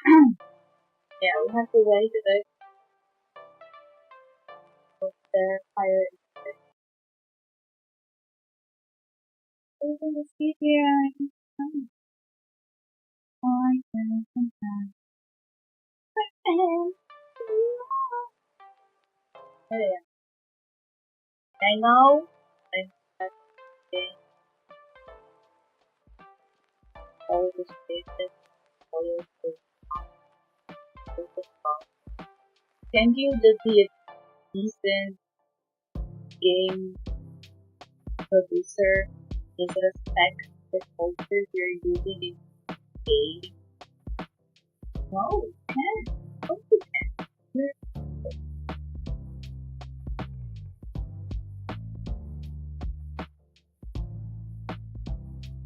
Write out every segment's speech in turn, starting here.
Yeah, we have to wait a bit for the fire. Open the speed here. I can sometimes. Yeah, I know. I have to all the spaces, all the stuff. Can you just be a decent game producer? Just respect the culture you're using in the game. No, you can't. Of course you can.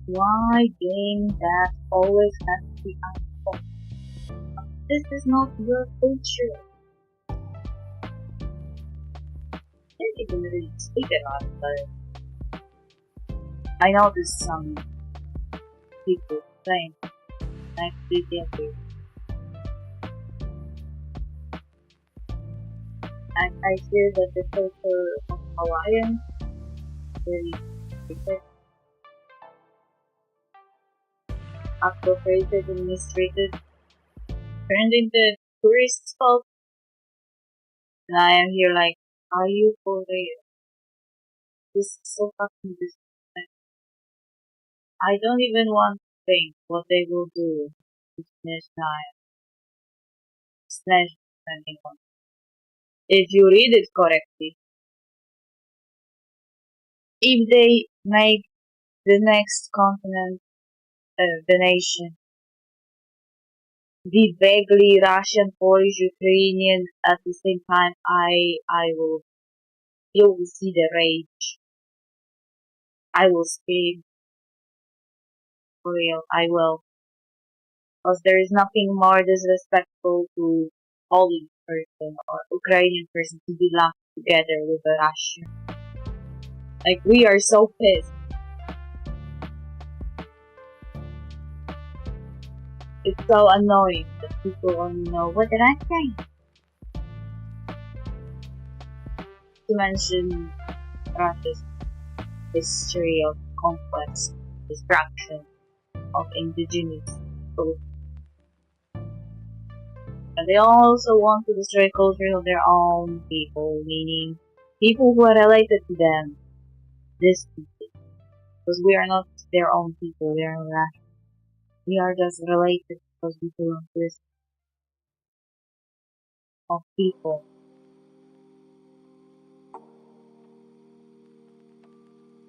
Why game that always has to be unfold? This is not your culture. Can't even really speak about it, but I noticed some people saying nice video, and I hear that the culture of Hawaiian really treated, appropriated and mistreated, turned into tourist spot, and I am here like, are you for real? This is so fucking disrespectful. I don't even want to think what they will do to finish time slash 21. If you read it correctly, if they make the next continent, the nation, be vaguely Russian, Polish, Ukrainian at the same time, you will see the rage. I will scream. For real, I will. Because there is nothing more disrespectful to Polish person or Ukrainian person to be lumped together with a Russian. Like, we are so pissed. It's so annoying that people only know what did I say? To mention Russia's history of complex destruction of indigenous people. And they also want to destroy culture of their own people, meaning people who are related to them. This people. Because we are not their own people, we are Russian. We are just related because we belong to this of people.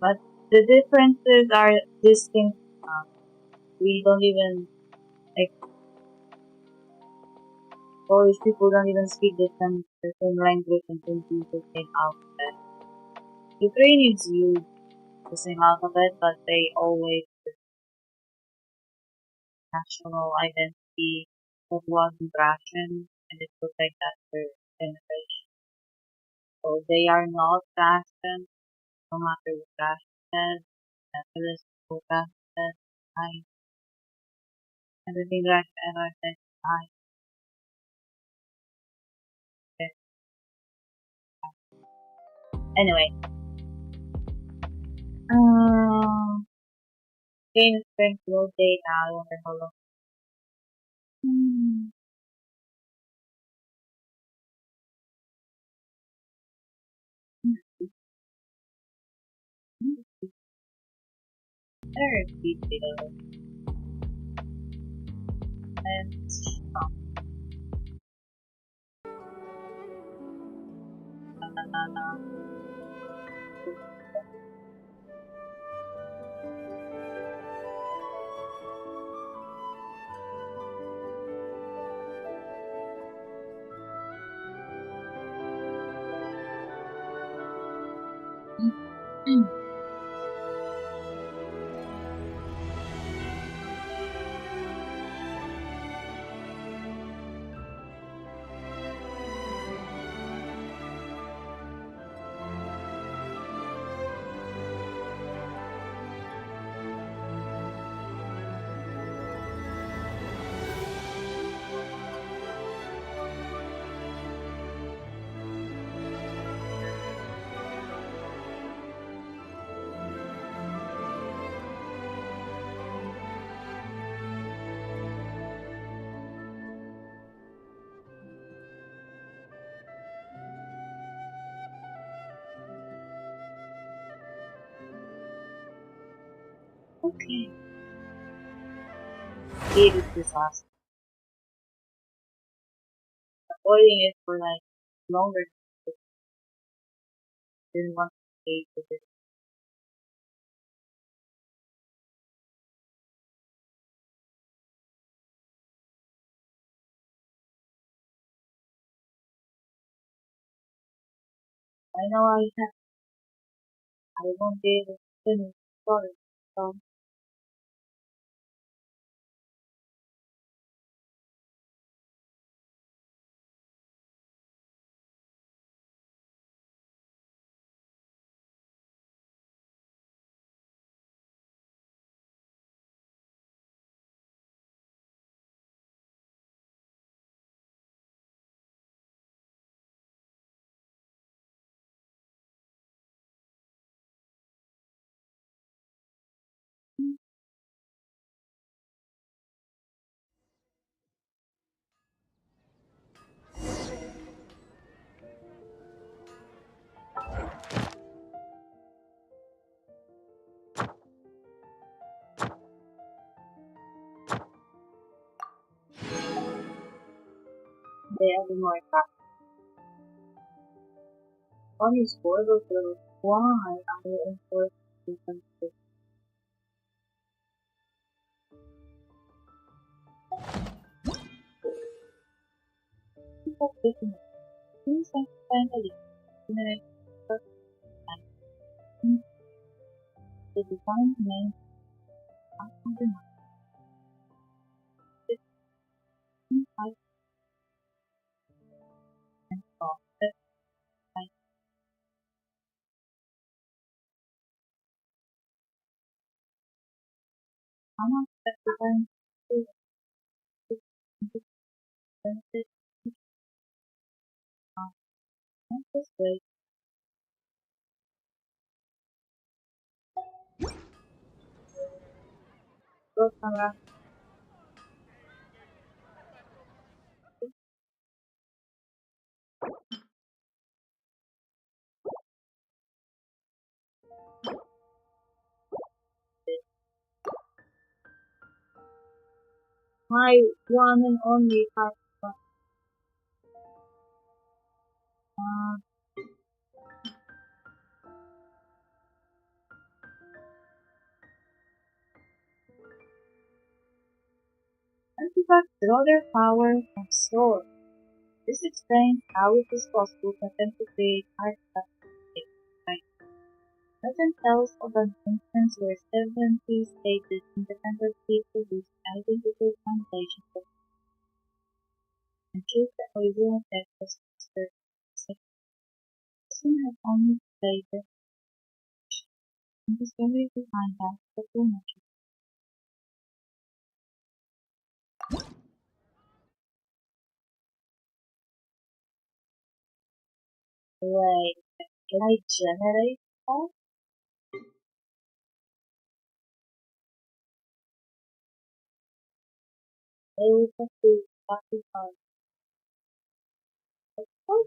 But the differences are distinct. We don't even, like, Polish people don't even speak the same language and don't use the same alphabet. Ukrainians use the same alphabet, but they always national identity that wasn't Russian, and it was like that for generations. So they are not Russian, no matter what Russia says, nationalist, what Russia says, fine. Everything Russia ever says, fine. Anyway, game is going to load data, I wonder how long. Very detailed and strong. Okay. It is disaster. Avoiding it for like longer than 1 day to this. I know I won't be able to finish the story. So they'll be more tough. One is horrible girl. Why are you enforced to something? People taking it. Things like finally. Generate first time. The divine name of the system I can solve. That's like how much that divine is benefit of not this way. Go around it. My one and only partner. Uh, Artifacts draw their power from source. This explains how it is possible for them to create artifacts. Right. Natlan tells of an instance where 70 stages independently produced identical translations and choose the original text as master. The person had only played the and the story behind that explanation. Wait, can I generate that? I will have to sacrifice. What?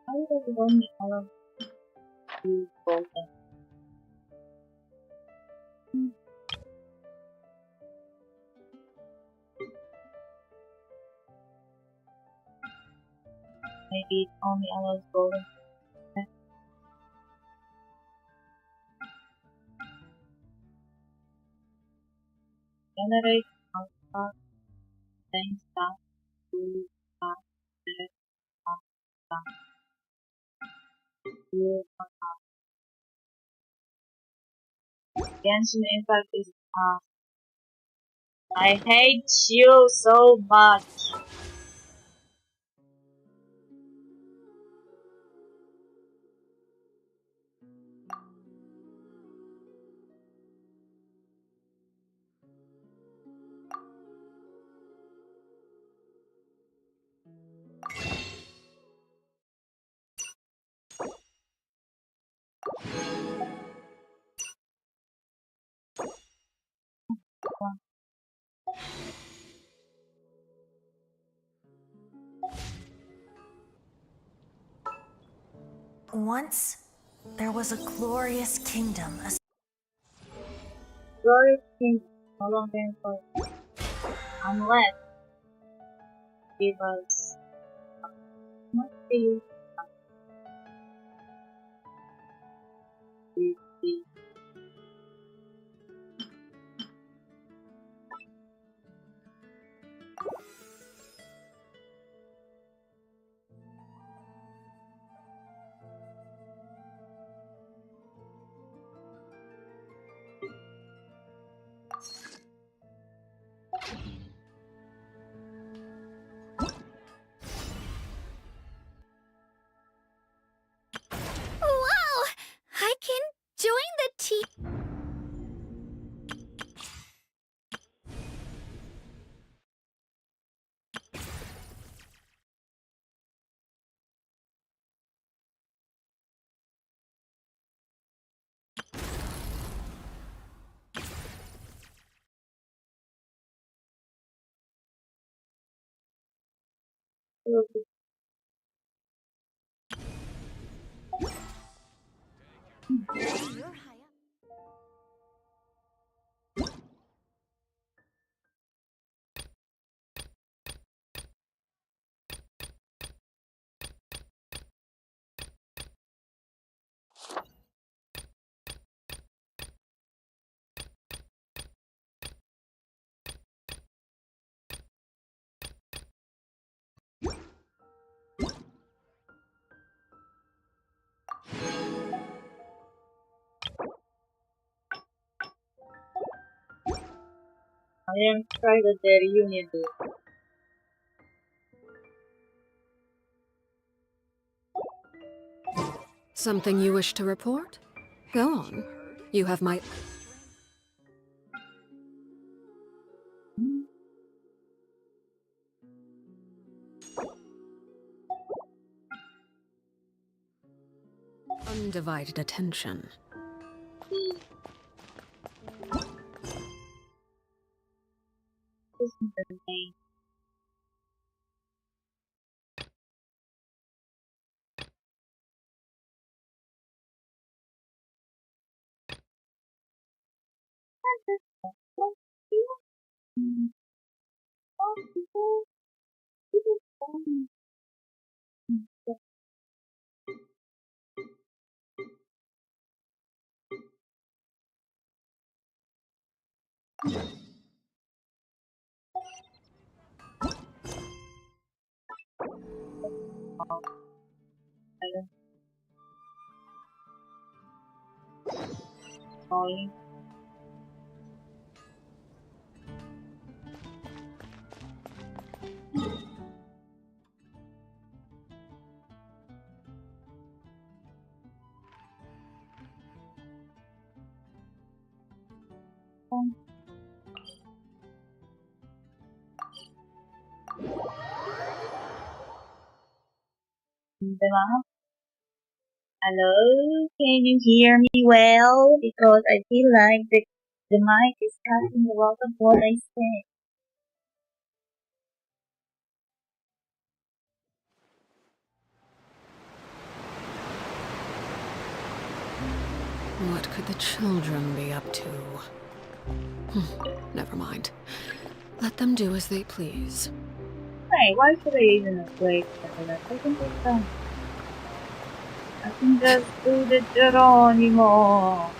How does one color be broken? Maybe it only allows golden to generate alpha, then start to start the alpha, you Genshin impact is I hate you so much. one. Once, there was a glorious kingdom. Glorious King no longer employed. Unless give us what do you the Wow! I can join the team. You're high up. I am excited that reunion day. Something you wish to report? Go on. You have my... undivided attention. This is the name. Calling. Hello, can you hear me well? Because I feel like the mic is cutting a lot of what I say. What could the children be up to? Never mind. Let them do as they please. Hey, why should I even wait for that? I can just I can just do the Geronimo.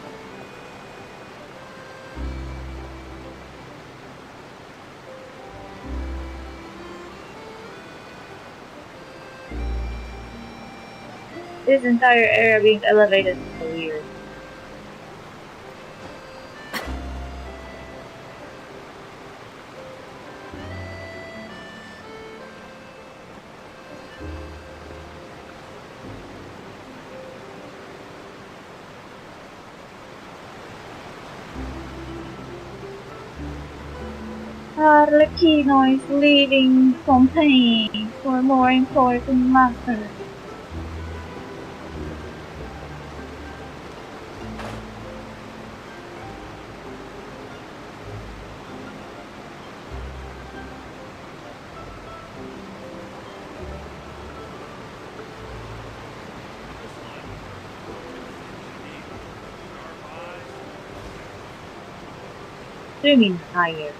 This entire area being elevated is so weird. Arlecchino is leaving Pompeii for more important matters. swimming higher.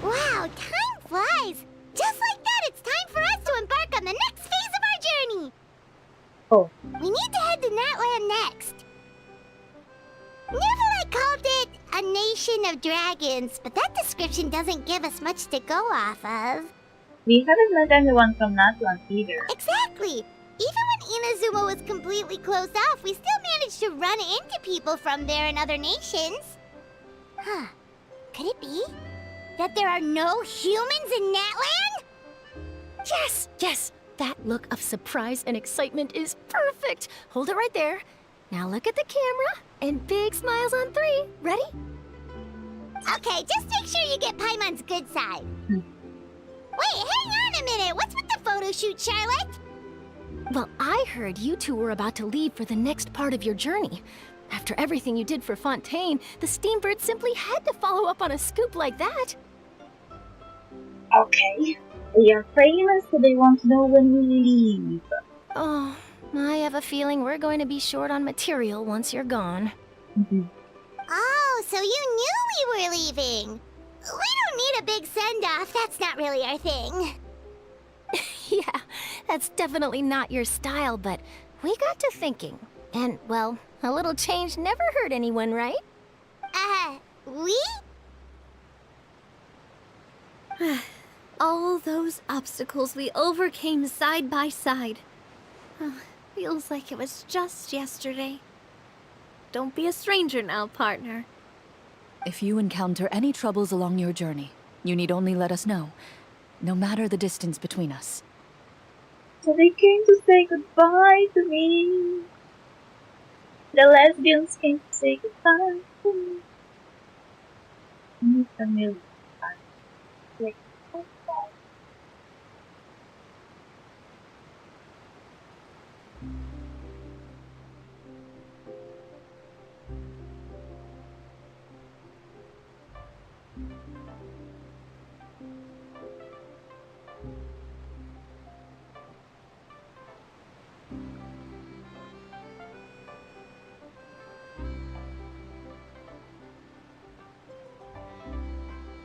Wow, time flies! Just like that, it's time for us to embark on the next phase of our journey! Oh, We need to head to Natlan next. Neverlight called it a nation of dragons, but that description doesn't give us much to go off of. we haven't met anyone from Natlan either. Exactly! Even when Inazuma was completely closed off, we still managed to run into people from there and other nations. Huh. Could it be that there are no humans in Natlan? Yes, yes. That look of surprise and excitement is perfect. Hold it right there. Now look at the camera and big smiles on 3. Ready? Okay, just make sure you get Paimon's good side. Wait, hang on a minute. What's with the photo shoot, Charlotte? Well, I heard you two were about to leave for the next part of your journey. After everything you did for Fontaine, the Steambird simply had to follow up on a scoop like that. Okay. They are famous, so they want to know when we leave. Oh, I have a feeling we're going to be short on material once you're gone. Oh, so you knew we were leaving. We don't need a big send-off. That's not really our thing. Yeah, that's definitely not your style, but we got to thinking. And, well, a little change never hurt anyone, right? We? All those obstacles we overcame side by side. Feels like it was just yesterday. Don't be a stranger now, partner. If you encounter any troubles along your journey, you need only let us know, no matter the distance between us. So they came to say goodbye to me. The lesbians came to say goodbye to me. Familiar. Like,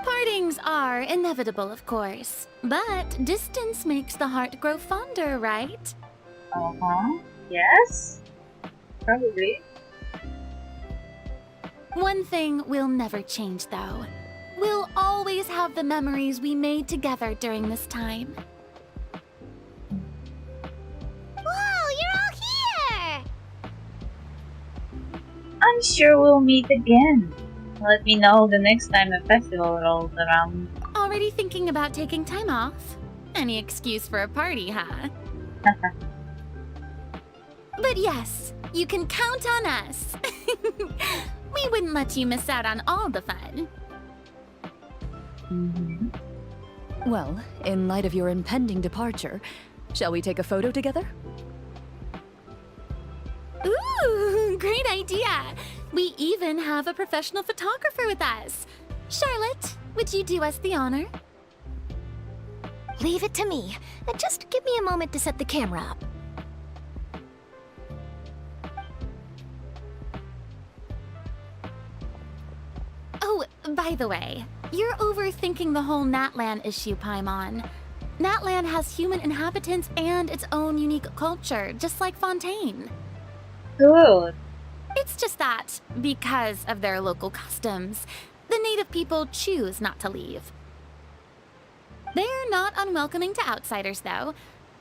Partings are inevitable, of course, but distance makes the heart grow fonder, right? yes. Probably. One thing will never change, though. We'll always have the memories we made together during this time. Whoa, you're all here! I'm sure we'll meet again. Let me know the next time a festival rolls around. Already thinking about taking time off? Any excuse for a party, huh? But yes, you can count on us. We wouldn't let you miss out on all the fun. Well, in light of your impending departure, shall we take a photo together? Ooh, great idea! We even have a professional photographer with us. Charlotte, would you do us the honor? Leave it to me. Just give me a moment to set the camera up. Oh, by the way, you're overthinking the whole Natlan issue, Paimon. Natlan has human inhabitants and its own unique culture, just like Fontaine. Good. It's just that, because of their local customs, the native people choose not to leave. They're not unwelcoming to outsiders, though.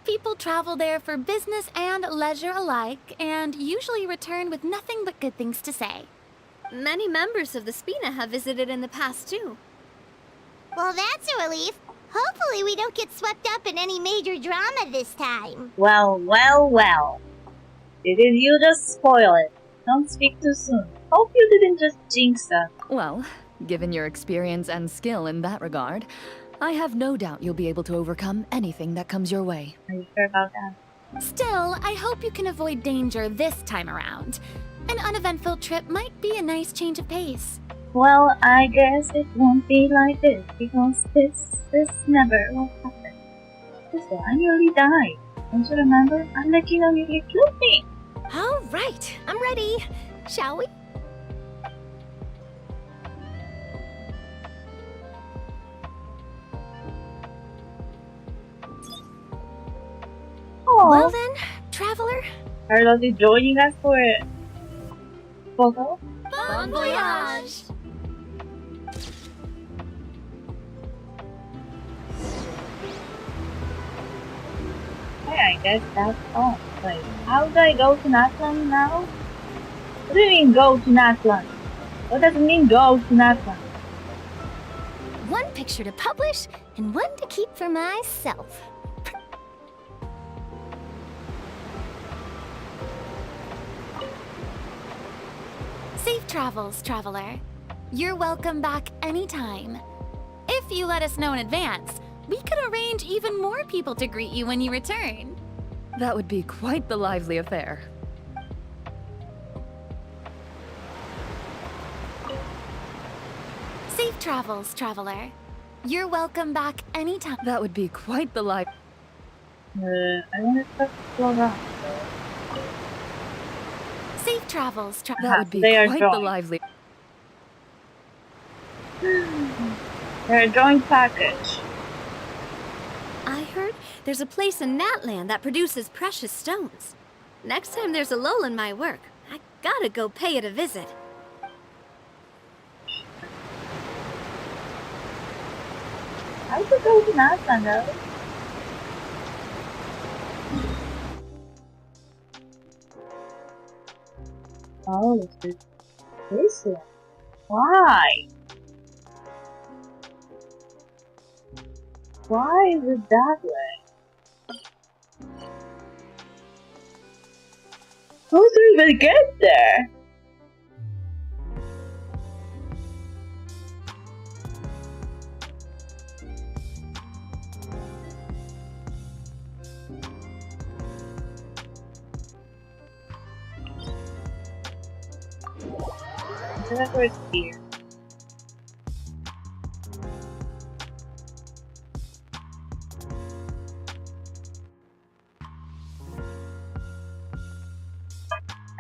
People travel there for business and leisure alike, and usually return with nothing but good things to say. Many members of the Spina have visited in the past, too. Well, that's a relief. Hopefully we don't get swept up in any major drama this time. Well, well, well. Didn't you just spoil it? Don't speak too soon. Hope you didn't just jinx us. Well, given your experience and skill in that regard, I have no doubt you'll be able to overcome anything that comes your way. Are you sure about that? Still, I hope you can avoid danger this time around. An uneventful trip might be a nice change of pace. Well, I guess it won't be like this because this never will happen. This one nearly died. Don't you remember? I'm the kid who nearly killed me. All right, I'm ready. Shall we? Oh, Well then, traveler. Carlos is joining us for a photo. Bon voyage! Okay, I guess that's all. Wait, how do I go to Natlan now? What do you mean go to Natlan? What does it mean go to Natlan? One picture to publish and one to keep for myself. Safe travels, traveler. You're welcome back anytime. If you let us know in advance, we could arrange even more people to greet you when you return. That would be quite the lively affair. Safe travels, traveler. You're welcome back anytime. That would be quite the live. I want to go around. Safe travels, That would be They are quite the drawing. lively. They're a joint package. I heard there's a place in Natlan that produces precious stones. Next time there's a lull in my work, I gotta go pay it a visit. How to go to Natlan though? Oh, this one. Why? Why is it that way? How do we even get there? I feel like we're here.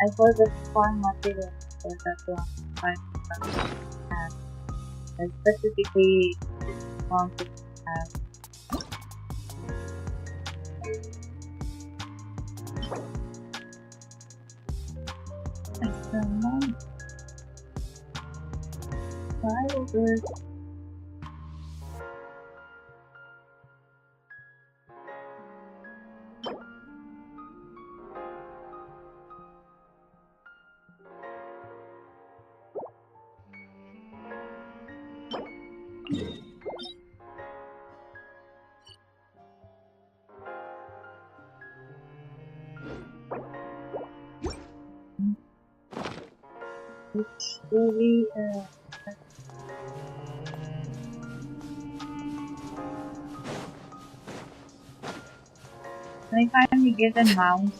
I thought the farm material was that one farm and I specifically wanted to have extra money. Why over? Which really can I finally get a mouse?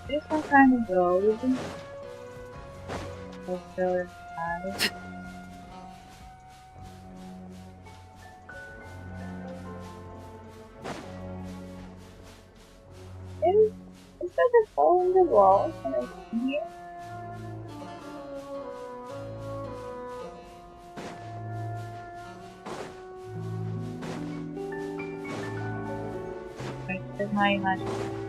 There's some kind of road. Also, is that a hole in the wall? Can I see here? Right, that's my imagination.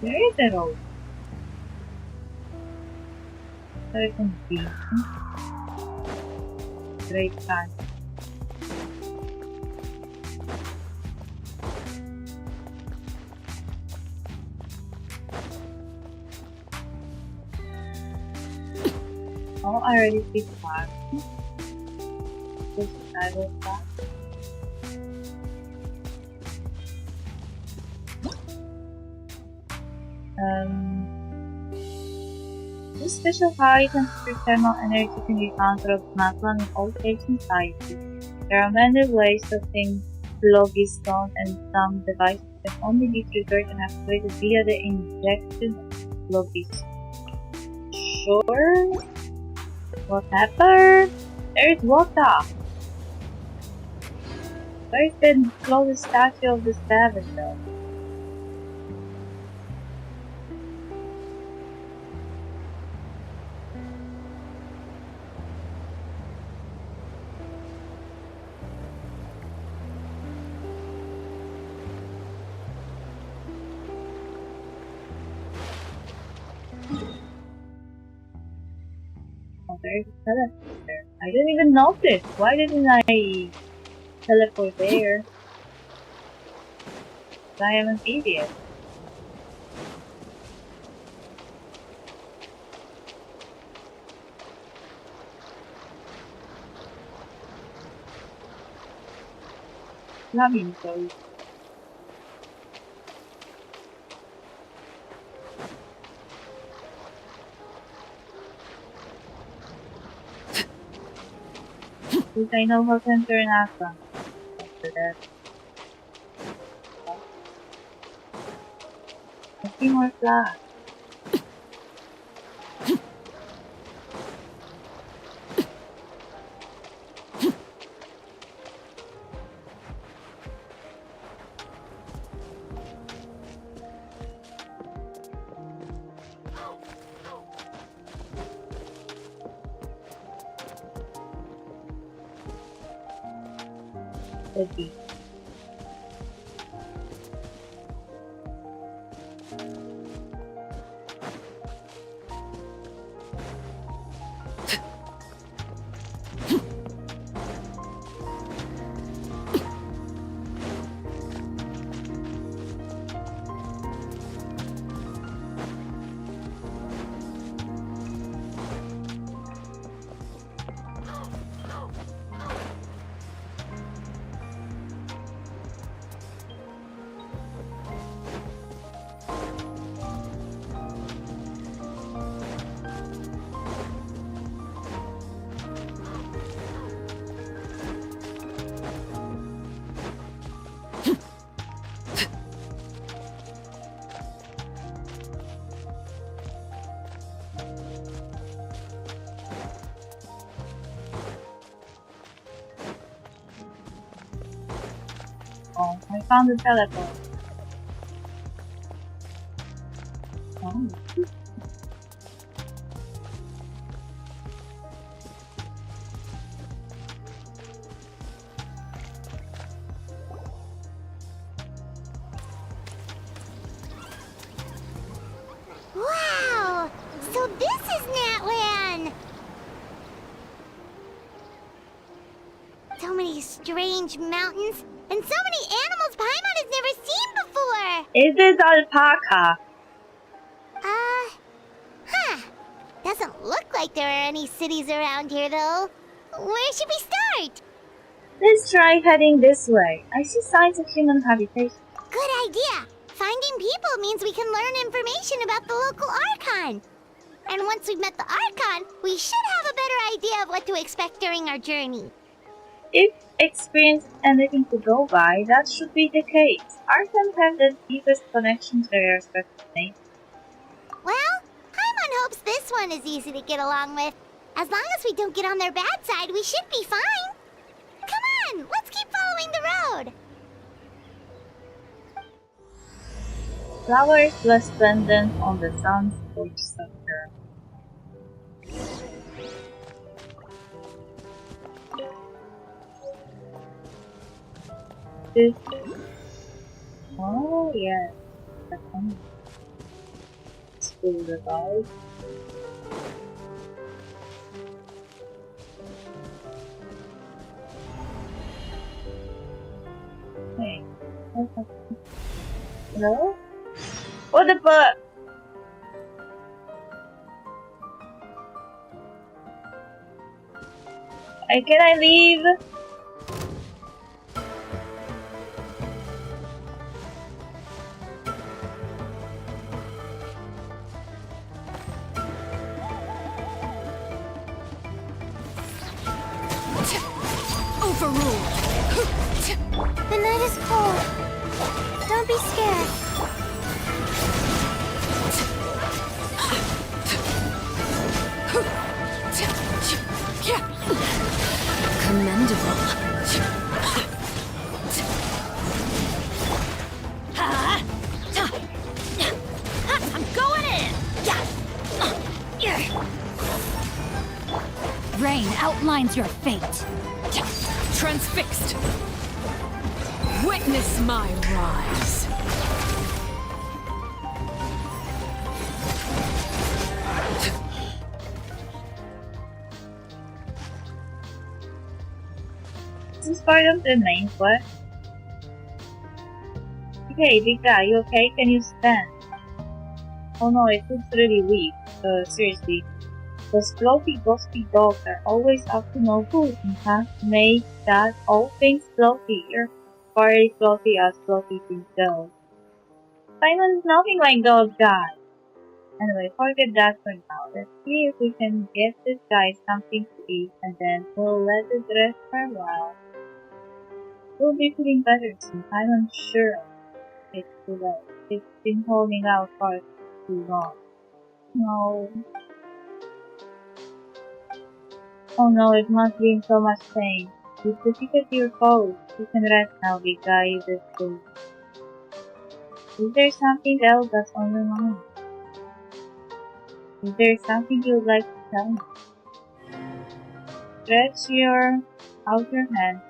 Where is the road? Very confusing. Great time. Oh, I already see the map. This side of that. This special power you can secure thermal energy can be found throughout Natlan in all shapes and sizes. There are many ways to obtain Logi stone, and some devices can only be triggered and activated via the injection of Logis. Sure? What happened? There is water! Where is the closest statue of the Savage though? There's a teleport there. I didn't even notice. Why didn't I teleport there? I am an idiot. Loving those. Because I know how to enter an Natlan. After that. I see more flags. Okay. Oh, I found the teleport. Oh. Wow! So So this is Natlan! So many strange mountains, and so many animals Paimon has never seen before! Is it alpaca? Huh. Doesn't look like there are any cities around here, though. Where should we start? Let's try heading this way. I see signs of human habitation. Good idea! Finding people means we can learn information about the local Archon. And once we've met the Archon, we should have a better idea of what to expect during our journey. If experience is anything to go by, that should be the case. Archons have the deepest connection to their respective nations. Well, Paimon hopes this one is easy to get along with. As long as we don't get on their bad side, we should be fine. Come on, let's keep following the road. Flowers resplendent on the sun's scorched sucker. This. Oh, yes. That's one. School about. Hey. Hello? What the fuck? Can I leave? Overruled. The night is cold. Don't be scared. Commendable. I'm going in! Rain outlines your fate. Transfixed. Witness my rise. This is part of the main quest. Okay, big guy, you okay? Can you stand? Oh no, it looks really weak. Seriously. Those floaty, ghosty dogs are always up to no good and can't make that all things floaty. You're very floaty as floaty things go. Simon's nothing like those guys. Anyway, forget that for now. Let's see if we can get this guy something to eat and then we'll let it rest for a while. We'll be feeling better soon. I'm sure it's too late. It's been holding out for too long. No. Oh no, it must be in so much pain. You've defeated your foes. You can rest now, big guy. You did good. Is there something else that's on your mind? Is there something you'd like to tell me? Stretch out your hand,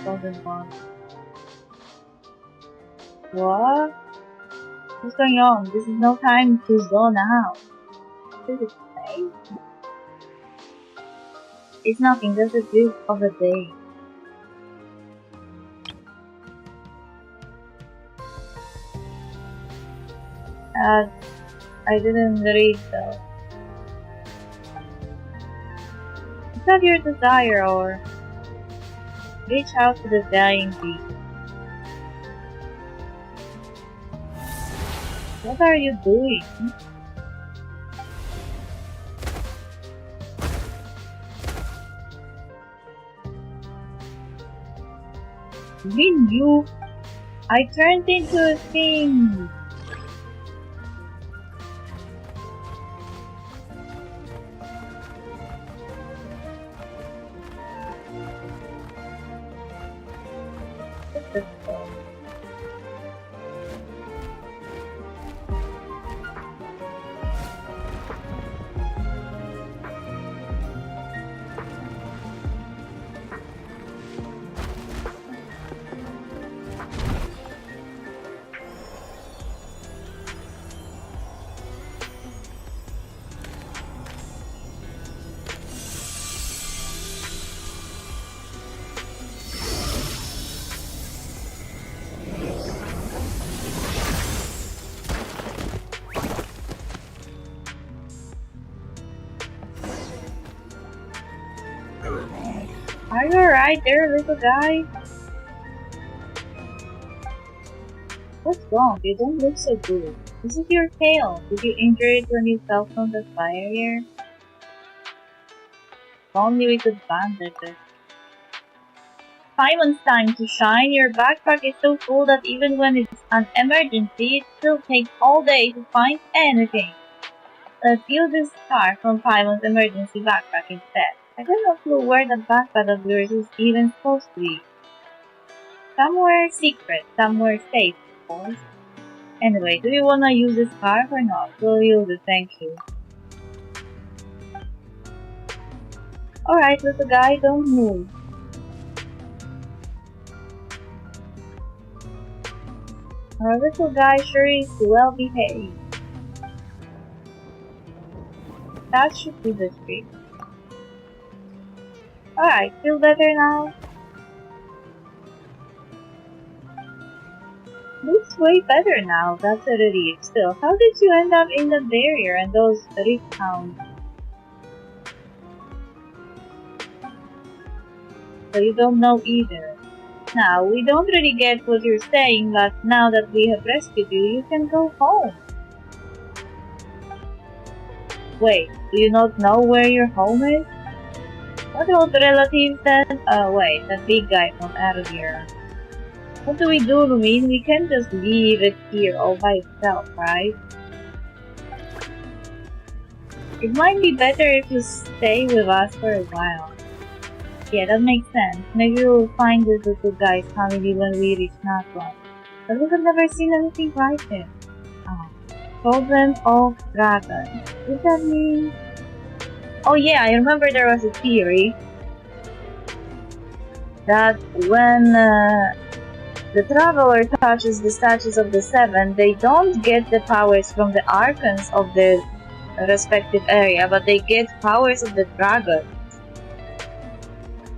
golden one. What? What's going on? This is no time to zone out. This is safe. It's nothing, just a view of a day. I didn't read though. Is that your desire or reach out to the dying bee? What are you doing? Mean you? I turned into a thing. alright there, little guy? What's wrong? You don't look so good. This is your tail. Did you injure it when you fell from the fire here? If only we could bandage it. Simon's time to shine. Your backpack is so full that even when it's an emergency, it still takes all day to find anything. Let's use this scarf from Simon's emergency backpack instead. I don't have a clue where the backpack of yours is even supposed to be. Somewhere secret, somewhere safe, of course. Anyway, do you wanna use this scarf or not? We'll use it, thank you. Alright, little guy, don't move. Our little guy sure is well behaved. That should be the trick. Alright, feel better now? Looks way better now, that's a relief. Still, how did you end up in the barrier and those rift hounds? So you don't know either. Now, we don't really get what you're saying, but now that we have rescued you, you can go home. Wait, do you not know where your home is? What old relative said? Wait, that big guy from earlier. What do we do, Lumin? We can't just leave it here all by itself, right? It might be better if you stay with us for a while. Yeah, that makes sense. Maybe we'll find this little guy's family when we reach Natlan. But we have never seen anything like it. Children of Dragons. What does that mean? Oh yeah, I remember there was a theory that when the Traveler touches the statues of the Seven, they don't get the powers from the archons of the respective area, but they get powers of the dragon.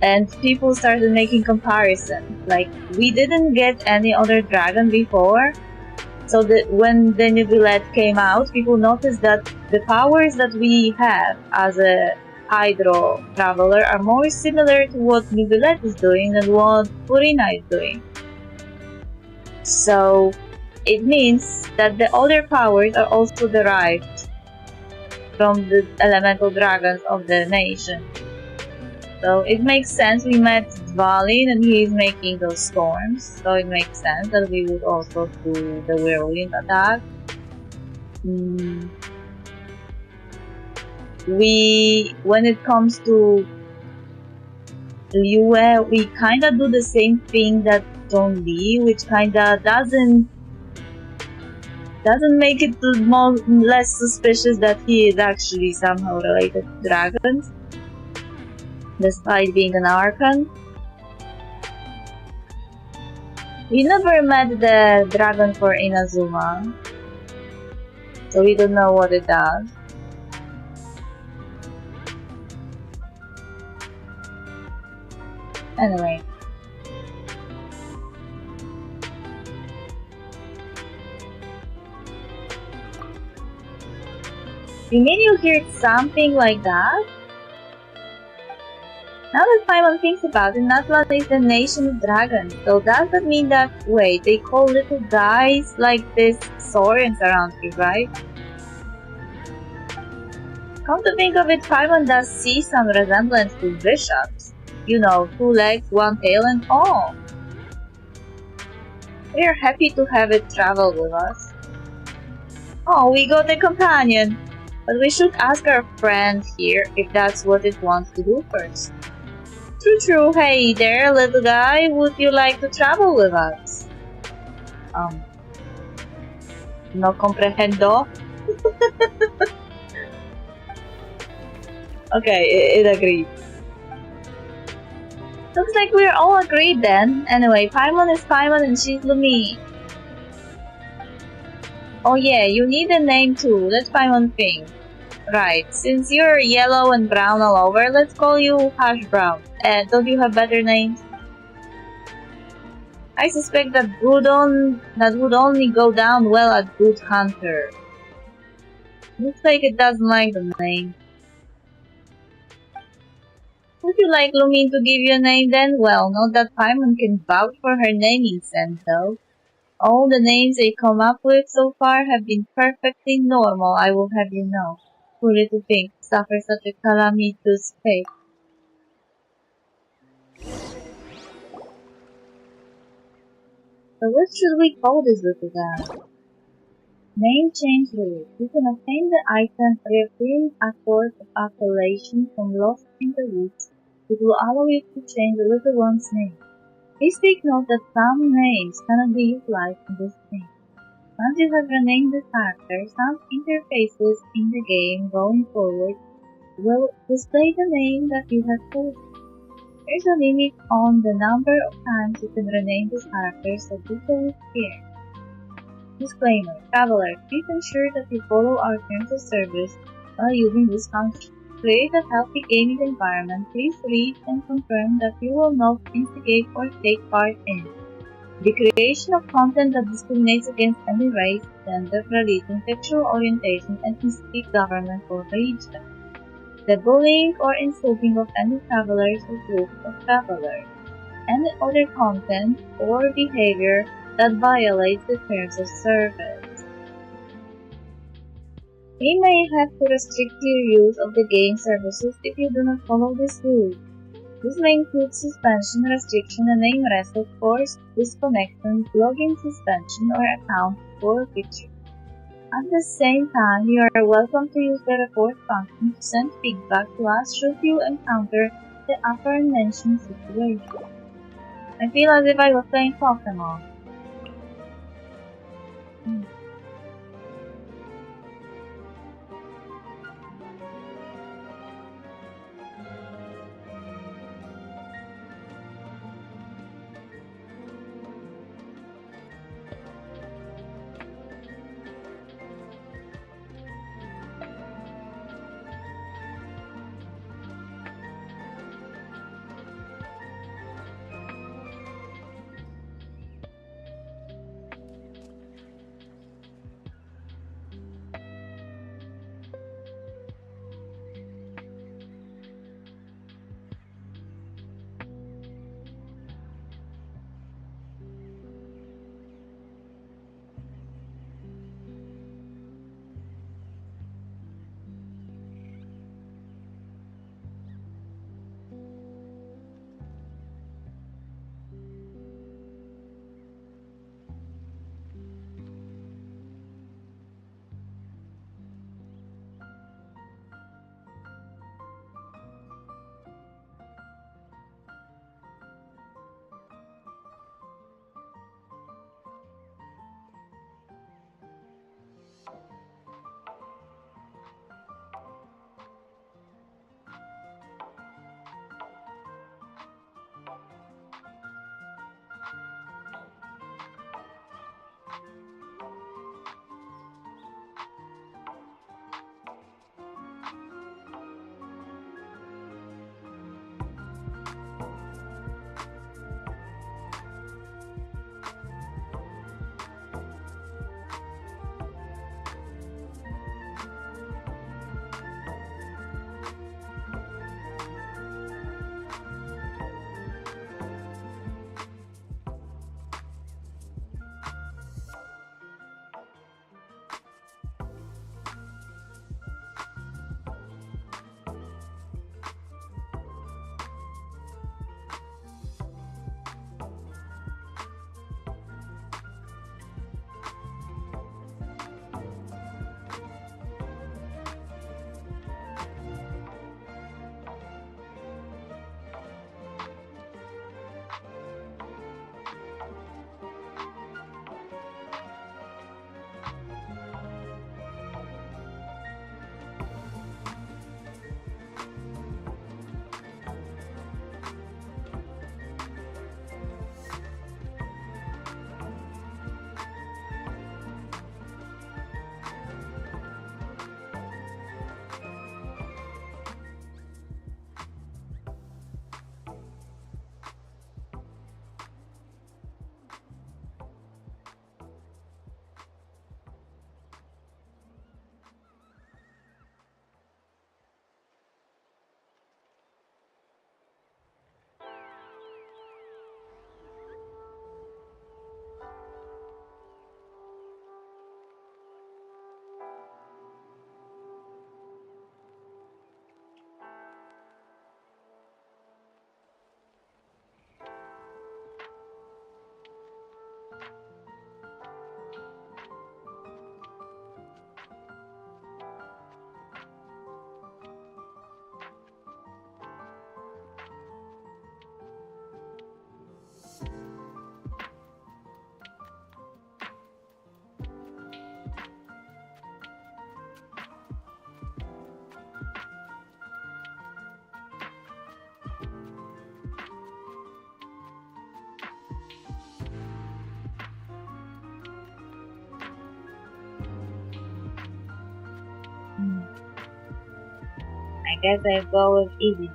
And people started making comparisons. Like, we didn't get any other dragon before, so that when the Neuvillette came out, people noticed that the powers that we have as a Hydro Traveler are more similar to what Neuvillette is doing than what Purina is doing. So, it means that the other powers are also derived from the elemental dragons of the nation. So it makes sense. We met Dvalin and he is making those storms, so it makes sense that we would also do the whirlwind attack. When it comes to Liyue, we kinda do the same thing that Zhongli, which kinda doesn't make it less suspicious that he is actually somehow related to dragons, despite being an Archon. We never met the dragon for Inazuma, so we don't know what it does. Anyway. You mean you heard something like that? Now that Simon thinks about it, Natlan is the nation of dragons, so does that mean that, wait, they call little guys like this Saurians around here, right? Come to think of it, Simon does see some resemblance to bishops. You know, 2 legs, 1 tail and all. We are happy to have it travel with us. Oh, we got a companion! But we should ask our friend here if that's what it wants to do first. True. Hey there, little guy. Would you like to travel with us? No comprehendo. Okay, it agreed. Looks like we're all agreed then. Anyway, Paimon is Paimon and she's Lumi. Oh yeah, you need a name too. Let Paimon think. Right, since you're yellow and brown all over, let's call you Hash Brown. Don't you have better names? I suspect that would only go down well at Good Hunter. Looks like it doesn't like the name. Would you like Lumine to give you a name then? Well, note that Paimon can vouch for her naming sense, though. All the names they come up with so far have been perfectly normal, I will have you know. Fully to think suffer such a calamitous fate. So what should we call this little guy? Name change rule. You can obtain the item reappearing accord of appellation from Lost in the Woods. It will allow you to change the little one's name. Please take note that some names cannot be utilized in this game. Once you have renamed the character, some interfaces in the game going forward will display the name that you have chosen. There is a limit on the number of times you can rename the character, so be very care. Disclaimer: Traveler, please ensure that you follow our terms of service while using this function. To create a healthy gaming environment, please read and confirm that you will not instigate or take part in the creation of content that discriminates against any race, gender, religion, sexual orientation, ethnicity, government, or region. The bullying or insulting of any travelers or groups of travelers. Any other content or behavior that violates the terms of service. We may have to restrict your use of the game services if you do not follow this rule. This may include suspension, restriction, and name reset, forced disconnection, login suspension, or account forfeiture. At the same time, you are welcome to use the report function to send feedback to us should you encounter the aforementioned situation. I feel as if I was playing Pokemon. guess I go with easy.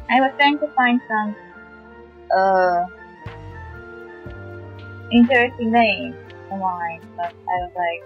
I was trying to find some interesting names online, but I was like,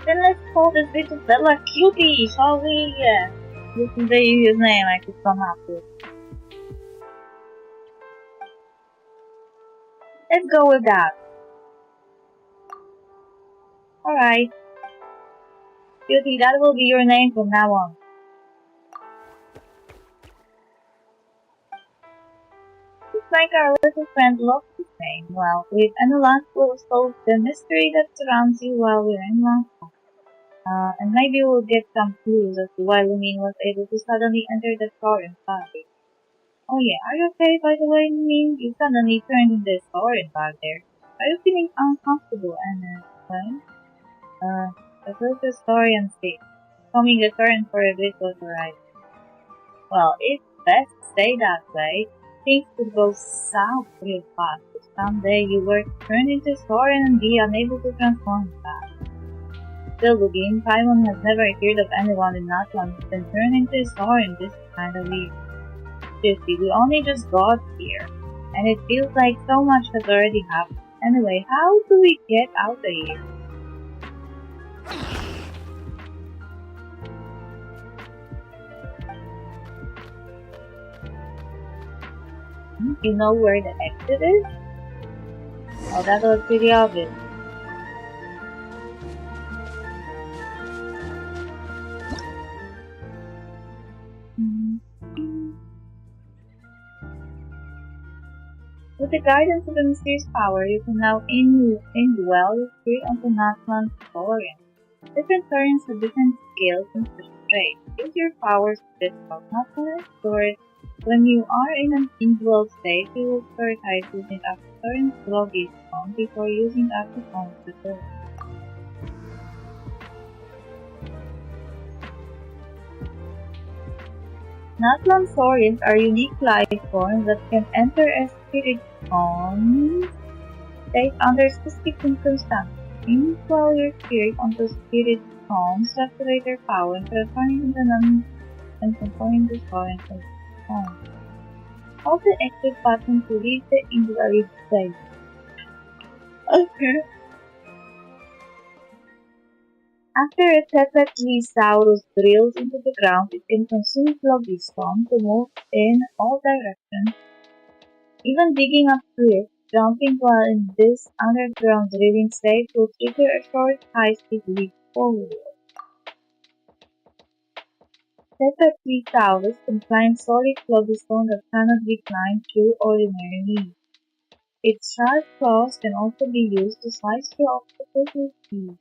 then let's call this little fella Cutie, shall we? Yeah. This is the easiest name I could come up with. Let's go with that. Alright. Cutie, that will be your name from now on. It's like our little friend loves his name. Well, with Natlan, we'll solve the mystery that surrounds you while we're in Natlan. And maybe we'll get some clues as to why Lumine was able to suddenly enter the foreign body. Oh yeah, are you okay by the way, Lumine? You suddenly turned into a foreign bag there. Are you feeling uncomfortable and explain? I feel the story and sick. Coming the turn for a bit was alright. Well, it's best to stay that way. Things could go south real fast. If someday you were to turn into Soren and be unable to transform back. Still, Lugin, Paimon has never heard of anyone in Natlan who's been turned into Soren this kind of weird. Seriously, we only just got here, and it feels like so much has already happened. Anyway, how do we get out of here? You know where the exit is? Oh, that was pretty obvious. With the guidance of the mysterious power, you can now indwell your spirit onto Natlan's Soren. Different Sorens have different skills and special traits. Use your powers to discover Natlan sword. When you are in an indwelled state, you will prioritize using up Soren's Logis Stone before using up the Stone's ability. Natlan Saurians are unique life forms that can enter a spirit form state under specific circumstances. Indwell your spirit onto spirit forms to activate their power and transforming into Sauron form. Hold the exit button to leave the indwelled state. Okay. After a Tetractysaurus drills into the ground, it can consume Phlogiston to move in all directions, even digging up to it. Jumping while in this underground drilling state will trigger a short, high-speed leap forward. Tetractysaurus can climb solid Phlogiston that cannot be climbed through ordinary means. Its sharp claws can also be used to slice through obstacles with ease.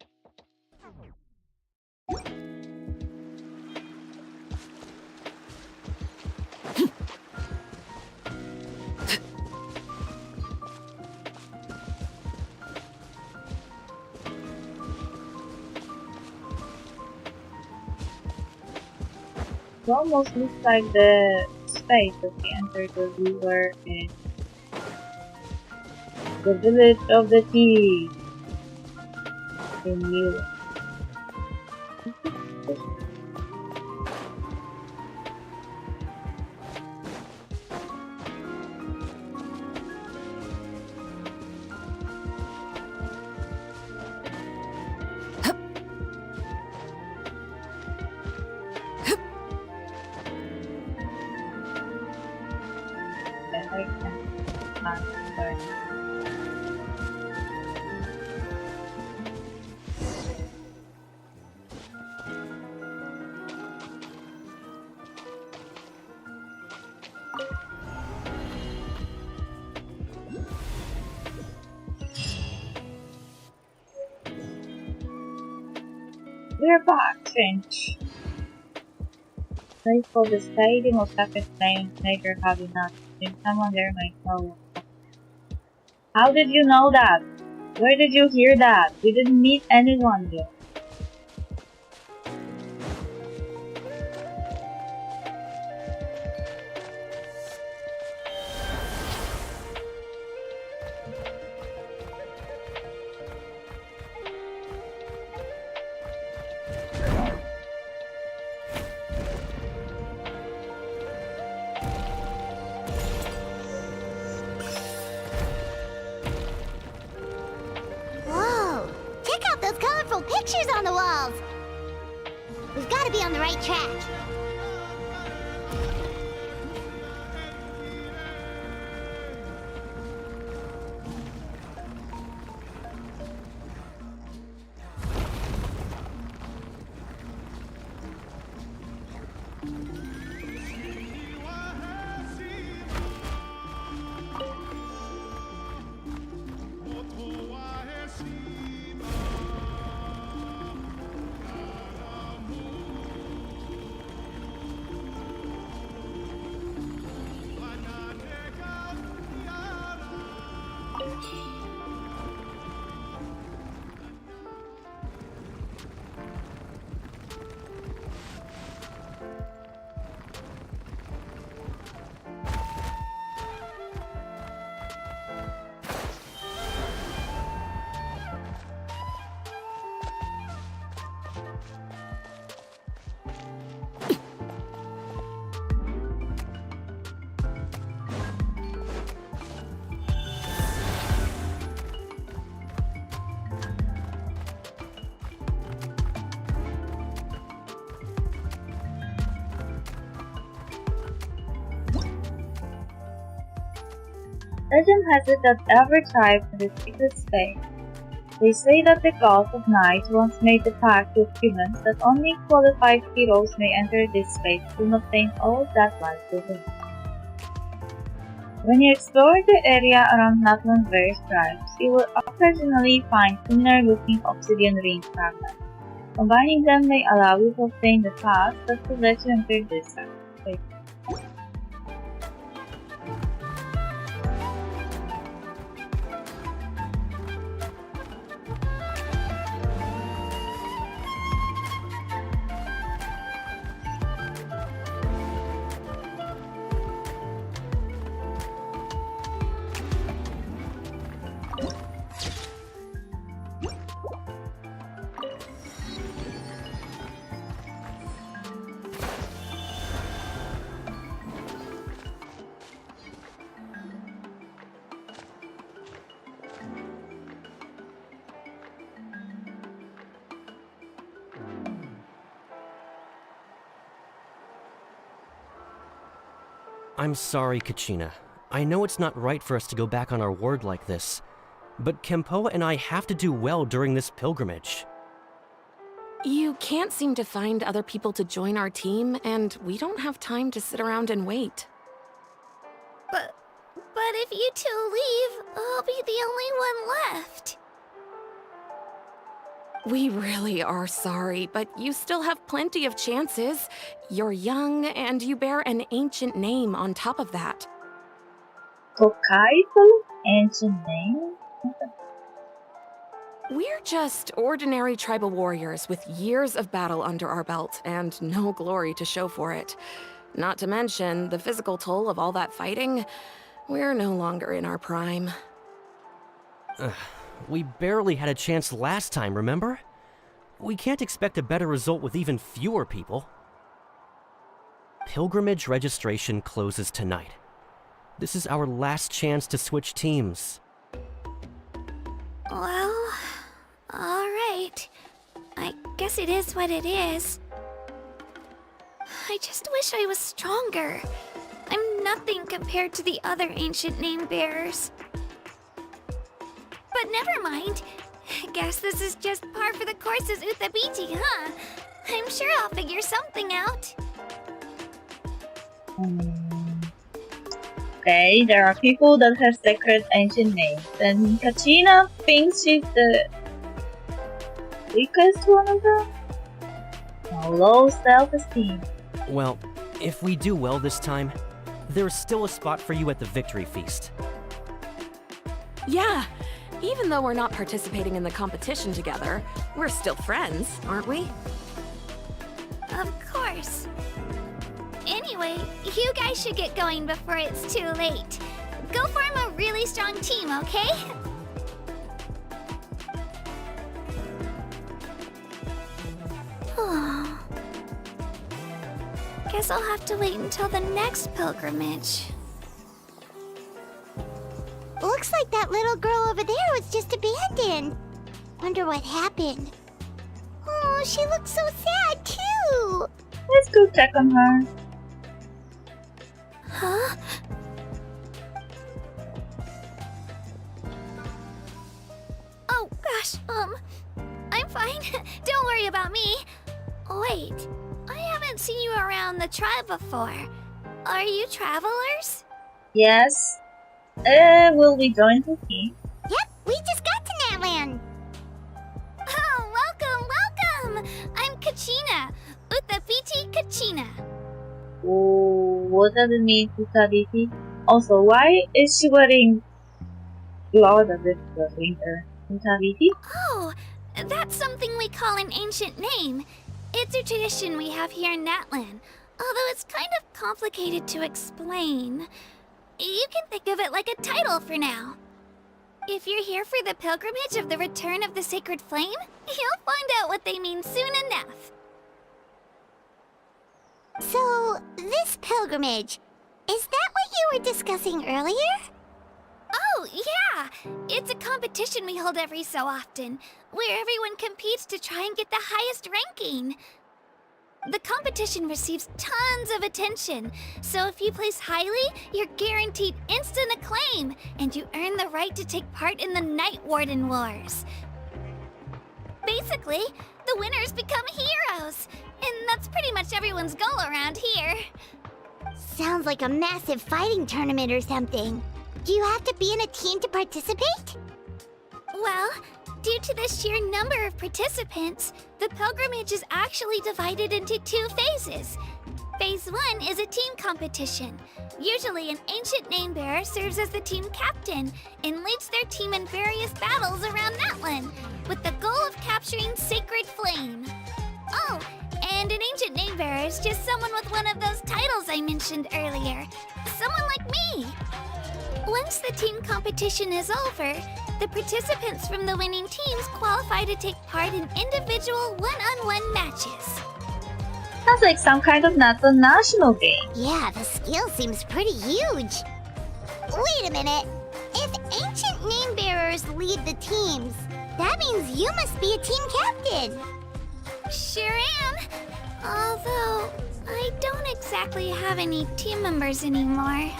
It almost looks like the space that we entered when we were in the village of the tea in New. We're back, Finch. Sorry for the sliding of packet time later having not. If someone there might know. How did you know that? Where did you hear that? We didn't meet anyone yet. Whoa! Check out those colorful pictures on the walls! We've got to be on the right track. Legend has it that every tribe has its secret space. They say that the gods of night once made a pact with humans that only qualified heroes may enter this space to obtain all that lies within. When you explore the area around Natlan's various tribes, you will occasionally find similar-looking obsidian ring fragments. Combining them may allow you to obtain the path that will let you enter this space. I'm sorry, Kachina. I know it's not right for us to go back on our word like this, but Kempoa and I have to do well during this pilgrimage. You can't seem to find other people to join our team, and we don't have time to sit around and wait. But if you two leave, I'll be the only one left. We really are sorry, but you still have plenty of chances. You're young, and you bear an ancient name on top of that. Tokaido? Ancient name? We're just ordinary tribal warriors with years of battle under our belt and no glory to show for it. Not to mention the physical toll of all that fighting. We're no longer in our prime. We barely had a chance last time, remember? We can't expect a better result with even fewer people. Pilgrimage registration closes tonight. This is our last chance to switch teams. Well, alright. I guess it is what it is. I just wish I was stronger. I'm nothing compared to the other ancient name bearers. But never mind. Guess this is just par for the course as Uthabiti, huh? I'm sure I'll figure something out. Okay, there are people that have sacred ancient names, and Kachina thinks she's the weakest one of them? low self-esteem. Well, if we do well this time, there's still a spot for you at the victory feast. Yeah, even though we're not participating in the competition together, we're still friends, aren't we? Of course. Anyway, you guys should get going before it's too late. Go form a really strong team, okay? Guess I'll have to wait until the next pilgrimage. Looks like that little girl over there was just abandoned. Wonder what happened. Oh, she looks so sad too. Let's go check on her. Huh? Oh gosh, I'm fine. Don't worry about me. Wait, I haven't seen you around the tribe before. Are you travelers? Yes. Will we join the team? Yep, we just got to Natlan. Oh, welcome! I'm Kachina, Utapiti Kachina. Oh, what does it mean to Taditi? Also, why is she wearing clothes as if the winter? Taditi? Oh, that's something we call an ancient name. It's a tradition we have here in Natlan, although it's kind of complicated to explain. You can think of it like a title for now. If you're here for the pilgrimage of the return of the sacred flame, you'll find out what they mean soon enough. So, this pilgrimage, is that what you were discussing earlier? Oh, yeah! It's a competition we hold every so often, where everyone competes to try and get the highest ranking. The competition receives tons of attention, so if you place highly, you're guaranteed instant acclaim, and you earn the right to take part in the Night Warden Wars. Basically, the winners become heroes, and that's pretty much everyone's goal around here. Sounds like a massive fighting tournament or something. Do you have to be in a team to participate? Well, due to the sheer number of participants, the pilgrimage is actually divided into 2 phases. Phase 1 is a team competition. Usually, an ancient name-bearer serves as the team captain and leads their team in various battles around Natlan, with the goal of capturing Sacred Flame. Oh, and an ancient name-bearer is just someone with one of those titles I mentioned earlier. Someone like me. Once the team competition is over, the participants from the winning teams qualify to take part in individual one-on-one matches. Sounds like some kind of national game. Yeah, the skill seems pretty huge. Wait a minute. If ancient name bearers lead the teams, that means you must be a team captain. Sure am. Although, I don't exactly have any team members anymore.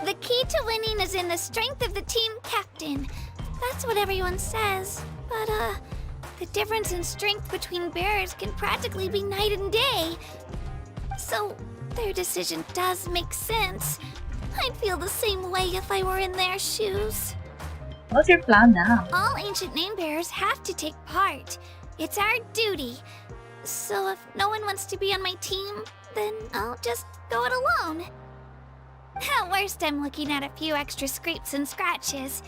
The key to winning is in the strength of the team captain. That's what everyone says. But, the difference in strength between bearers can practically be night and day. So, their decision does make sense. I'd feel the same way if I were in their shoes. What's your plan now? All ancient name bearers have to take part. It's our duty. So if no one wants to be on my team, then I'll just go it alone. At worst, I'm looking at a few extra scrapes and scratches.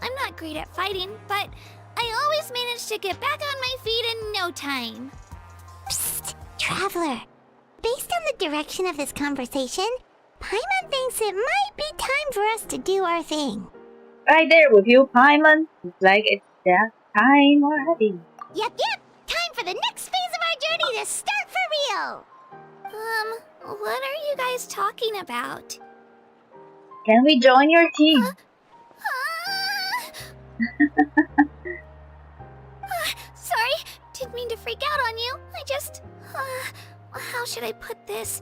I'm not great at fighting, but I always manage to get back on my feet in no time. Psst, Traveler. Based on the direction of this conversation, Paimon thinks it might be time for us to do our thing. Right there with you, Paimon. It's like it's that time already. Yep. Time for the next phase of our journey to start for real. What are you guys talking about? Can we join your team? Sorry, didn't mean to freak out on you. I just... how should I put this?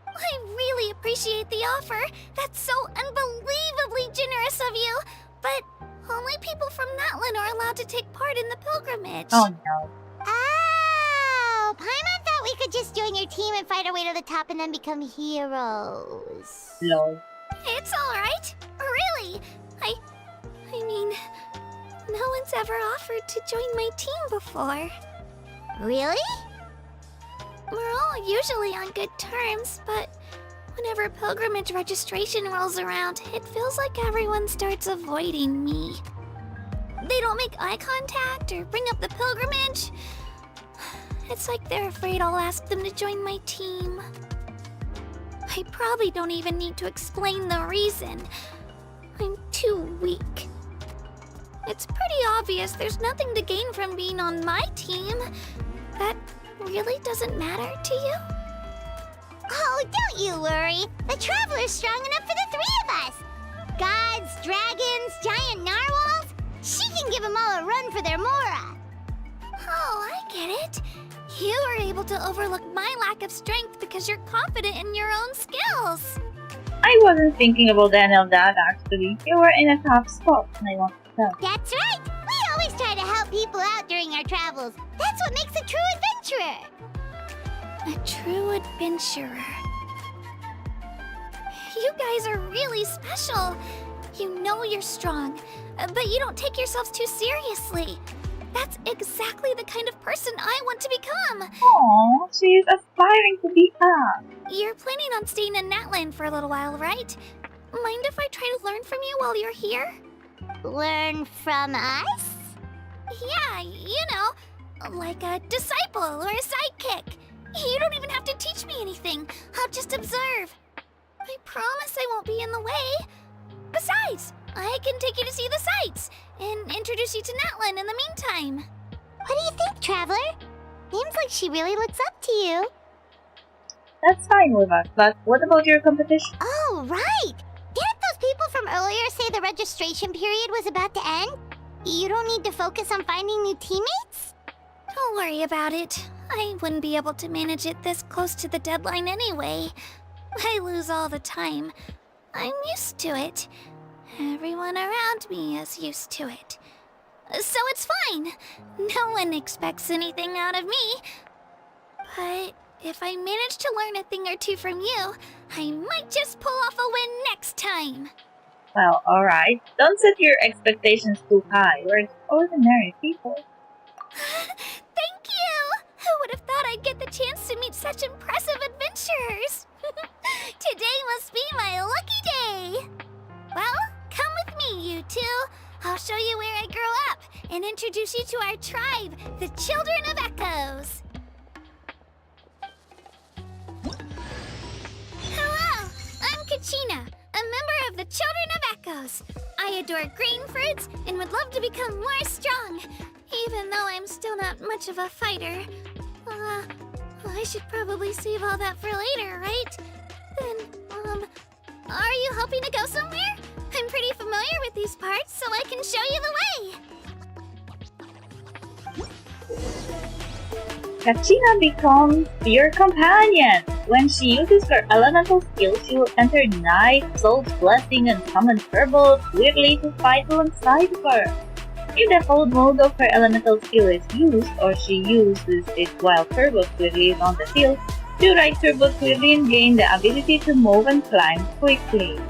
I really appreciate the offer. That's so unbelievably generous of you. But only people from Natlan are allowed to take part in the pilgrimage. Oh no. Oh, Paimon thought we could just join your team and fight our way to the top and then become heroes. Lol. It's alright. Really. I mean, No one's ever offered to join my team before. Really? We're all usually on good terms, but whenever pilgrimage registration rolls around, it feels like everyone starts avoiding me. They don't make eye contact or bring up the pilgrimage. It's like they're afraid I'll ask them to join my team. I probably don't even need to explain the reason. I'm too weak. It's pretty obvious there's nothing to gain from being on my team. That really doesn't matter to you? Oh, don't you worry. The Traveler's strong enough for the three of us. Gods, dragons, giant narwhals. She can give them all a run for their Mora. Oh, I get it. You are able to overlook my lack of strength because you're confident in your own skills. I wasn't thinking about any of that actually. You were in a tough spot, and I want to tell. That's right. We always try to help people out during our travels. That's what makes a true adventurer. A true adventurer. You guys are really special. You know you're strong, but you don't take yourselves too seriously. That's exactly the kind of person I want to become. Oh, she's aspiring to become. You're planning on staying in Natlan for a little while, right? Mind if I try to learn from you while you're here? Learn from us? Yeah, you know, like a disciple or a sidekick. You don't even have to teach me anything. I'll just observe. I promise I won't be in the way. Besides, I can take you to see the sights and introduce you to Natlan in the meantime. What do you think, Traveler? Seems like she really looks up to you. That's fine with us, but what about your competition? Oh, right! Didn't those people from earlier say the registration period was about to end? You don't need to focus on finding new teammates? Don't worry about it. I wouldn't be able to manage it this close to the deadline anyway. I lose all the time. I'm used to it. Everyone around me is used to it. So it's fine. No one expects anything out of me. But if I manage to learn a thing or two from you, I might just pull off a win next time. Well, alright. Don't set your expectations too high. We're ordinary people. Thank you! Who would have thought I'd get the chance to meet such impressive adventurers? Today must be my lucky day. Well, come with me, you two. I'll show you where I grew up and introduce you to our tribe, the Children of Echoes. Hello, I'm Kachina, a member of the Children of Echoes. I adore green fruits and would love to become more strong, even though I'm still not much of a fighter. I should probably save all that for later, right? Then, are you hoping to go somewhere? I'm pretty familiar with these parts, so I can show you the way. Kachina becomes your companion. When she uses her elemental skill, she will enter Night, Soul's Blessing, and summon Turbo weirdly to fight alongside her. If the hold mode of her elemental skill is used, or she uses it while Turbo Weirdly is on the field, she ride Turbo Weirdly and gain the ability to move and climb quickly.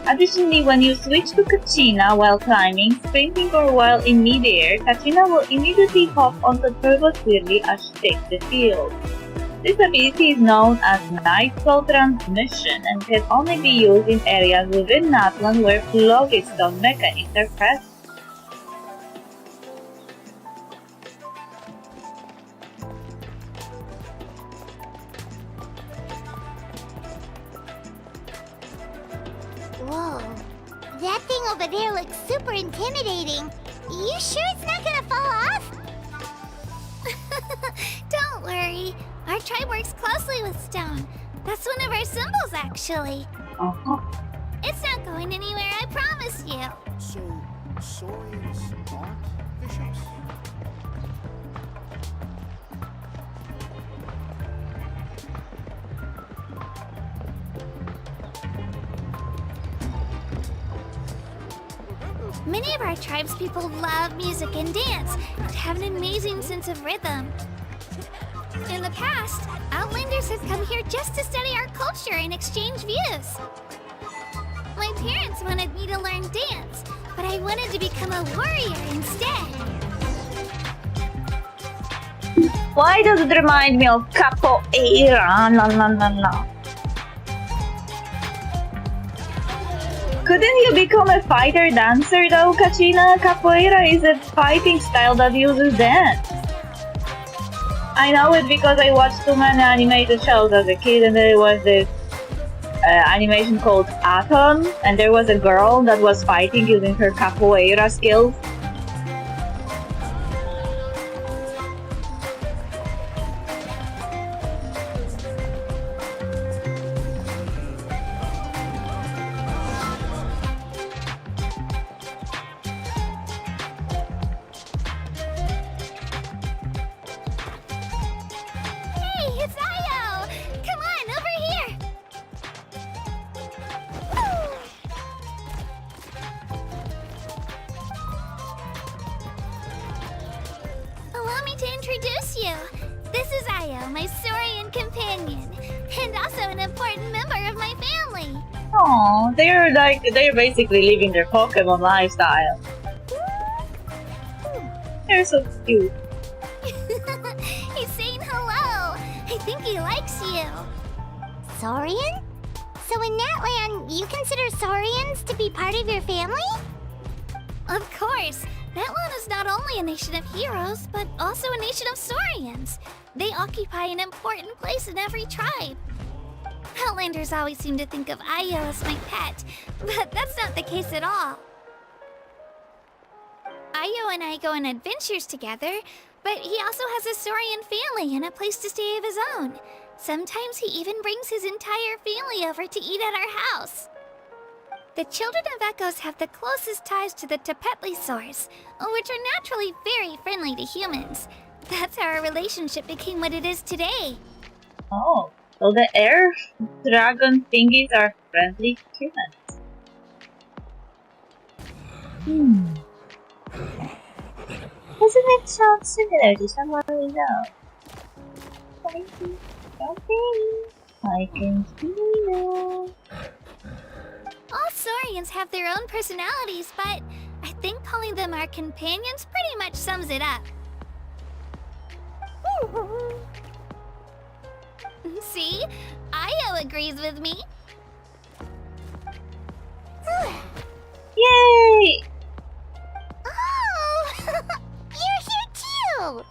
Additionally, when you switch to Kachina while climbing, sprinting, or while in midair, Kachina will immediately hop onto Turbo Weirdly as she takes the field. This ability is known as Night Soul Transmission and can only be used in areas within Natlan where Phlogiston mechanics are present. Whoa. That thing over there looks super intimidating. You sure it's not gonna fall off? Don't worry. Our tribe works closely with stone. That's one of our symbols, actually. It's not going anywhere, I promise you. So, saurians aren't bishops? Many of our tribespeople love music and dance and have an amazing sense of rhythm. In the past, Outlanders have come here just to study our culture and exchange views. My parents wanted me to learn dance, but I wanted to become a warrior instead. Why does it remind me of capoeira? No, no, no, no. Couldn't you become a fighter dancer though, Kachina? Capoeira is a fighting style that uses dance. I know it because I watched too many animated shows as a kid, and there was this animation called Atom, and there was a girl that was fighting using her capoeira skills. Hey, it's Io! Come on, over here! Allow me to introduce you. This is Io, my Saurian companion, and also an important member of my family. Oh, they're basically living their Pokemon lifestyle. They're so cute. He's saying hello. I think he likes you. Saurian? So in Natlan, you consider Saurians to be part of your family? Of course. Natlan is not only a nation of heroes, but also a nation of Saurians. They occupy an important place in every tribe. Outlanders always seem to think of Io as my pet, but that's not the case at all. Io and I go on adventures together, but he also has a Saurian family and a place to stay of his own. Sometimes he even brings his entire family over to eat at our house. The children of Echoes have the closest ties to the Tepetlisaurs, which are naturally very friendly to humans. That's how our relationship became what it is today. Oh, so the air dragon thingies are friendly to humans. Doesn't it sound similar to someone we know? I can see you. All Saurians have their own personalities, but I think calling them our companions pretty much sums it up. See? Io agrees with me. Yay! Oh! You're here too!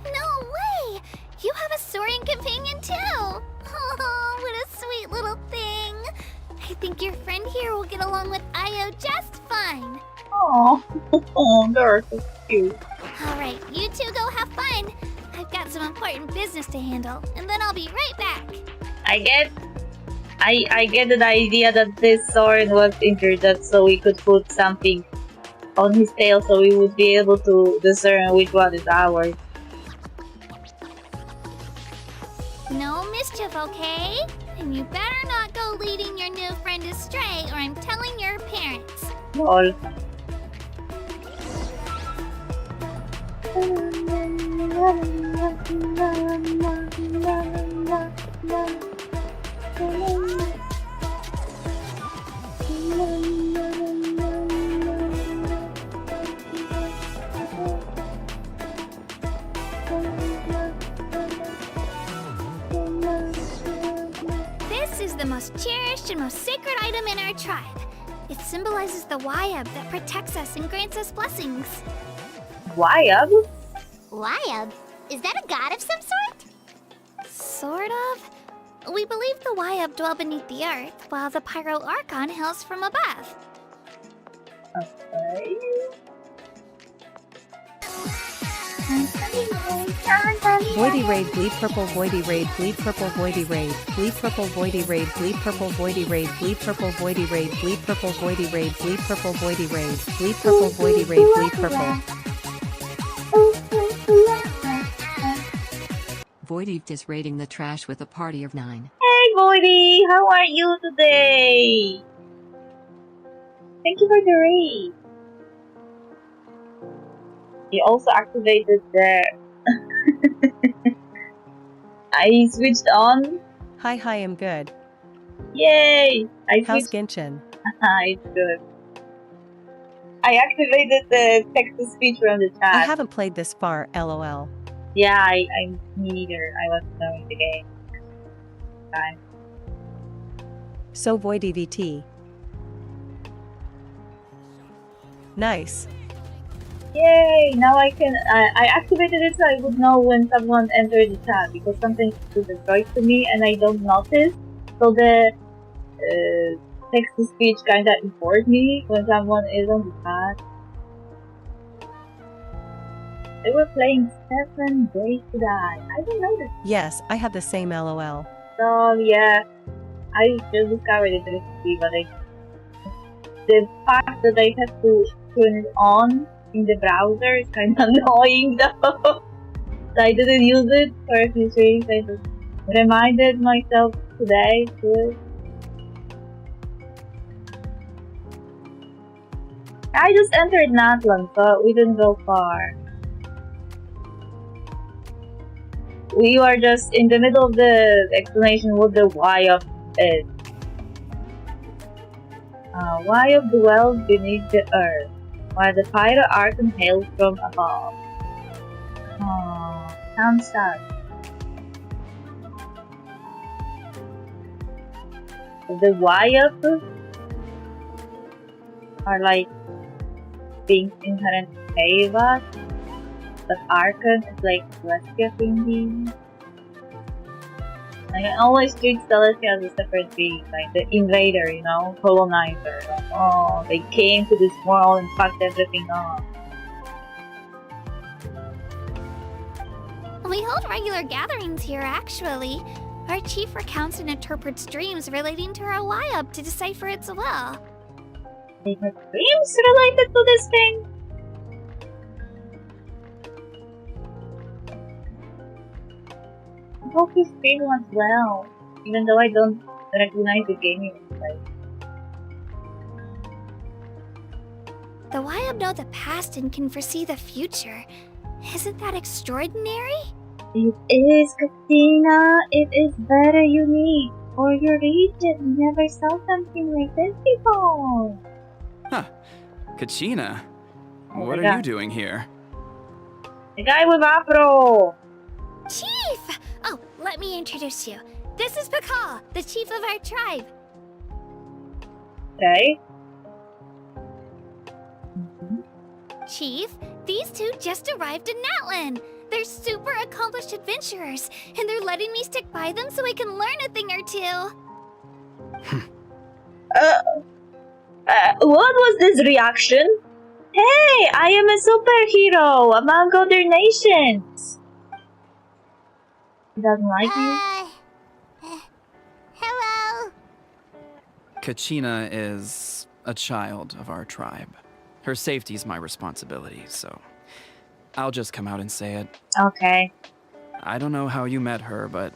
No way! You have a Saurian companion too! Oh, what a sweet little thing! I think your friend here will get along with Io just fine. Oh, they're so cute. Alright, you two go have fun. I've got some important business to handle, and then I'll be right back. I get the idea that this Soren was injured, that so we could put something on his tail so we would be able to discern which one is ours. No mischief, okay? And you better not go leading your new friend astray, or I'm telling your parents. Lol. This is the most cherished and most sacred item in our tribe. It symbolizes the Wyab that protects us and grants us blessings. Wyab? Wyab? Is that a god of some sort? Sort of. We believe the Wyab dwell beneath the earth, while the Pyro Archon hails from above. Okay. Voidy raid, bleed purple, voidy raid, bleed purple, voidy raid, bleed purple, voidy raid, bleed purple, voidy raid, bleed purple, voidy raid, bleed purple, voidy raid, bleed purple, voidy raid, bleed purple, voidy raid, bleed purple. Voidy is raiding the trash with a party of 9. Hey Voidy, how are you today? Thank you for the raid. You also activated the... I switched on. Hi, I'm good. Yay! I How's switched... Genshin? It's good. I activated the text-to-speech from the I chat. haven't played this far, lol. Yeah, me neither. I was knowing the game. Time. So Voidy VT. Nice. Yay! Now I can. I activated it so I would know when someone entered the chat because something doesn't right to me and I don't notice. So the text to speech kinda informs me when someone is on the chat. They were playing 7 Days to Die. I didn't know this. Yes, I have the same lol. So yeah, I just discovered it recently, but the fact that I have to turn it on in the browser is kind of annoying though. So I didn't use it for a few things. I just reminded myself today to. I just entered Natlan, so we didn't go far. We were just in the middle of the explanation what the why of is. Why of dwells beneath the earth, while the pyro archon hails from above. Sounds sad. The why of are like things inherent to Chaos, but Archon is like Celestia thingy. I always treat Celestia as a separate being, like the invader, you know, colonizer. Like, oh, they came to this world and fucked everything up. We hold regular gatherings here, actually. Our chief recounts and interprets dreams relating to our Y-up to decipher its will. They have dreams related to this thing? I hope his dream went well, even though I don't recognize the game he was playing. The Y-up know the past and can foresee the future. Isn't that extraordinary? It is, Katina. It is very unique for your region. We never saw something like this before. Huh. Kachina, Oh what my are God. you doing here? The guy with Afro. Chief! Oh, let me introduce you. This is Pakal, the chief of our tribe. Okay. Chief, these two just arrived in Natlan. They're super accomplished adventurers, and they're letting me stick by them so I can learn a thing or two. What was this reaction? Hey, I am a superhero among other nations. He doesn't like you? Hello. Kachina is a child of our tribe. Her safety is my responsibility, so I'll just come out and say it. Okay. I don't know how you met her, but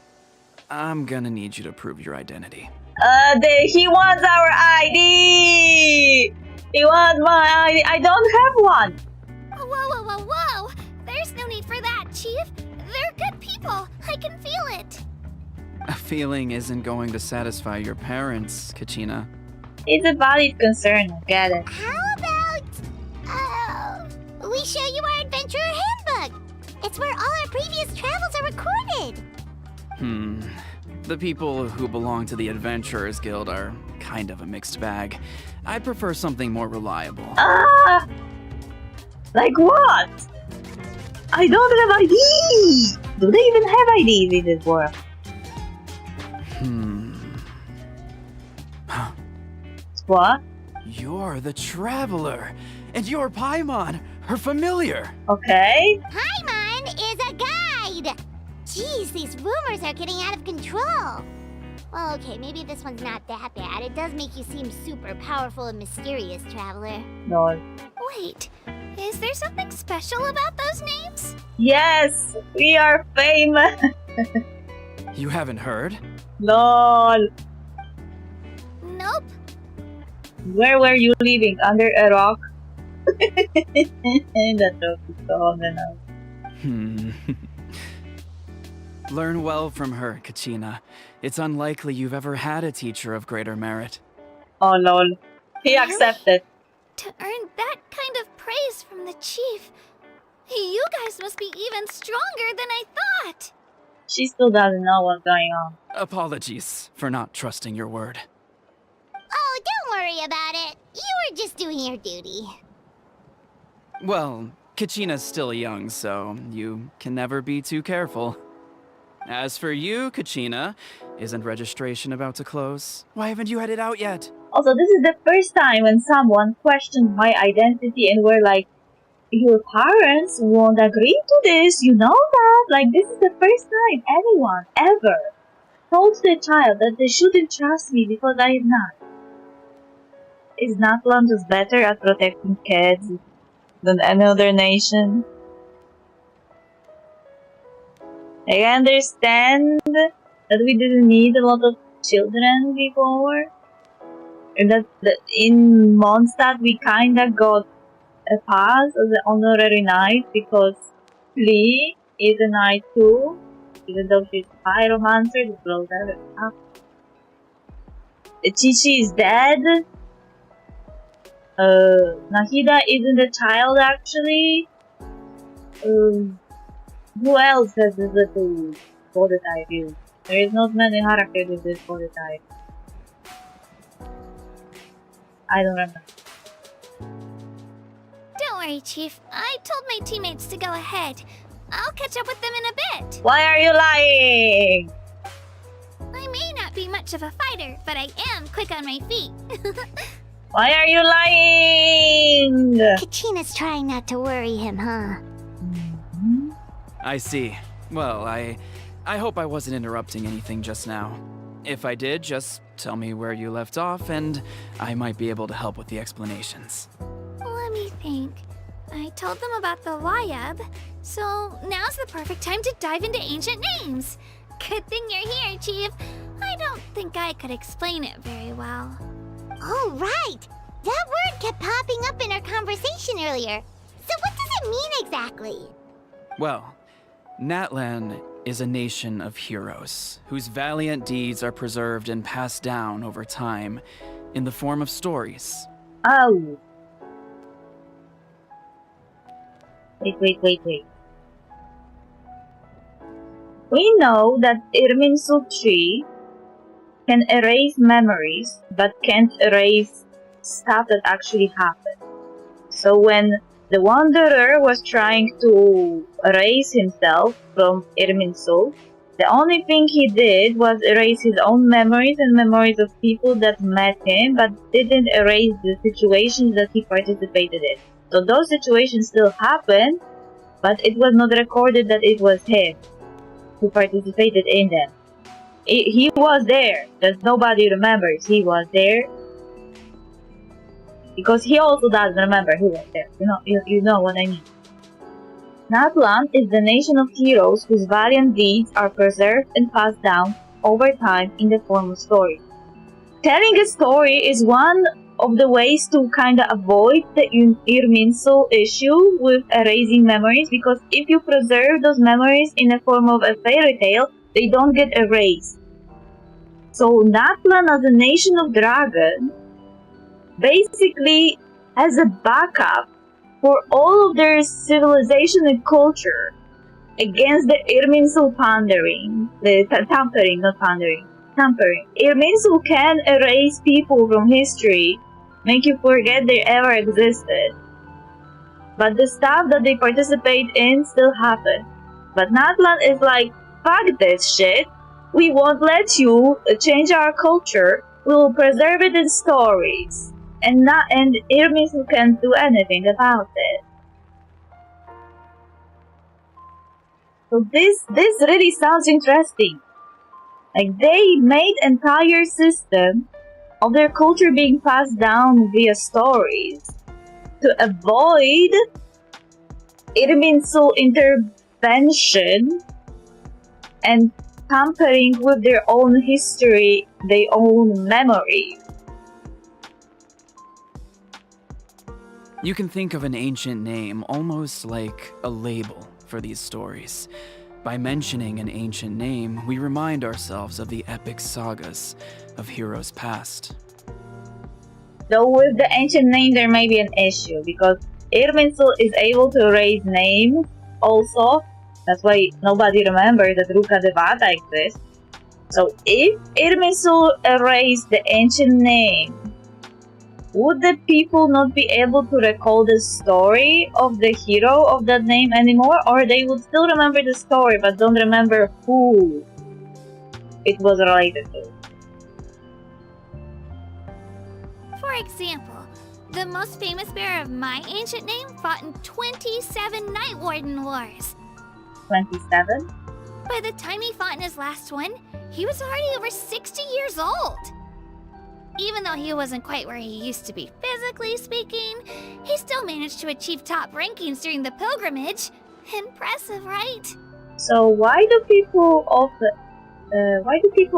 I'm gonna need you to prove your identity. He wants our ID! He wants my ID. I don't have one! Whoa, whoa, whoa, whoa! There's no need for that, Chief. They're good people. I can feel it. A feeling isn't going to satisfy your parents, Kachina. It's a valid concern, I get it. How about we show you our adventurer handbook? It's where all our previous travels are recorded. The people who belong to the Adventurers Guild are kind of a mixed bag. I'd prefer something more reliable. Like what? I don't have ID! Do they even have IDs in this world? What? You're the Traveler, and you're Paimon, her familiar. Okay. Paimon is a guide. Jeez, these rumors are getting out of control. Well, okay, maybe this one's not that bad. It does make you seem super powerful and mysterious, Traveler. No. Wait, is there something special about those names? Yes! We are famous! You haven't heard? LOL! Nope. Where were you living? Under a rock? That joke is so on the nose. Learn well from her, Kachina. It's unlikely you've ever had a teacher of greater merit. Oh lol. He accepted. to earn that kind of praise from the chief. You guys must be even stronger than I thought. She still doesn't know what's going on. Apologies for not trusting your word. Oh, don't worry about it. You were just doing your duty. Well, Kachina's still young, so you can never be too careful. As for you, Kachina, isn't registration about to close? Why haven't you headed out yet? Also, this is the first time when someone questioned my identity and were like, your parents won't agree to this, you know that? Like, this is the first time anyone ever told the child that they shouldn't trust me because I am not. Is Natlan just better at protecting kids than any other nation? I understand that we didn't need a lot of children before. And that in Mondstadt we kinda got a pass as an honorary knight because Lee is a knight too, even though she's a pyromancer, the blows everything up. Chichi is dead. Nahida isn't a child actually. Who else has this little prototype here? There is not many characters with this prototype. I don't remember. Don't worry, Chief. I told my teammates to go ahead. I'll catch up with them in a bit. Why are you lying? I may not be much of a fighter, but I am quick on my feet. Why are you lying? Kachina's trying not to worry him, huh? I see. Well, I hope I wasn't interrupting anything just now. If I did, just tell me where you left off, and I might be able to help with the explanations. Let me think. I told them about the Wayab, so now's the perfect time to dive into ancient names. Good thing you're here, Chief. I don't think I could explain it very well. Oh, right! That word kept popping up in our conversation earlier. So what does it mean exactly? Well, Natlan is a nation of heroes whose valiant deeds are preserved and passed down over time in the form of stories. Oh. Wait. We know that Irminsul tree can erase memories, but can't erase stuff that actually happened. So when the Wanderer was trying to erase himself from Irminsul, the only thing he did was erase his own memories and memories of people that met him, but didn't erase the situations that he participated in. So those situations still happened, but it was not recorded that it was him who participated in them. He was there, just nobody remembers he was there. Because he also doesn't remember he was there. You know what I mean. Natlan is the nation of heroes whose valiant deeds are preserved and passed down over time in the form of stories. Telling a story is one of the ways to kind of avoid the Irminsul issue with erasing memories, because if you preserve those memories in the form of a fairy tale, they don't get erased. So Natlan as a nation of dragons basically has a backup for all of their civilization and culture against the Irminsul tampering. Irminsul can erase people from history, make you forget they ever existed. But the stuff that they participate in still happens. But Natlan is like, fuck this shit. We won't let you change our culture. We will preserve it in stories. And Irminsul can't do anything about it. So this really sounds interesting. Like, they made entire system of their culture being passed down via stories to avoid Irminsul intervention and tampering with their own history, their own memory. You can think of an ancient name almost like a label for these stories. By mentioning an ancient name, we remind ourselves of the epic sagas of heroes past. Though with the ancient name there may be an issue, because Irminsul is able to erase names also. That's why nobody remembers that Ruka Devata exists. So if Irminsul erased the ancient name, would the people not be able to recall the story of the hero of that name anymore? Or they would still remember the story but don't remember who it was related to? For example, the most famous bearer of my ancient name fought in 27 Night Warden Wars. 27? By the time he fought in his last one, he was already over 60 years old. Even though he wasn't quite where he used to be physically speaking, he still managed to achieve top rankings during the pilgrimage. Impressive, right? So why do people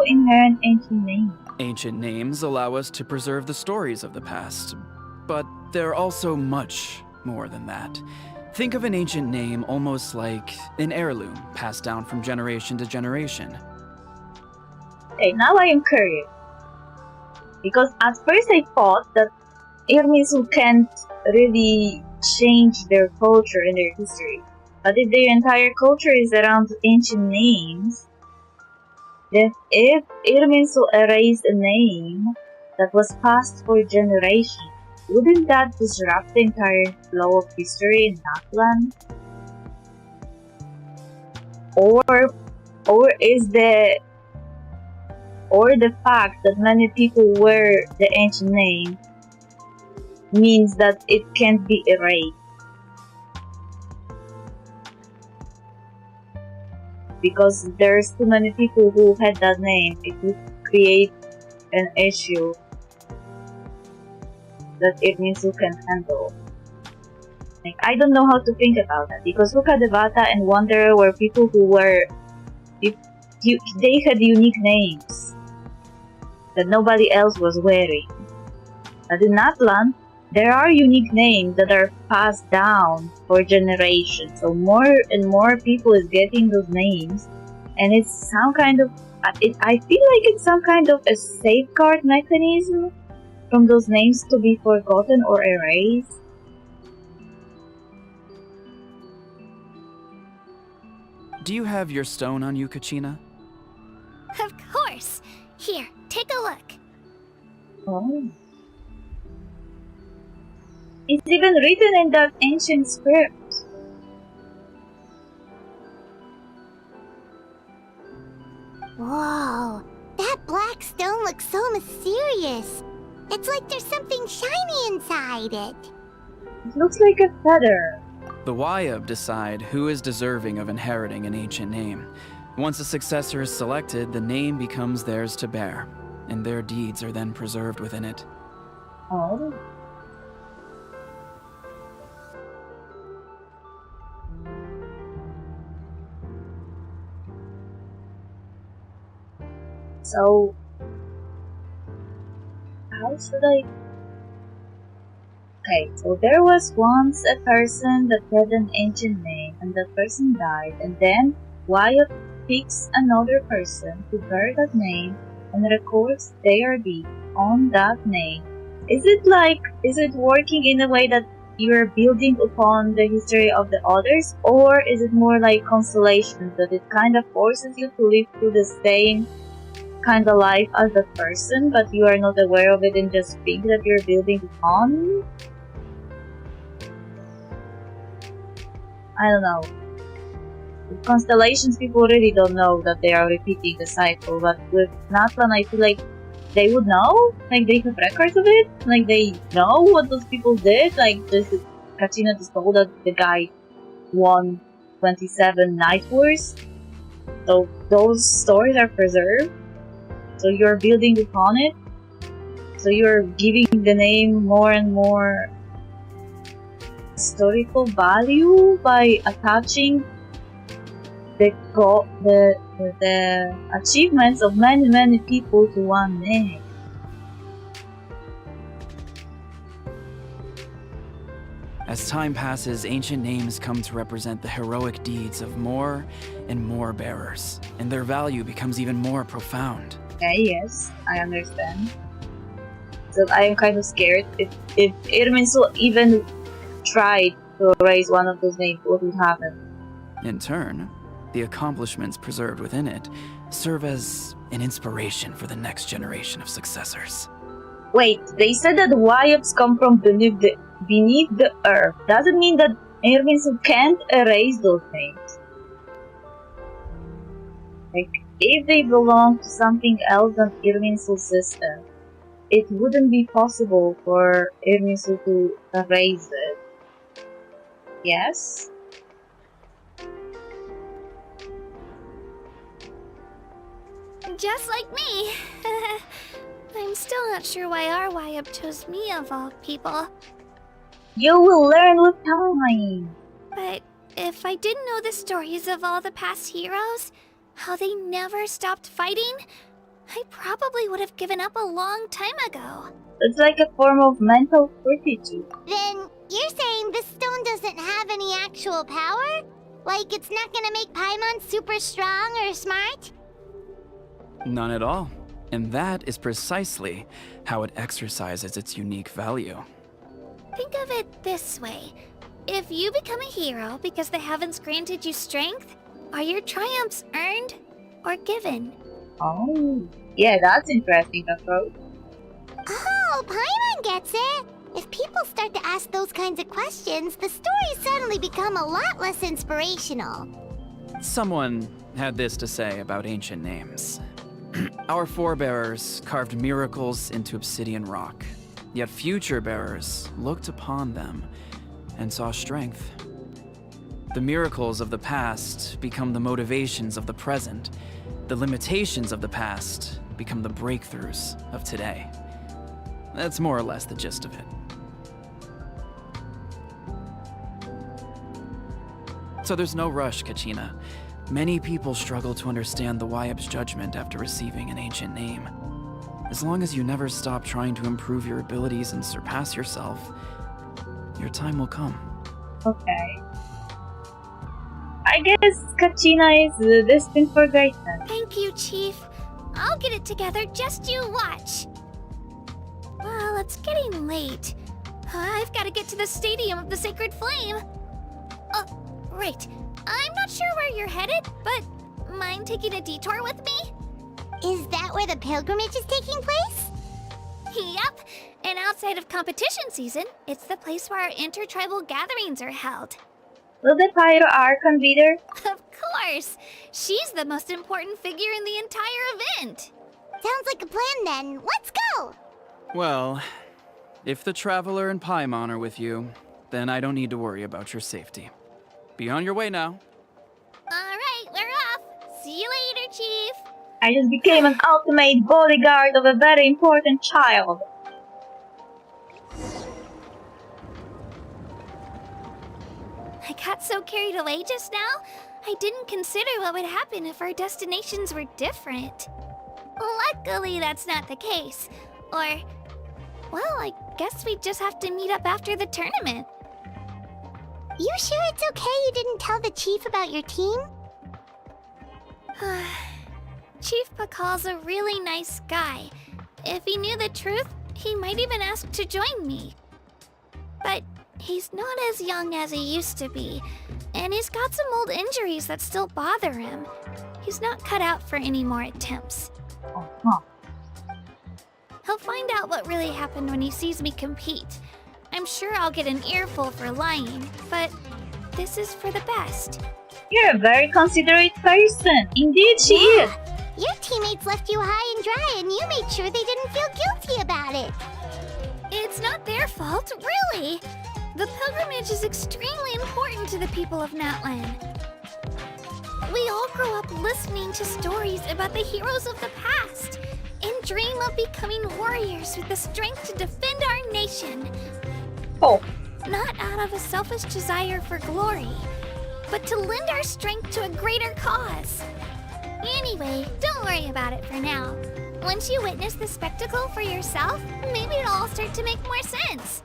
inherit ancient names? Ancient names allow us to preserve the stories of the past, but they're also much more than that. Think of an ancient name almost like an heirloom passed down from generation to generation. Okay, now I am curious. Because at first I thought that Irminsul can't really change their culture and their history. But if their entire culture is around ancient names, then if Irminsul erased a name that was passed for generations, wouldn't that disrupt the entire flow of history in Natlan? Or the fact that many people wear the ancient name means that it can't be erased. Because there's too many people who had that name, it would create an issue that it means you can handle. Like, I don't know how to think about that, because Ruka Devata and Wanderer were people who were... they had unique names that nobody else was wearing. But in Natlan, there are unique names that are passed down for generations. So more and more people is getting those names, and it's some kind of... I feel like it's some kind of a safeguard mechanism from those names to be forgotten or erased. Do you have your stone on you, Kachina? Of course. Here, take a look. Oh. It's even written in that ancient script. Whoa, that black stone looks so mysterious. It's like there's something shiny inside it. It looks like a feather. The Wayub decide who is deserving of inheriting an ancient name. Once a successor is selected, the name becomes theirs to bear, and their deeds are then preserved within it. Oh. So, how should I... Okay, so there was once a person that had an ancient name, and that person died, and then Wyatt picks another person to bear that name and records their deed on that name. Is it working in a way that you're building upon the history of the others, or is it more like constellation, that it kind of forces you to live through the same kind of life as the person, but you are not aware of it and just think that you're building upon? I don't know. With constellations, people really don't know that they are repeating the cycle, but with Natlan, I feel like they would know, like they have records of it, like they know what those people did, like this Kachina just told that the guy won 27 Night Wars, so those stories are preserved, so you're building upon it, so you're giving the name more and more historical value by attaching the achievements of many people to one name. As time passes, ancient names come to represent the heroic deeds of more and more bearers, and their value becomes even more profound. Okay, yes, I understand. that I am kind of scared. If Irminsul even tried to raise one of those names, what would happen? In turn, the accomplishments preserved within it serve as an inspiration for the next generation of successors. Wait, they said that Wyops come from beneath the earth. Does it mean that Irminsul can't erase those names? Like, if they belong to something else than Irminsul's system, it wouldn't be possible for Irminsul to erase it. Yes? Just like me. I'm still not sure why our YUP chose me of all people. You will learn with time. But if I didn't know the stories of all the past heroes, how they never stopped fighting, I probably would have given up a long time ago. It's like a form of mental fortitude. Then you're saying this stone doesn't have any actual power? Like it's not gonna make Paimon super strong or smart? None at all. And that is precisely how it exercises its unique value. Think of it this way. If you become a hero because the heavens granted you strength, are your triumphs earned or given? Oh, yeah, that's interesting approach. Oh, Paimon gets it! If people start to ask those kinds of questions, the stories suddenly become a lot less inspirational. Someone had this to say about ancient names. Our forebears carved miracles into obsidian rock, yet future bearers looked upon them and saw strength. The miracles of the past become the motivations of the present. The limitations of the past become the breakthroughs of today. That's more or less the gist of it. So there's no rush, Kachina. Many people struggle to understand the Wyap's judgment after receiving an ancient name. As long as you never stop trying to improve your abilities and surpass yourself, your time will come. Okay. I guess Kachina is destined for greatness. Thank you, Chief. I'll get it together, just you watch. Well, it's getting late. I've got to get to the Stadium of the Sacred Flame. Right. I'm not sure where you're headed, but mind taking a detour with me? Is that where the pilgrimage is taking place? Yep. And outside of competition season, it's the place where our intertribal gatherings are held. Will the Pyro Archon be there? Of course! She's the most important figure in the entire event! Sounds like a plan then. Let's go! Well, if the Traveler and Paimon are with you, then I don't need to worry about your safety. Be on your way now. Alright, we're off! See you later, Chief! I just became an ultimate bodyguard of a very important child. I got so carried away just now, I didn't consider what would happen if our destinations were different. Luckily, that's not the case. Or, well, I guess we just have to meet up after the tournament. You sure it's okay you didn't tell the chief about your team? Chief Pakal's a really nice guy. If he knew the truth, he might even ask to join me. But he's not as young as he used to be, and he's got some old injuries that still bother him. He's not cut out for any more attempts. He'll find out what really happened when he sees me compete. I'm sure I'll get an earful for lying, but this is for the best. You're a very considerate person. Indeed, she is. Your teammates left you high and dry and you made sure they didn't feel guilty about it. It's not their fault, really. The pilgrimage is extremely important to the people of Natlan. We all grow up listening to stories about the heroes of the past and dream of becoming warriors with the strength to defend our nation. Oh. Not out of a selfish desire for glory, but to lend our strength to a greater cause. Anyway, don't worry about it for now. Once you witness the spectacle for yourself, maybe it'll all start to make more sense.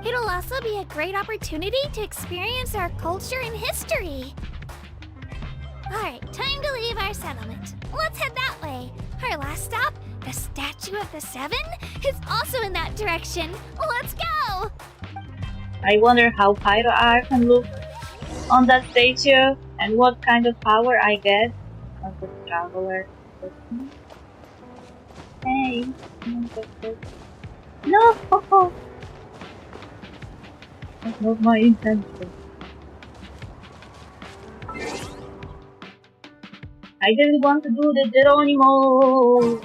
It'll also be a great opportunity to experience our culture and history. Alright, time to leave our settlement. Let's head that way. Our last stop, the The statue of the seven is also in that direction. Let's go! I wonder how Pyro R can look on that statue and what kind of power I get as a traveler. Hey, no! That's not my intention. I didn't want to do the Geronimo!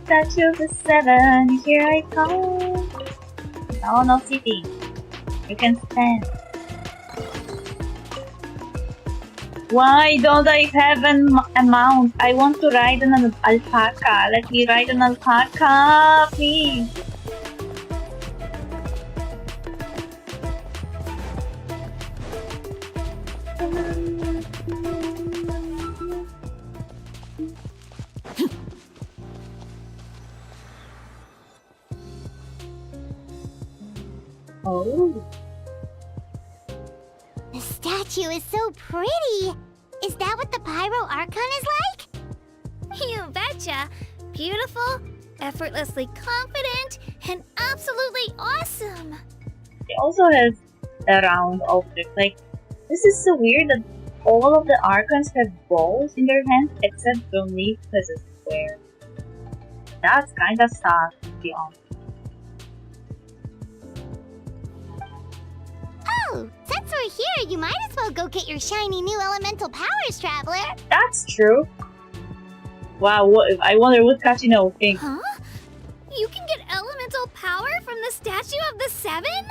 Statue of the seven, here I come. Oh, no sitting. You can stand. Why don't I have a mount? I want to ride on an alpaca. Let me ride an alpaca, please. Oh. The statue is so pretty. Is that what the Pyro Archon is like? You betcha! Beautiful, effortlessly confident, and absolutely awesome! It also has a round object. Like, this is so weird that all of the Archons have balls in their hands except Dominique has a square. That's kinda sad, to be honest. Oh, since we're here, you might as well go get your shiny new elemental powers, Traveler. That's true. Wow, I wonder what Kachina will think. Huh? You can get elemental power from the statue of the seven?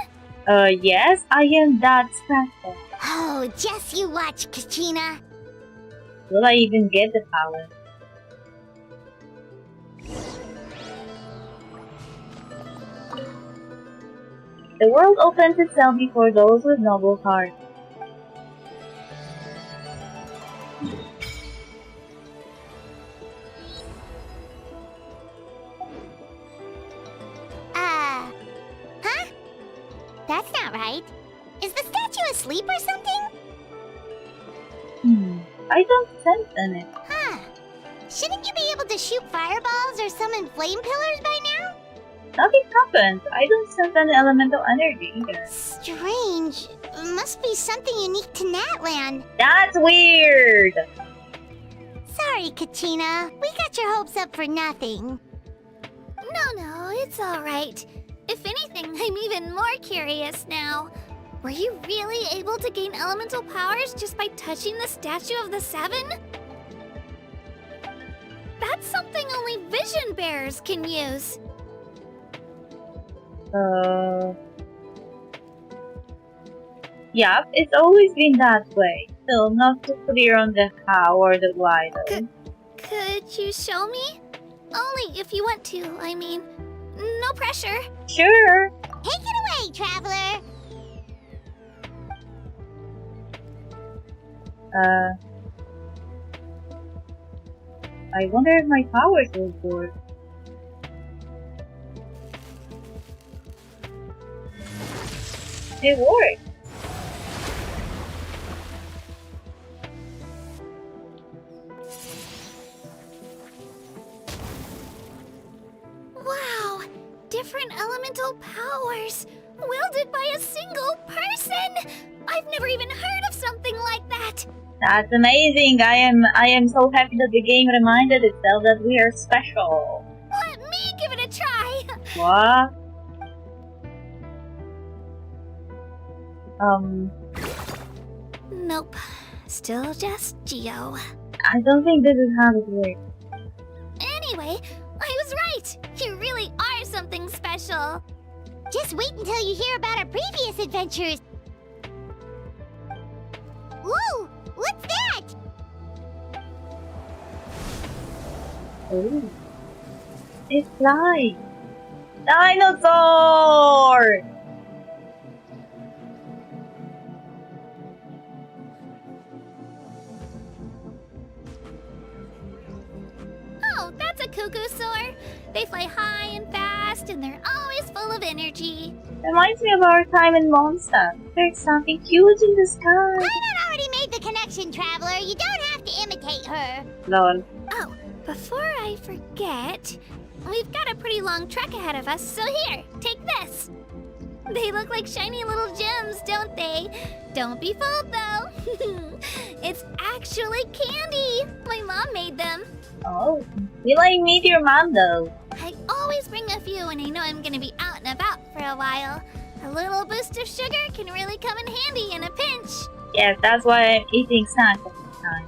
Yes, I am that special. Oh, just you watch, Kachina. Will I even get the power? The world opens itself before those with noble hearts. Huh? That's not right. Is the statue asleep or something? I don't sense in it. Huh. Shouldn't you be able to shoot fireballs or summon flame pillars by now? Nothing happened. I don't sense any elemental energy either. Strange. Must be something unique to Natlan. That's weird! Sorry, Kachina. We got your hopes up for nothing. No, it's alright. If anything, I'm even more curious now. Were you really able to gain elemental powers just by touching the statue of the seven? That's something only vision bearers can use. Yeah, it's always been that way. Still not too clear on the how or the why though. Could you show me? Only if you want to, I mean. No pressure. Sure. Take it away, Traveler. I wonder if my powers will work. They work. Wow! Different elemental powers! Wielded by a single person! I've never even heard of something like that! That's amazing. I am so happy that the game reminded itself that we are special. Let me give it a try. What? Nope. Still just Geo. I don't think this is how it works. Anyway, I was right. You really are something special. Just wait until you hear about our previous adventures. Whoa! What's that? Oh. It's flying. Dinosaur! Oh, that's a cuckoo-saur. They fly high and fast, and they're always full of energy. Reminds me of our time in Monster. There's something huge in the sky. Paimon already made the connection, Traveler. You don't have to imitate her. Lol. Oh, before I forget, we've got a pretty long trek ahead of us, so here, take this. They look like shiny little gems, don't they? Don't be fooled, though. It's actually candy. My mom made them. Oh. Will I meet your mom though? I always bring a few when I know I'm gonna be out and about for a while. A little boost of sugar can really come in handy in a pinch. Yes, that's why I'm eating snacks all the time.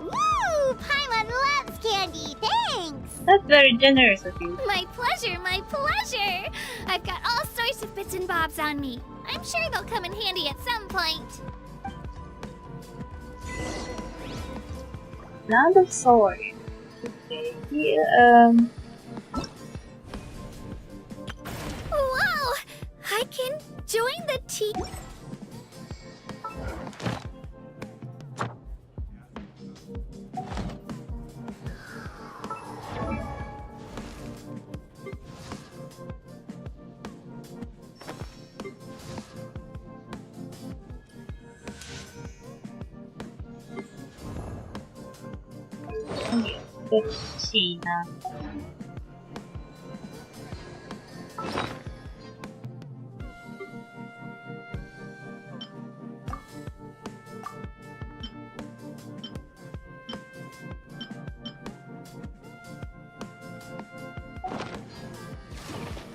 Woo! Paimon loves candy. Thanks. That's very generous of you. My pleasure, my pleasure. I've got all sorts of bits and bobs on me. I'm sure they'll come in handy at some point. Land of Sword. Okay. Whoa! I can join the team. China.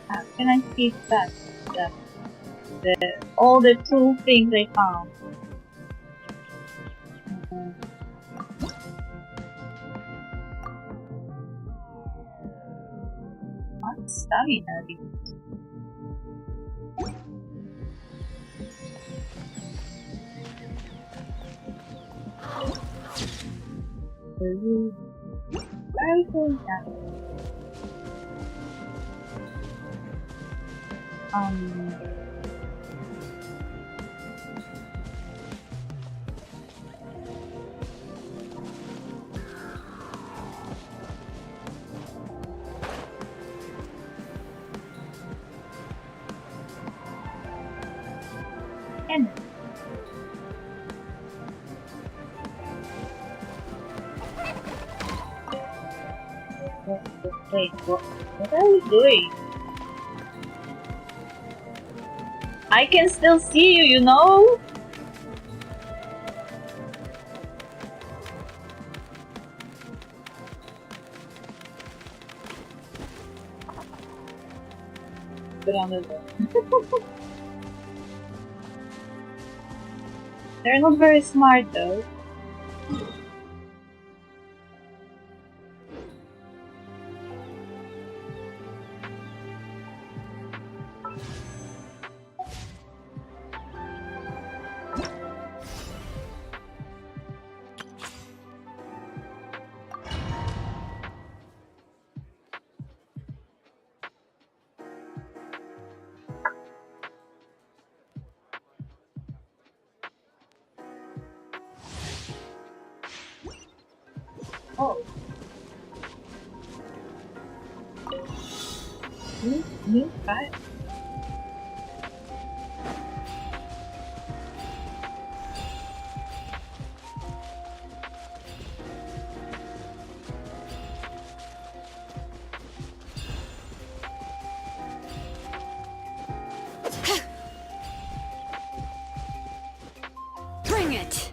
How can I keep that? All the two things I found. What stamina? Very cool. And wait, what are you doing? I can still see you, you know? They're not very smart though. Oh. New file. Bring it!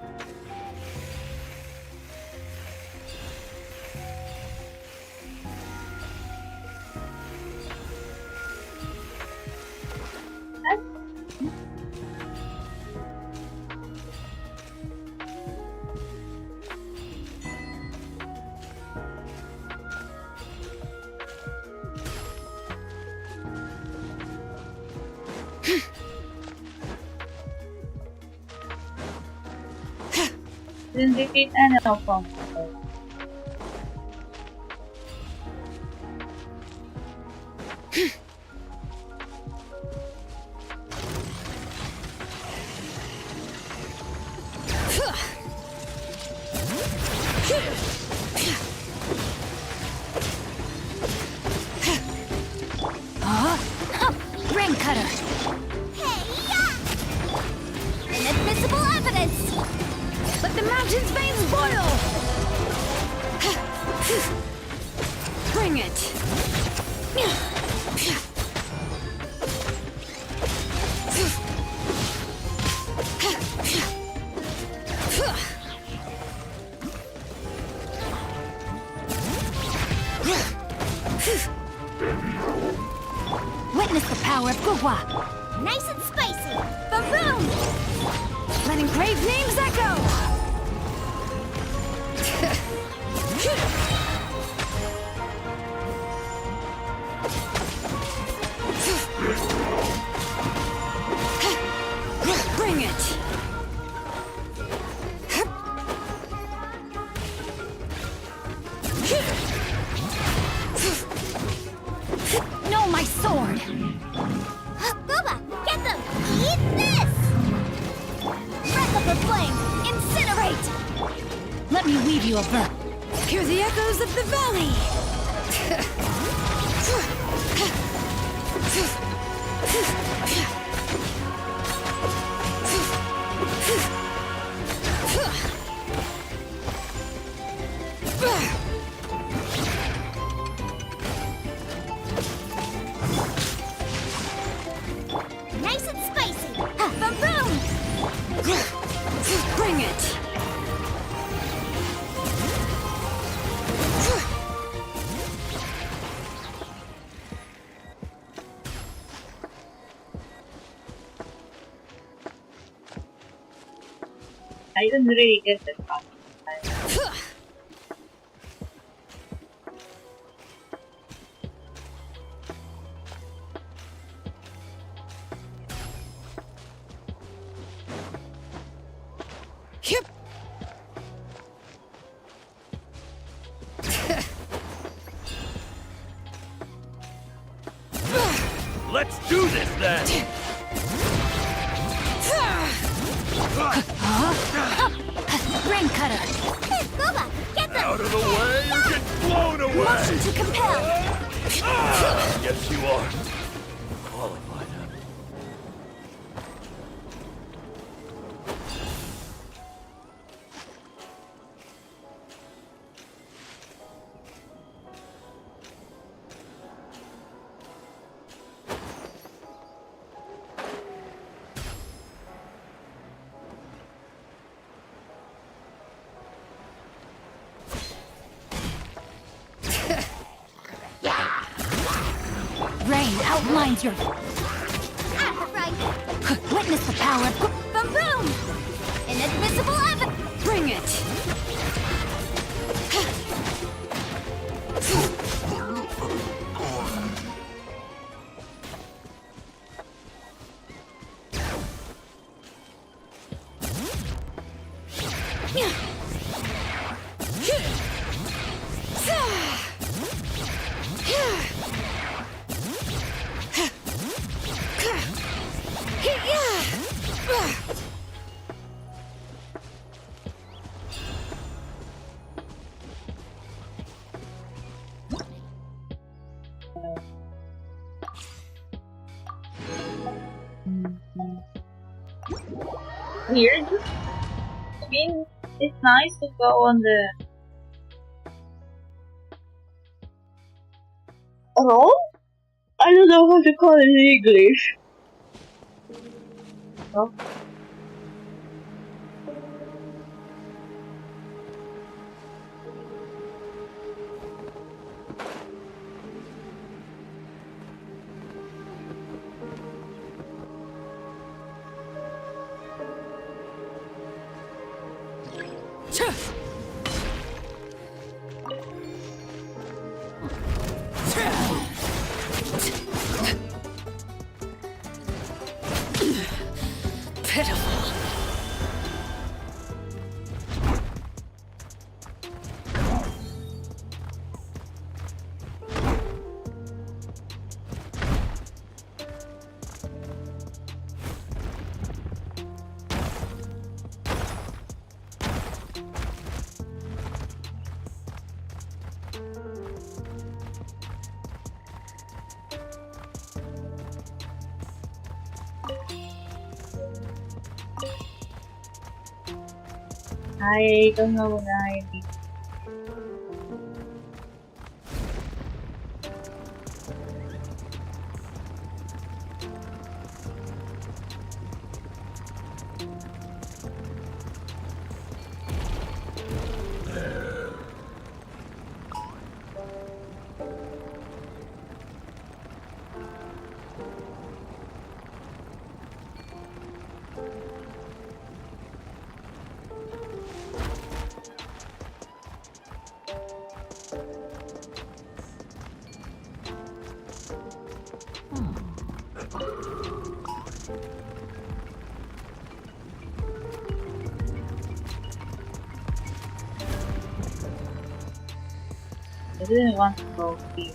Didn't defeat any of them. Rain cutter. Hey-ya! Inadmissible evidence! Let the mountain's veins boil. Bring it. Witness the power of Gugwa. Nice and spicy! Boom! Letting grave names echo. Bring it. No, my sword. Boba, get them! Eat this! Breath of the flame! Incinerate! Let me weave you a verb. Hear the echoes of the valley. Nice and spicy! Boom! Bring it. I didn't really get that part. Yep. Let's do this then! Rain cutter. Hey, Boba, get them! Out of the way, you get blown away! Motion to compel. Yes, you are. Qualified, huh? Rain outlines your... Ah, right! Witness the power of... Boom! Inadmissible evidence! Bring it. Weird. I mean, it's nice to go on the roll? I don't know how to call it in English. Oh. I don't know what I did. I didn't want to go here.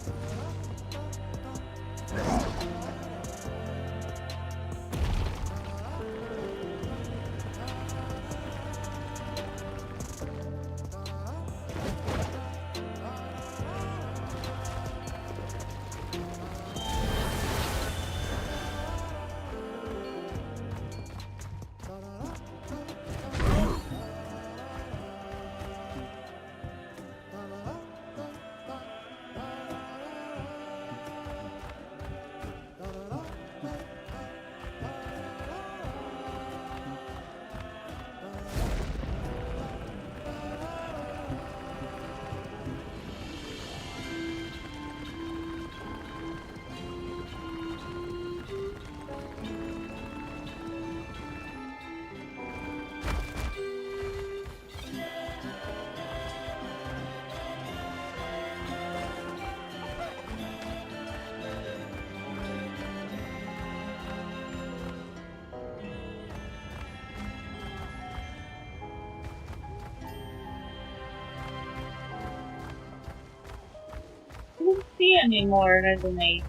I don't see any more resonate.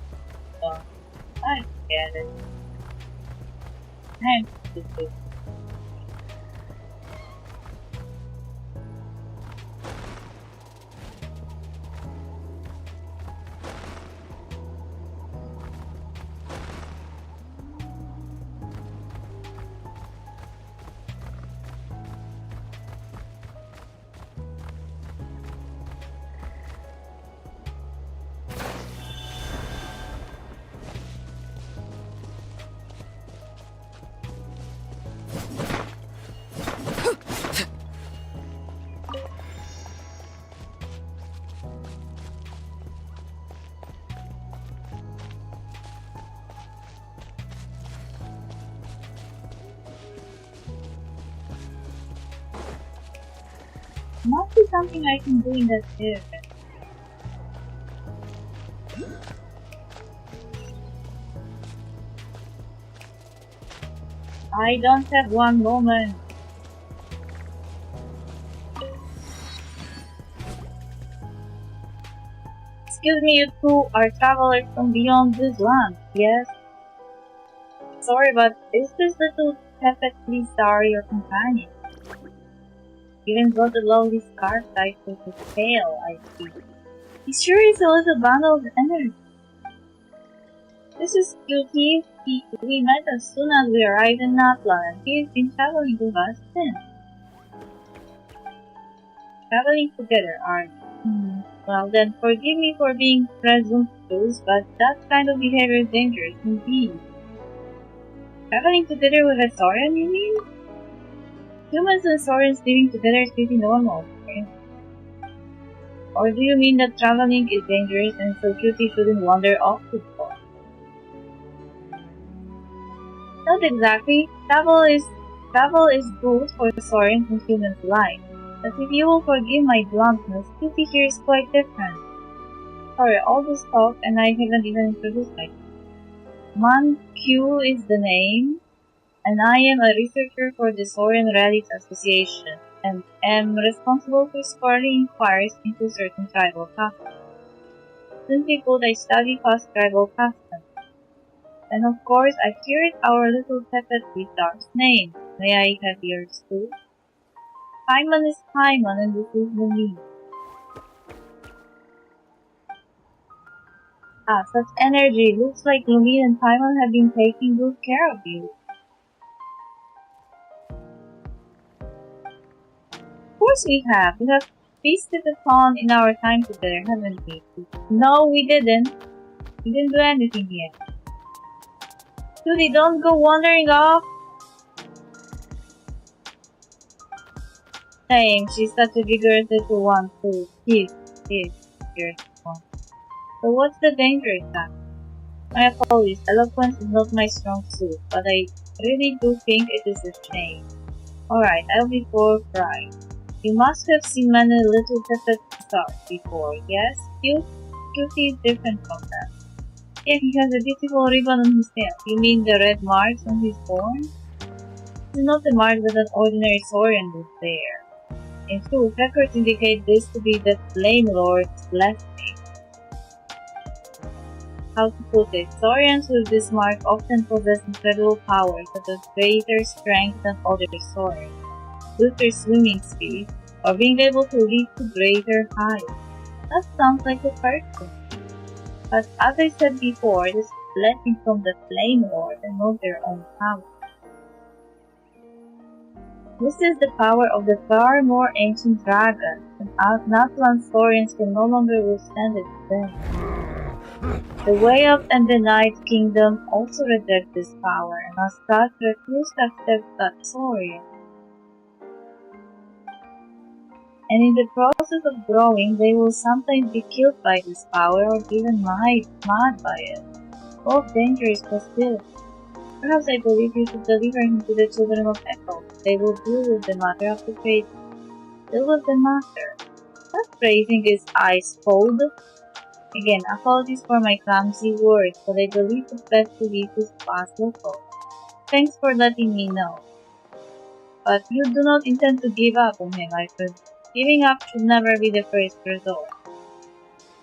So I get it. I'm stupid. Must be something I can do in that area. I don't have one moment. Excuse me, you two are travelers from beyond this land, yes? Sorry, but is this little perfectly sorry your companion? Even though the lonely scar type with his tail, I see. He sure is a little bundle of energy. This is Cutie. We met as soon as we arrived in Natlan, and he's been traveling with us since. Traveling together, aren't we? Well then, forgive me for being presumptuous, but that kind of behavior is dangerous indeed. Traveling together with a Saurian, you mean? Humans and Saurians living together is pretty normal, right? Or do you mean that traveling is dangerous and so Cutie shouldn't wander off too far? Not exactly. Travel is good for Saurians and humans alike. But if you will forgive my bluntness, Cutie here is quite different. Sorry, all this talk and I haven't even introduced myself. Man Q is the name, and I am a researcher for the Saurian Relics Association, and am responsible for scholarly inquiries into certain tribal customs. Simply put, I study past tribal customs. And of course, I've heard our little Pepet Wizard's name. May I have yours too? Paimon is Paimon, and this is Lumine. Ah, such energy. Looks like Lumine and Paimon have been taking good care of you. course we have. We have feasted upon in our time together, haven't we? No, we didn't. We didn't do anything yet. Judy, don't go wandering off. Saying she's such a vigorous little one too. Yes, vigorous one. So what's the danger exactly? My apologies, eloquence is not my strong suit, but I really do think it is a shame. Alright, I'll be forthright. You must have seen many little tepid stars before, yes? Cutie is different from them. Yeah, he has a beautiful ribbon on his tail. You mean the red marks on his horn? It's not the mark that an ordinary saurian would bear. In truth, records indicate this to be the Flame Lord's blessing. How to put it? Saurians with this mark often possess incredible powers such as greater strength than other saurians, greater swimming speed, or being able to leap to greater heights. That sounds like a person. But as I said before, this is a blessing from the Flame Lord and not their own power. This is the power of the far more ancient dragon, and Natlan saurians can no longer withstand it today. The Way Up and the Night Kingdom also reject this power, and as such refuse to accept that saurian. And in the process of growing, they will sometimes be killed by this power or even mad by it. Both dangerous but still. Perhaps I believe you should deliver him to the children of Echo. They will deal with the matter after fate. Deal with the matter. That phrasing is ice cold. Again, apologies for my clumsy words, but I believe it's best to leave this class local. Thanks for letting me know. But you do not intend to give up on him, I presume. Giving up should never be the first resort.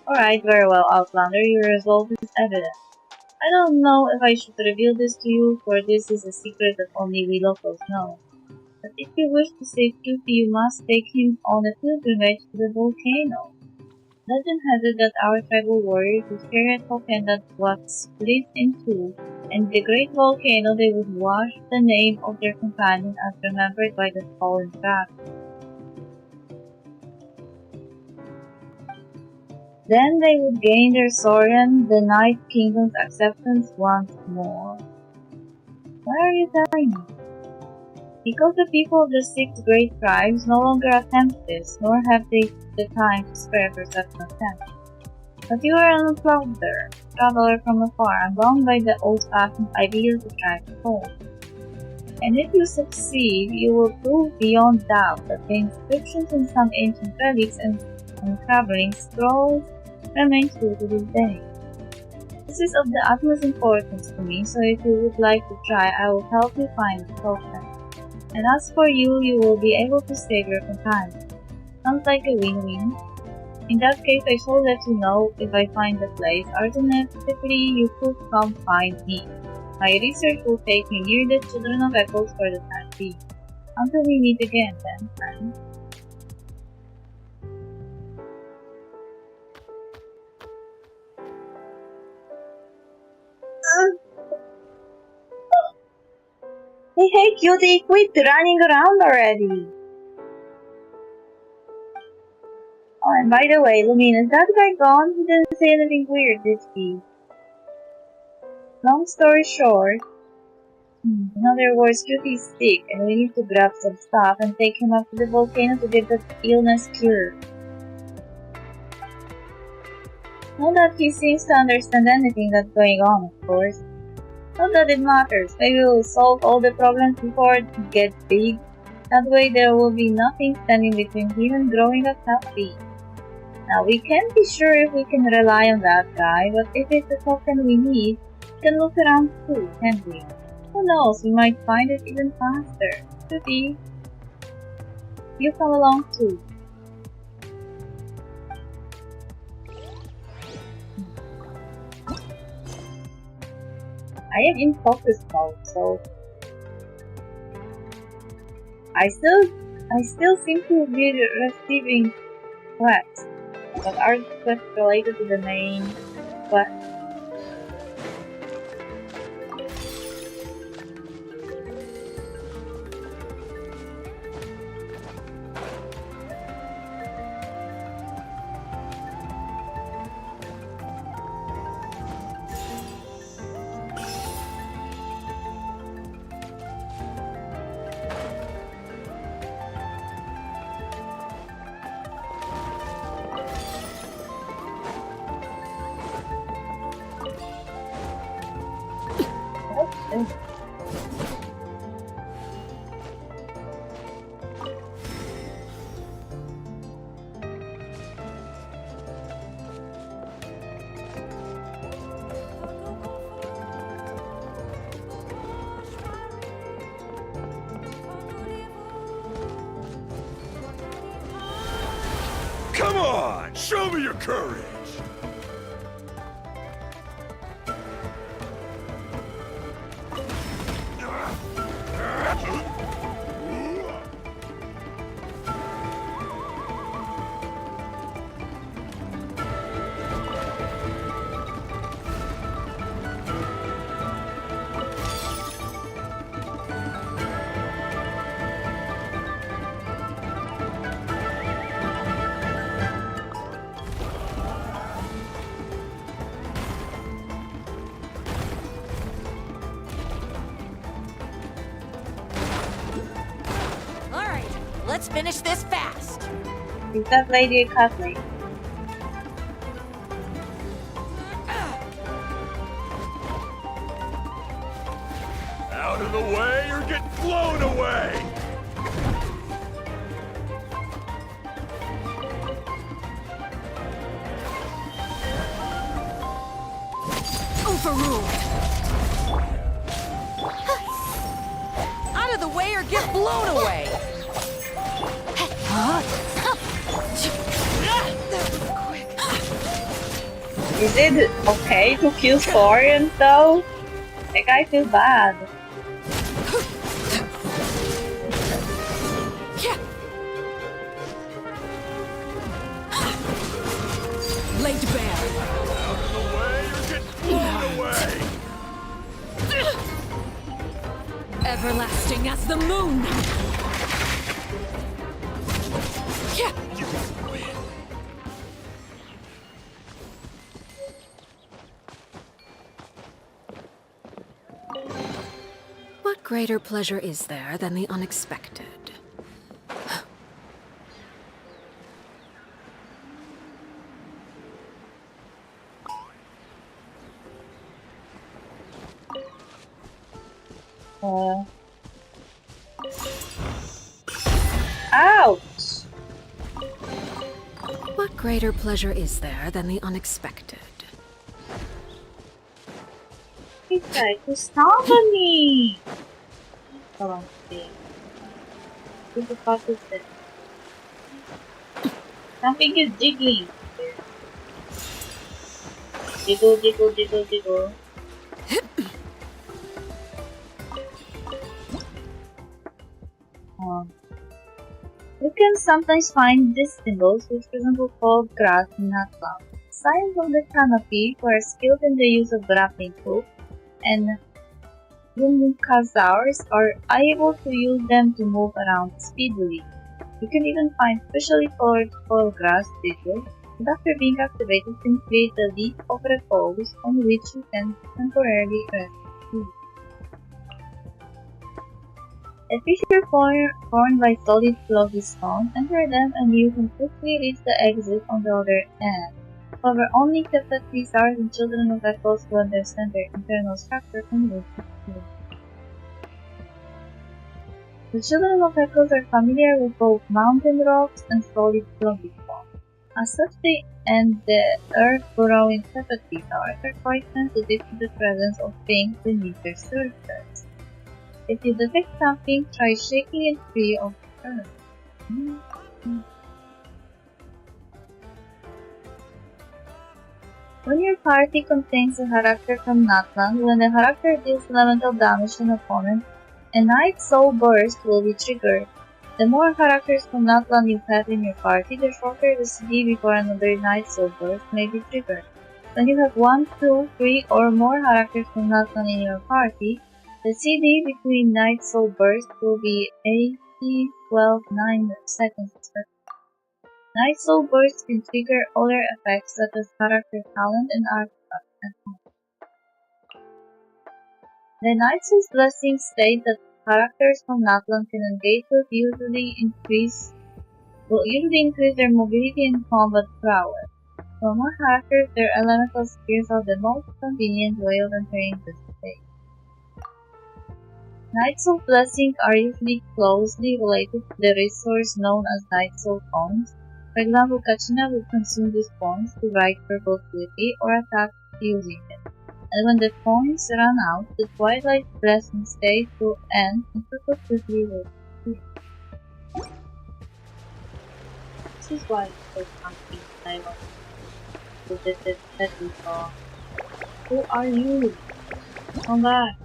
Alright, very well, Outlander, your resolve is evident. I don't know if I should reveal this to you, for this is a secret that only we locals know. But if you wish to save Cutie, you must take him on a pilgrimage to the volcano. Legend has it that our tribal warriors would carry a token that was split in two, and the great volcano they would wash the name of their companion as remembered by the fallen dragon. Then they would gain their Saurian, the Night Kingdom's acceptance once more. Why are you telling me? Because the people of the 6 great tribes no longer attempt this, nor have they the time to spare for such an attempt. But you are an traveler from afar, and bound by the old-fashioned ideals the tribes hold. And if you succeed, you will prove beyond doubt that the inscriptions in some ancient relics and traveling scrolls remain true to this day. This is of the utmost importance to me, so if you would like to try, I will help you find the token. And as for you, you will be able to save your companion. Sounds like a win-win. In that case, I shall let you know if I find the place. Alternatively, you could come find me. My research will take me near the Children of Echoes for the time being. Until we meet again then, friend. Hey, cutie, quit running around already! Oh, and by the way, Lumina, is that guy gone? He didn't say anything weird, did he? Long story short, in other words, Cutie is sick, and we need to grab some stuff and take him up to the volcano to get the illness cured. Not that he seems to understand anything that's going on, of course. Not that it matters. Maybe we'll solve all the problems before it gets big. That way there will be nothing standing between him and growing up healthy. Now we can't be sure if we can rely on that guy, but if it's the token we need, we can look around too, can't we? Who knows, we might find it even faster. Cutie, you come along too. I am in focus mode, so I still seem to be receiving quests, but are the quests related to the main quest? Come on! Show me your courage! Alright, let's finish this fast. Is that lady a Catholic? Out of the way or get blown away! Overruled. Out of the way or get blown away. Is it okay to kill Saurians though? Like, I feel bad. Laid bare. Out of the way or get blown away! Everlasting as the moon. What greater pleasure is there than the unexpected? Ouch! What greater pleasure is there than the unexpected? He tried to stomp on me! Hold on, wait. What the fuck is this? Something is jiggling. Jiggle, jiggle, jiggle, jiggle. You can sometimes find these symbols which resemble cold grass in Natlan. Signs of the canopy who are skilled in the use of grappling hook and Yumukazars are able to use them to move around speedily. You can even find specially colored cold grass creatures that after being activated can create a leaf of repose on which you can temporarily rest. A fissure formed by solid flocky stone, enter them and you can quickly reach the exit on the other end. However, only Kefetizars and children of echoes who understand their internal structure can reach it too. The children of echoes are familiar with both mountain rocks and solid flocky stone. As such, they and the earth-burrowing Kefetizars are quite sensitive to the presence of things beneath their surface. If you detect something, try shaking it free of the earth. When your party contains a character from Natlan, when the character deals elemental damage to an opponent, a Night Soul Burst will be triggered. The more characters from Natlan you have in your party, the shorter the CD before another Night Soul Burst may be triggered. When you have 1, 2, 3 or more characters from Natlan in your party, the CD between Night Soul Burst will be 80, 12, 9 seconds respectively. Night Soul Burst can trigger other effects such as character talent and artifacts at home. The Night Soul's Blessing states that characters from Natlan can engage will usually increase their mobility and combat prowess. For more characters, their elemental spears are the most convenient way of entering the stage. Nights of Blessing are usually closely related to the resource known as Nights of Coins. For example, Kachina will consume these coins to ride Purple Beauty or attack using it. And when the coins run out, the Twilight Blessing stage will end and Purple Beauty will appear. This is why it's so funky. I want to visit that we saw. Who are you? Come back.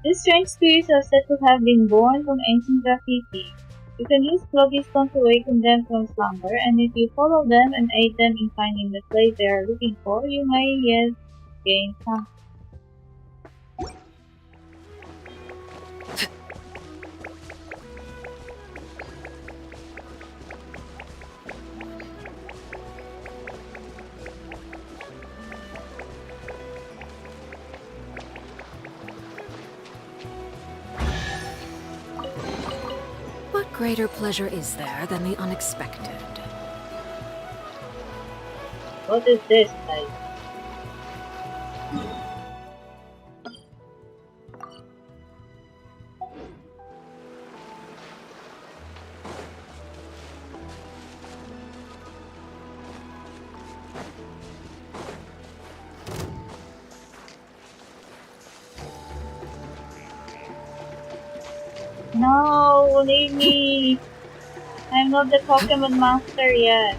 These strange spirits are said to have been born from ancient graffiti. You can use Phlogiston to awaken them from slumber, and if you follow them and aid them in finding the place they are looking for, you may yet gain some. What greater pleasure is there than the unexpected? What is this, like? No, leave me! I'm not the Pokemon master yet.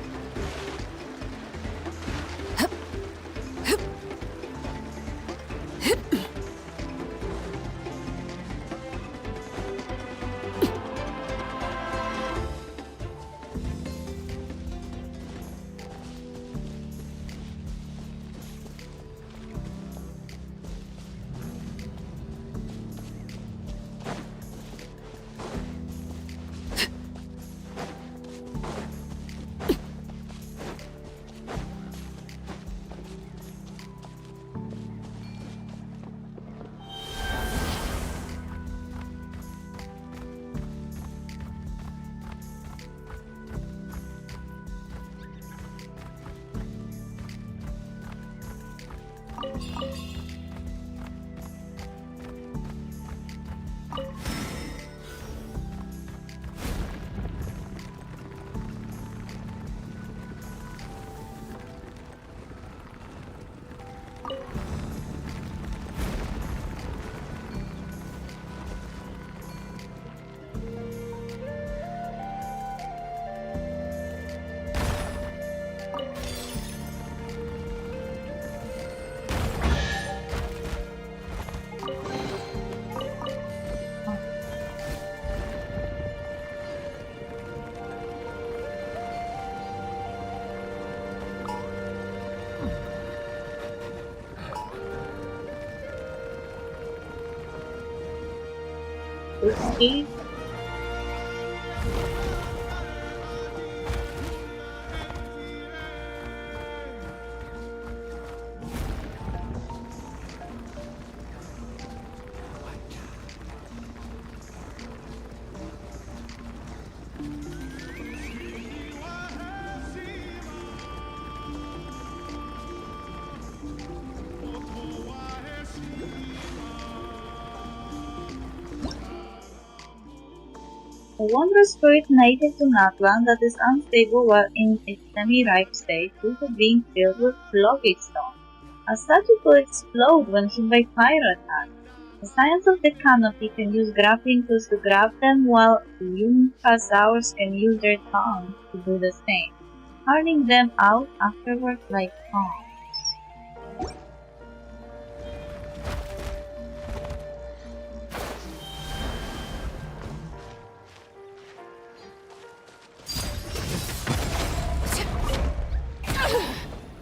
Whiskey? A wondrous spirit native to Natlan that is unstable while in its semi-ripe state due to being filled with Phlogiston. As such, it will explode when hit by fire attack. The Science of the Canopy can use grappling tools to grab them, while Yunkasaurs can use their tongues to do the same, hurling them out afterwards like tongs.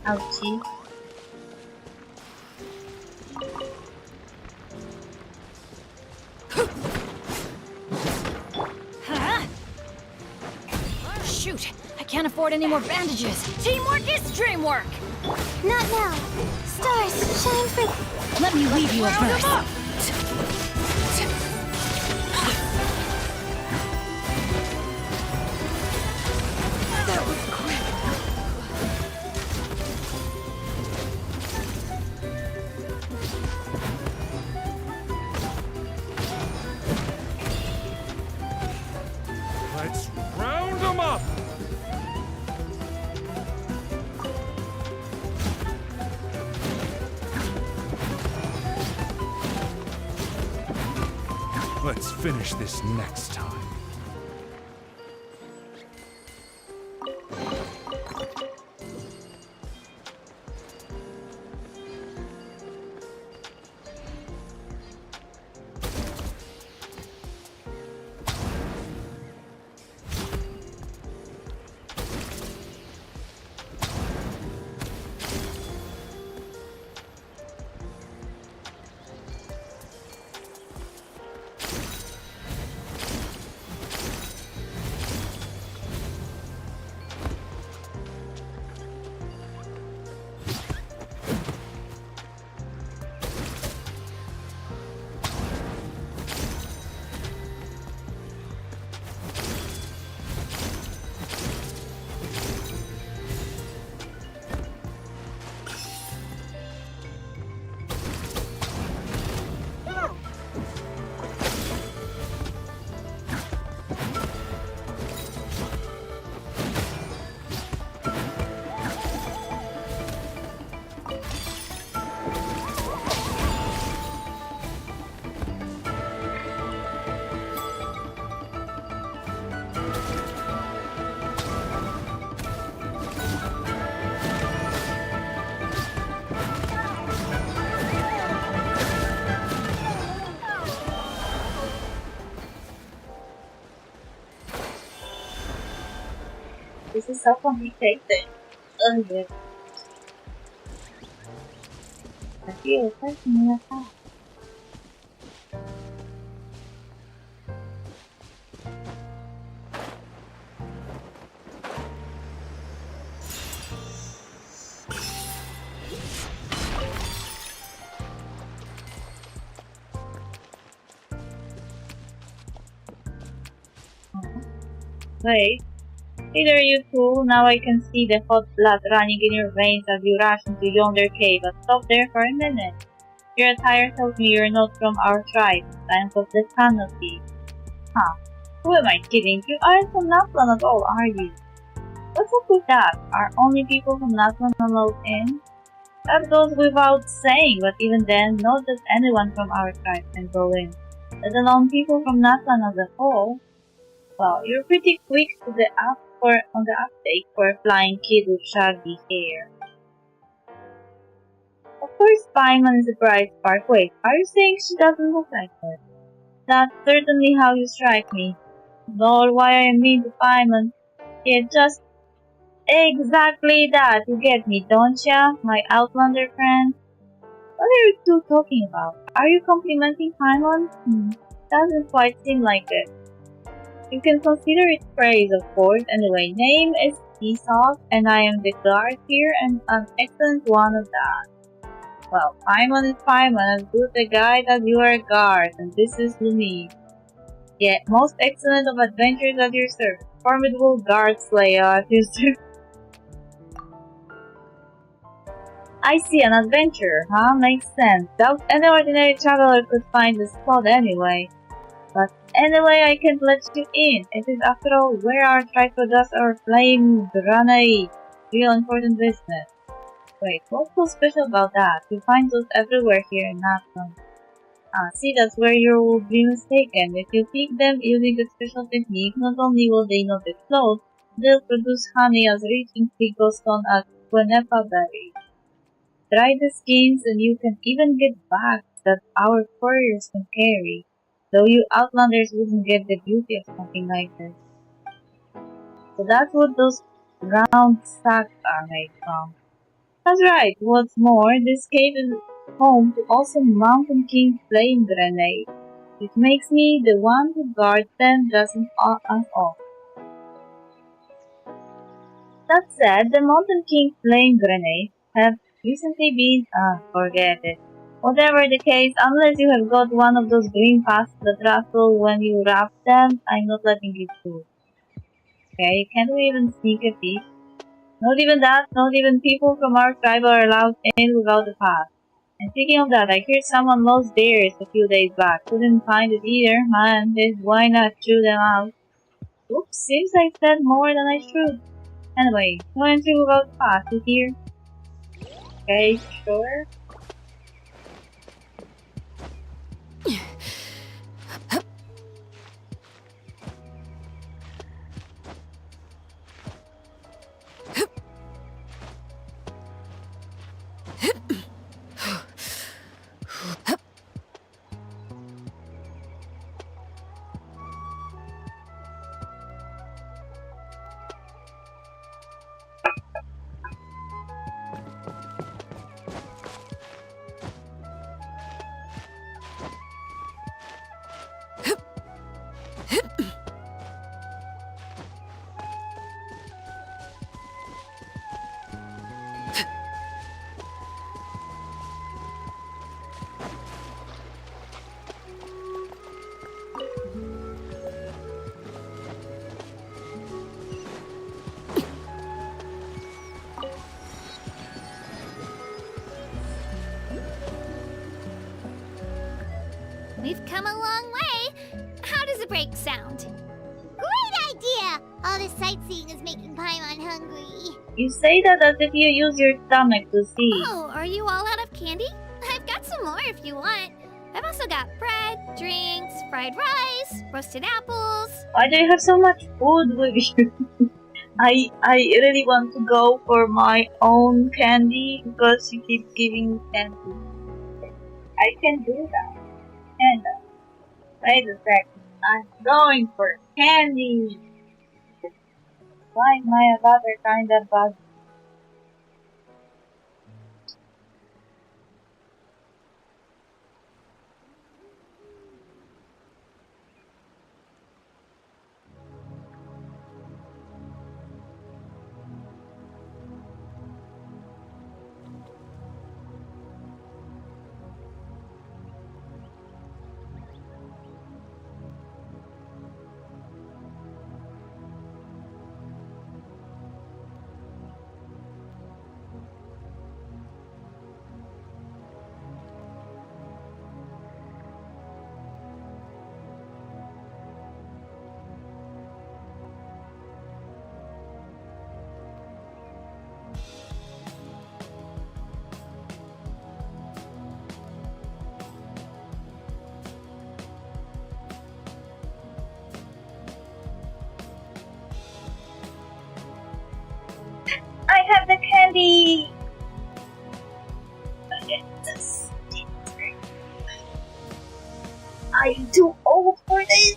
Ouchie. Shoot! I can't afford any more bandages. Teamwork is dreamwork! Not now. Stars, shine for... Let me leave you a verse. That was quick. Let's finish this next time. This is so complicated. Ugh. I feel personally attacked. Wait. Either you two, now I can see the hot blood running in your veins as you rush into yonder cave, but stop there for a minute. Your attire tells me you're not from our tribe, signs of the canopy. Huh. Who am I kidding? You aren't from Natlan at all, are you? What's up with that? Are only people from Natlan allowed in? That goes without saying, but even then, not just anyone from our tribe can go in, let alone people from Natlan as a whole. Well, you're pretty quick to the on the uptake for a flying kid with shaggy hair. Of course, Paimon is a bright spark. Wait, are you saying she doesn't look like her? That's certainly how you strike me. Nor why I am mean to Paimon. Yeah, just exactly that. You get me, don't ya, my Outlander friend? What are you two talking about? Are you complimenting Paimon? Doesn't quite seem like it. You can consider it praise, of course. Anyway, name is Isoc, and I am the guard here, and an excellent one at that. Well, Paimon is Paimon, as good a guide as you are a guard, and this is Lumi. Yeah, most excellent of adventurers at your service. Formidable guard slayer at your service. I see, an adventurer, huh? Makes sense. Doubt any ordinary traveler could find the spot anyway. But anyway, I can't let you in. It is, after all, where our tribe does our flame grenade. Real important business. Wait, what's so special about that? You find those everywhere here in Natlan. See, that's where you will be mistaken. If you pick them using a special technique, not only will they not explode, they'll produce honey as rich in Pigoston as Quenepa berries. Try the skins and you can even get bags that our couriers can carry. Though you Outlanders wouldn't get the beauty of something like this. So that's what those round sacks are made from. That's right, what's more, this cave is home to awesome Mountain King flame grenade, which makes me the one who guards them doesn't us off. That said, the Mountain King flame grenades have recently been, forget it. Whatever the case, unless you have got one of those green passes that rustle when you wrap them, I'm not letting you through. Okay, can't we even sneak a peek? Not even that, not even people from our tribe are allowed in without a pass. And speaking of that, I heard someone lost theirs a few days back. Couldn't find it either, man. Why not chew them out? Oops, seems I said more than I should. Anyway, no entry without a pass, you hear? Okay, sure. We've come a long way. How does a break sound? Great idea! All this sightseeing is making Paimon hungry. You say that as if you use your stomach to see. Oh, are you all out of candy? I've got some more if you want. I've also got bread, drinks, fried rice, roasted apples. Why do you have so much food with you? I really want to go for my own candy because you keep giving me candy. I can do that. And wait a second, I'm going for candy. Why am I another kind of bug? I have the candy! I'm too old for this!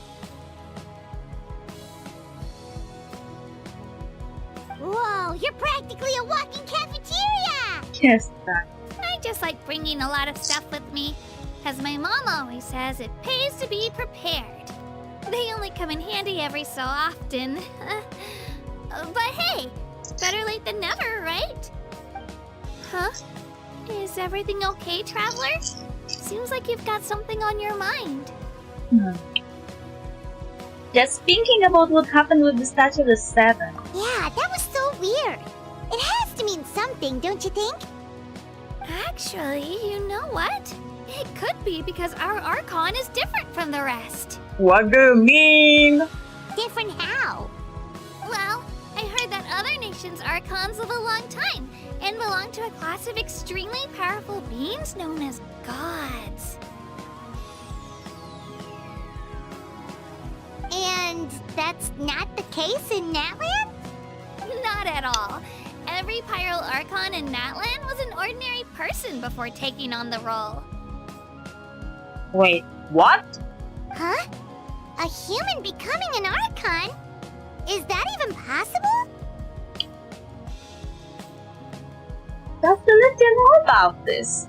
Whoa, you're practically a walking cafeteria! Yes, that. I just like bringing a lot of stuff with me. As my mom always says, it pays to be prepared. They only come in handy every so often. But hey, better late than never, right? Huh? Is everything okay, Traveler? Seems like you've got something on your mind. Just thinking about what happened with the Statue of the Seven. Yeah, that was so weird. It has to mean something, don't you think? Actually, you know what? It could be because our Archon is different from the rest. What do you mean? Different how? Well, I heard that other nations' Archons live a long time and belong to a class of extremely powerful beings known as gods. And that's not the case in Natlan? Not at all. Every Pyral Archon in Natlan was an ordinary person before taking on the role. Wait, what? Huh? A human becoming an Archon? Is that even possible? Just to let you know about this.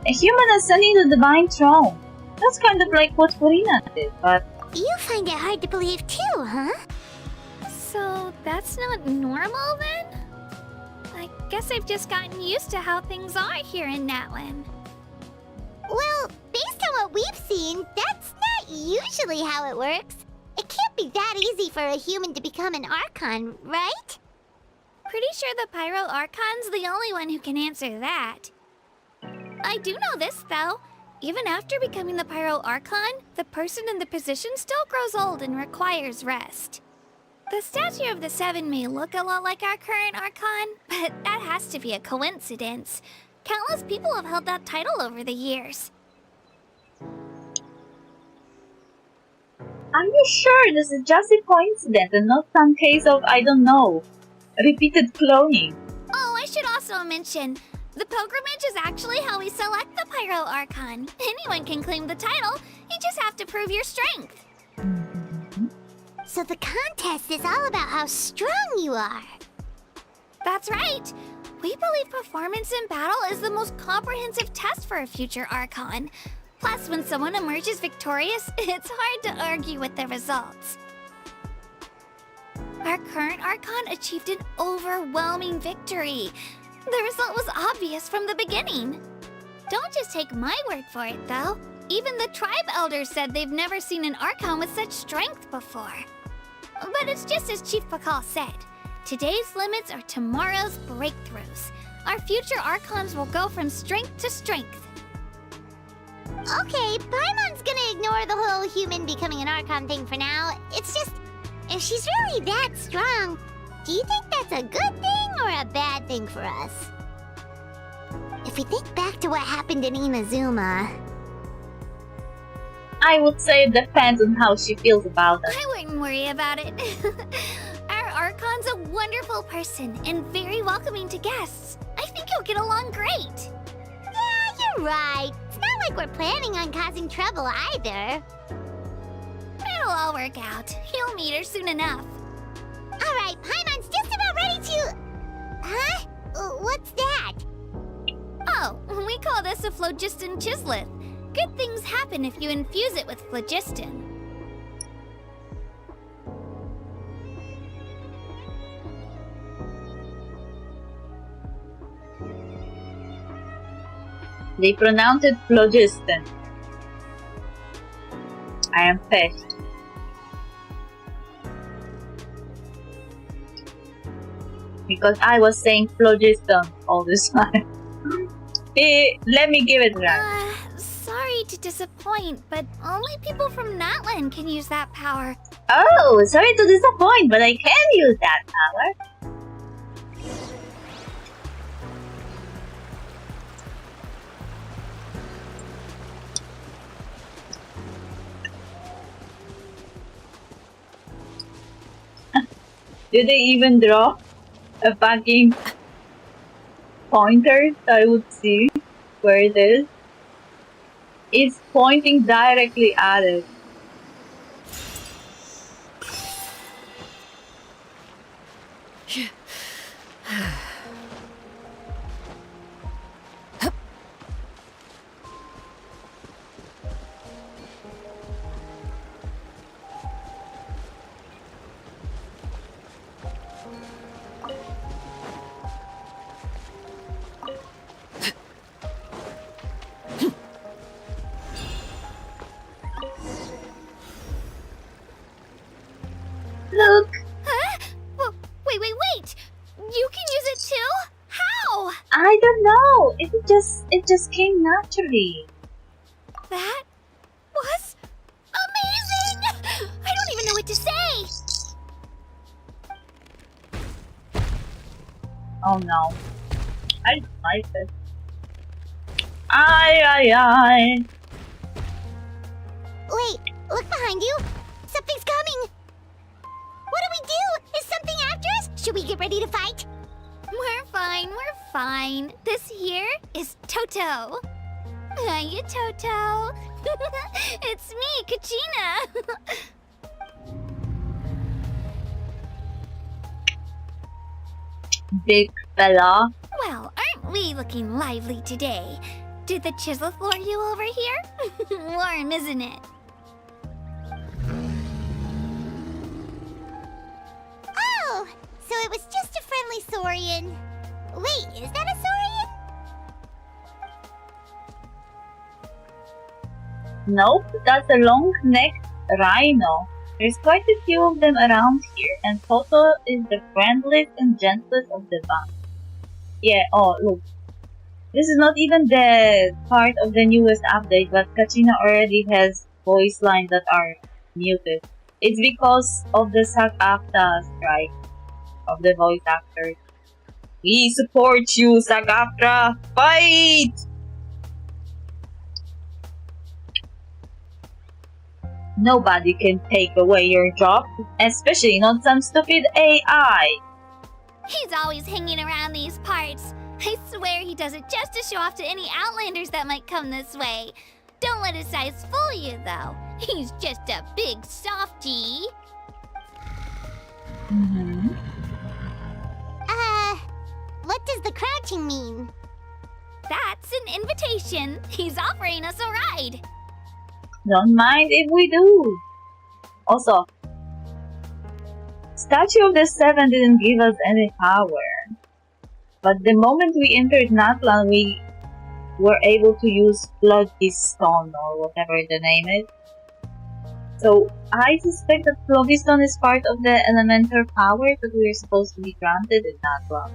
A human ascending the divine throne. That's kind of like what Furina did, but... You find it hard to believe too, huh? So that's not normal then? I guess I've just gotten used to how things are here in Natlan. Well, based on what we've seen, that's not usually how it works. It can't be that easy for a human to become an Archon, right? Pretty sure the Pyro Archon's the only one who can answer that. I do know this, though. Even after becoming the Pyro Archon, the person in the position still grows old and requires rest. The Statue of the Seven may look a lot like our current Archon, but that has to be a coincidence. Countless people have held that title over the years. Are you sure this is just a coincidence and not some case of, I don't know, repeated cloning? Oh, I should also mention, The pilgrimage is actually how we select the Pyro Archon. Anyone can claim the title, you just have to prove your strength. So the contest is all about how strong you are. That's right. We believe performance in battle is the most comprehensive test for a future Archon. Plus, when someone emerges victorious, it's hard to argue with the results. Our current Archon achieved an overwhelming victory. The result was obvious from the beginning. Don't just take my word for it, though. Even the tribe elders said they've never seen an Archon with such strength before. But it's just as Chief Pakal said. Today's limits are tomorrow's breakthroughs. Our future Archons will go from strength to strength. Okay, Paimon's gonna ignore the whole human becoming an Archon thing for now. It's just, if she's really that strong, do you think that's a good thing or a bad thing for us? If we think back to what happened in Inazuma... I would say it depends on how she feels about it. I wouldn't worry about it. Our Archon's a wonderful person and very welcoming to guests. I think you'll get along great. Yeah, you're right. It's not like we're planning on causing trouble either. It'll all work out. You'll meet her soon enough. Alright, Paimon's just about ready to... Huh? What's that? Oh, we call this a phlogiston chisleth. Good things happen if you infuse it with phlogiston. They pronounce it phlogiston. I am pissed. Because I was saying phlogiston all this time. Let me give it a try. Sorry to disappoint, but only people from Natlan can use that power. Oh, sorry to disappoint, but I can use that power. Did they even draw a fucking pointer so I would see where it is? It's pointing directly at it. Look! Huh? Wait! You can use it too? How? I don't know. It just came naturally. That was amazing! I don't even know what to say! Oh no. I don't like it. Ay. Wait, look behind you. Something's coming. What do we do? Is something after us? Should we get ready to fight? We're fine. This here is Toto. Hiya, Toto. It's me, Kachina. Big fella. Well, aren't we looking lively today? Did the chisel lure you over here? Warm, isn't it? Oh, so it was just a friendly Saurian. Wait, is that a Saurian? Nope, that's a long-necked rhino. There's quite a few of them around here, and Toto is the friendliest and gentlest of the bunch. Yeah, oh, look. This is not even the part of the newest update, but Kachina already has voice lines that are muted. It's because of the SAG-AFTRA strike of the voice actors. We support you, SAG-AFTRA! Fight! Nobody can take away your job, especially not some stupid AI. He's always hanging around these parts. I swear he does it just to show off to any Outlanders that might come this way. Don't let his size fool you, though. He's just a big softie. Mm-hmm. What does the crouching mean? That's an invitation. He's offering us a ride. Don't mind if we do. Also, Statue of the Seven didn't give us any power. But the moment we entered Natlan, we were able to use Flogi Stone or whatever the name is. So I suspect that Flogi Stone is part of the elemental power that we are supposed to be granted in Natlan.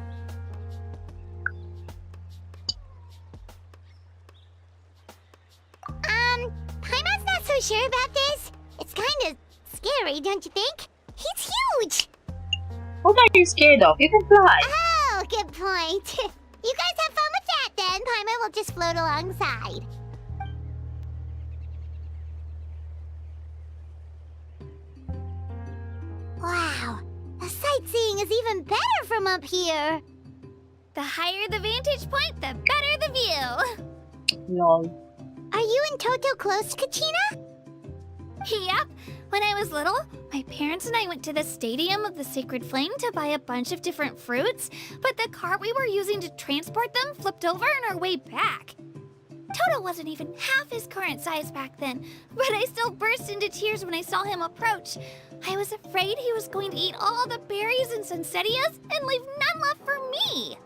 Paimon's not so sure about this. It's kinda scary, don't you think? He's huge! What are you scared of? You can fly! Oh, good point. You guys have fun with that then. Paimon will just float alongside. Wow, the sightseeing is even better from up here. The higher the vantage point, the better the view. Lol. Are you and Toto close, Kachina? Yep. When I was little, my parents and I went to the Stadium of the Sacred Flame to buy a bunch of different fruits, but the cart we were using to transport them flipped over on our way back. Toto wasn't even half his current size back then, but I still burst into tears when I saw him approach. I was afraid he was going to eat all the berries and sunsettias and leave none left for me.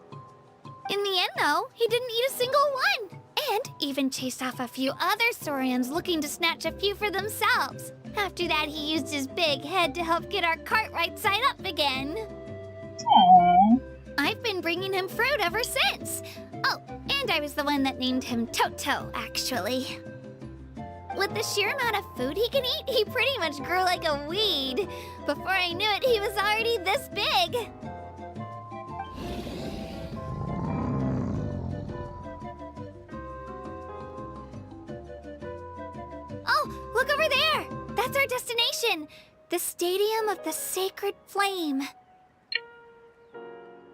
In the end, though, he didn't eat a single one, and even chased off a few other Saurians looking to snatch a few for themselves. After that, he used his big head to help get our cart right side up again. Aww. I've been bringing him fruit ever since. Oh, and I was the one that named him Toto, actually. With the sheer amount of food he can eat, he pretty much grew like a weed. Before I knew it, he was already this big. Oh, look over there! That's our destination! The Stadium of the Sacred Flame.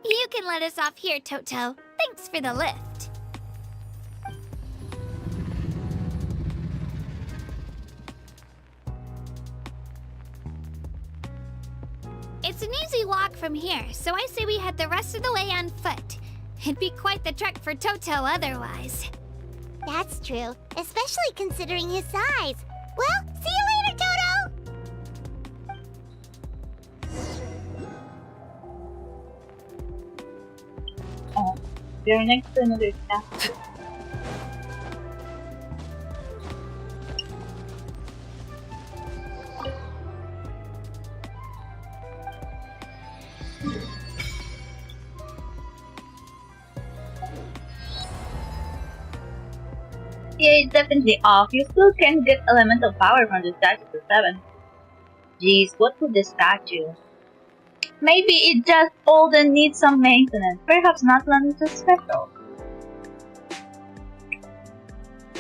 You can let us off here, Toto. Thanks for the lift. It's an easy walk from here, so I say we head the rest of the way on foot. It'd be quite the trek for Toto otherwise. That's true, especially considering his size. Well, see you later, Toto! Oh, we're next to another castle. Yeah, it's definitely off. You still can get elemental power from the Statue of the Seven. Jeez, what with the statue? Maybe it just old and needs some maintenance. Perhaps Natlan is just special.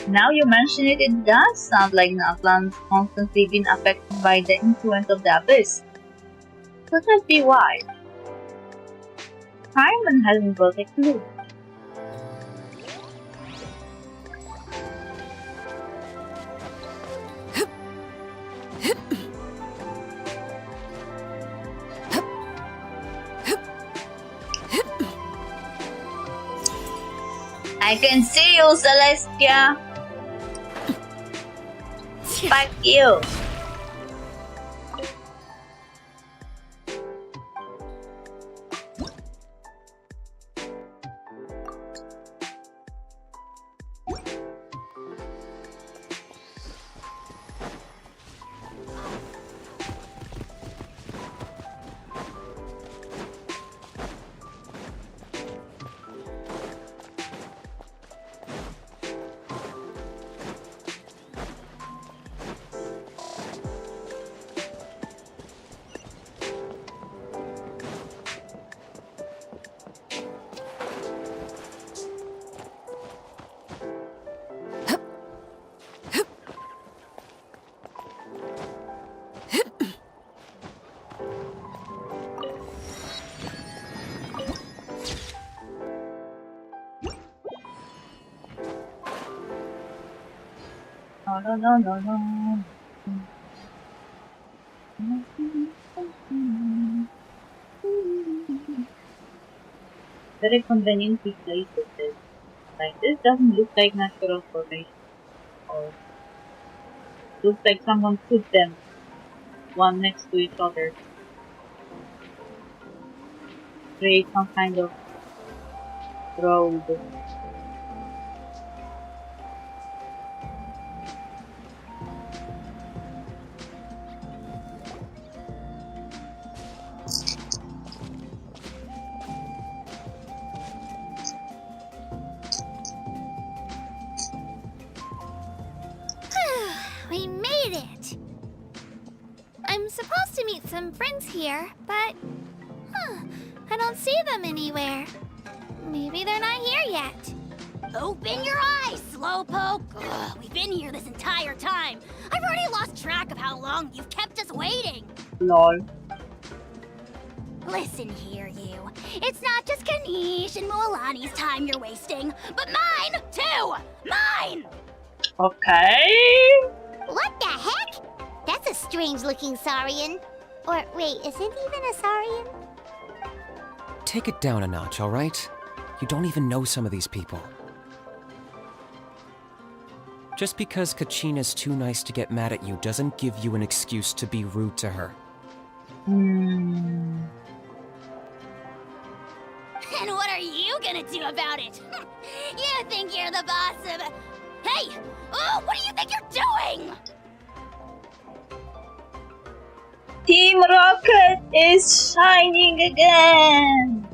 Now you mention it, it does sound like Natlan's constantly been affected by the influence of the Abyss. Could that be why? Paimon hasn't got a clue. I can see you, Celestia! Fuck you! No, no, no, no, no. Very conveniently placed with this. Like, this doesn't look like natural formation. Or looks like someone put them one next to each other. Create some kind of road. We made it! I'm supposed to meet some friends here, but... I don't see them anywhere. Maybe they're not here yet. Open your eyes, Slowpoke! Ugh, we've been here this entire time. I've already lost track of how long you've kept us waiting. Lol. Listen here, you. It's not just Kanish and Moalani's time you're wasting, but mine, too! Mine! Okay. What the heck? That's a strange-looking Saurian. Or, wait, is it even a Saurian? Take it down a notch, all right? You don't even know some of these people. Just because Kachina's too nice to get mad at you doesn't give you an excuse to be rude to her. And what are you gonna do about it? You think you're the boss of... Hey! Oh, what do you think you're doing? Team Rocket is shining again!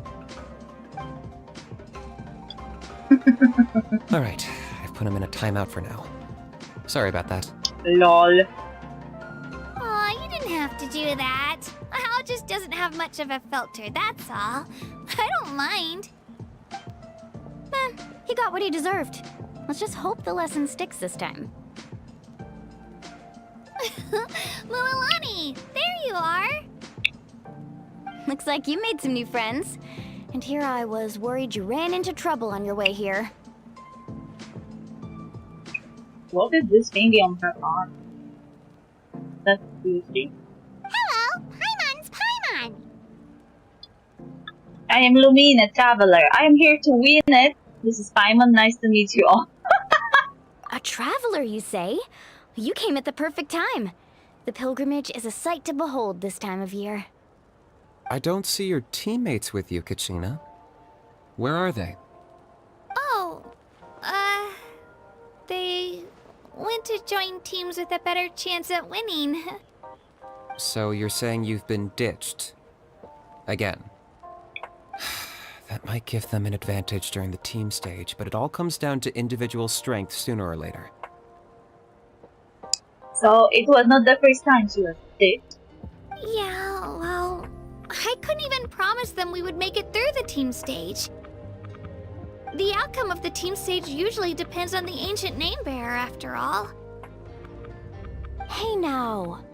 Alright, I've put him in a timeout for now. Sorry about that. Lol. Aw, you didn't have to do that. My house just doesn't have much of a filter, that's all. I don't mind. He got what he deserved. Let's just hope the lesson sticks this time. Mualani, there you are. Looks like you made some new friends. And here I was worried you ran into trouble on your way here. What is this thingy on her arm? That's interesting. Hello, Paimon's Paimon. I am Lumina, Traveler. I am here to win it. This is Paimon. Nice to meet you all. A traveler, you say? You came at the perfect time. The pilgrimage is a sight to behold this time of year. I don't see your teammates with you, Kachina. Where are they? Oh, they went to join teams with a better chance at winning. So you're saying you've been ditched? Again. That might give them an advantage during the team stage, but it all comes down to individual strength sooner or later. So it was not the first time she was ditched. Yeah, well, I couldn't even promise them we would make it through the team stage. The outcome of the team stage usually depends on the ancient name bearer, after all. Hey now.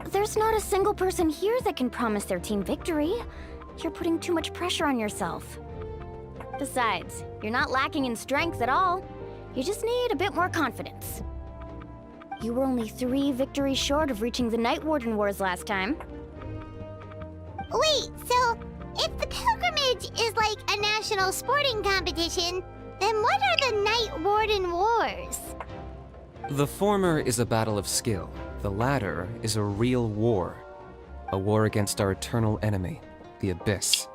There's not a single person here that can promise their team victory. You're putting too much pressure on yourself. Besides, you're not lacking in strength at all. You just need a bit more confidence. You were only 3 victories short of reaching the Night Warden Wars last time. Wait, so if the pilgrimage is like a national sporting competition, then what are the Night Warden Wars? The former is a battle of skill. The latter is a real war. A war against our eternal enemy, the Abyss.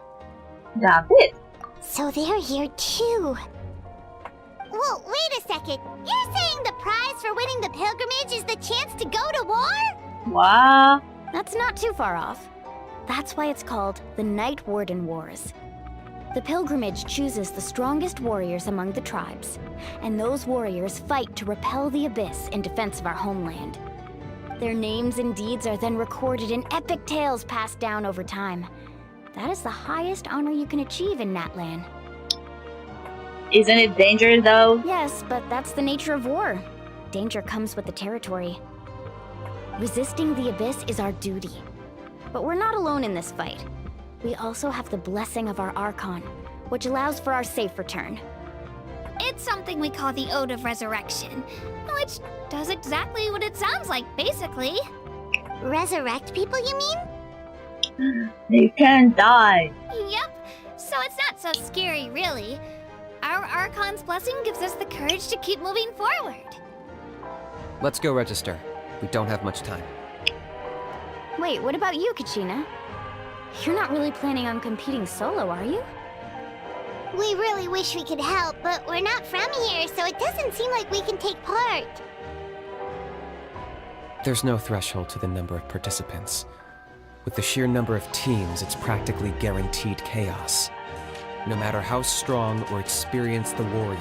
The Abyss? So they're here too. Well, wait a second. You're saying the prize for winning the pilgrimage is the chance to go to war? Wow. That's not too far off. That's why it's called the Night Warden Wars. The pilgrimage chooses the strongest warriors among the tribes, and those warriors fight to repel the Abyss in defense of our homeland. Their names and deeds are then recorded in epic tales passed down over time. That is the highest honor you can achieve in Natlan. Isn't it dangerous though? Yes, but that's the nature of war. Danger comes with the territory. Resisting the Abyss is our duty. But we're not alone in this fight. We also have the blessing of our Archon, which allows for our safe return. It's something we call the Ode of Resurrection, which does exactly what it sounds like, basically. Resurrect people, you mean? They can't die. Yep, so it's not so scary, really. Our Archon's blessing gives us the courage to keep moving forward. Let's go register. We don't have much time. Wait, what about you, Kachina? You're not really planning on competing solo, are you? We really wish we could help, but we're not from here, so it doesn't seem like we can take part. There's no threshold to the number of participants. With the sheer number of teams, it's practically guaranteed chaos. No matter how strong or experienced the warrior,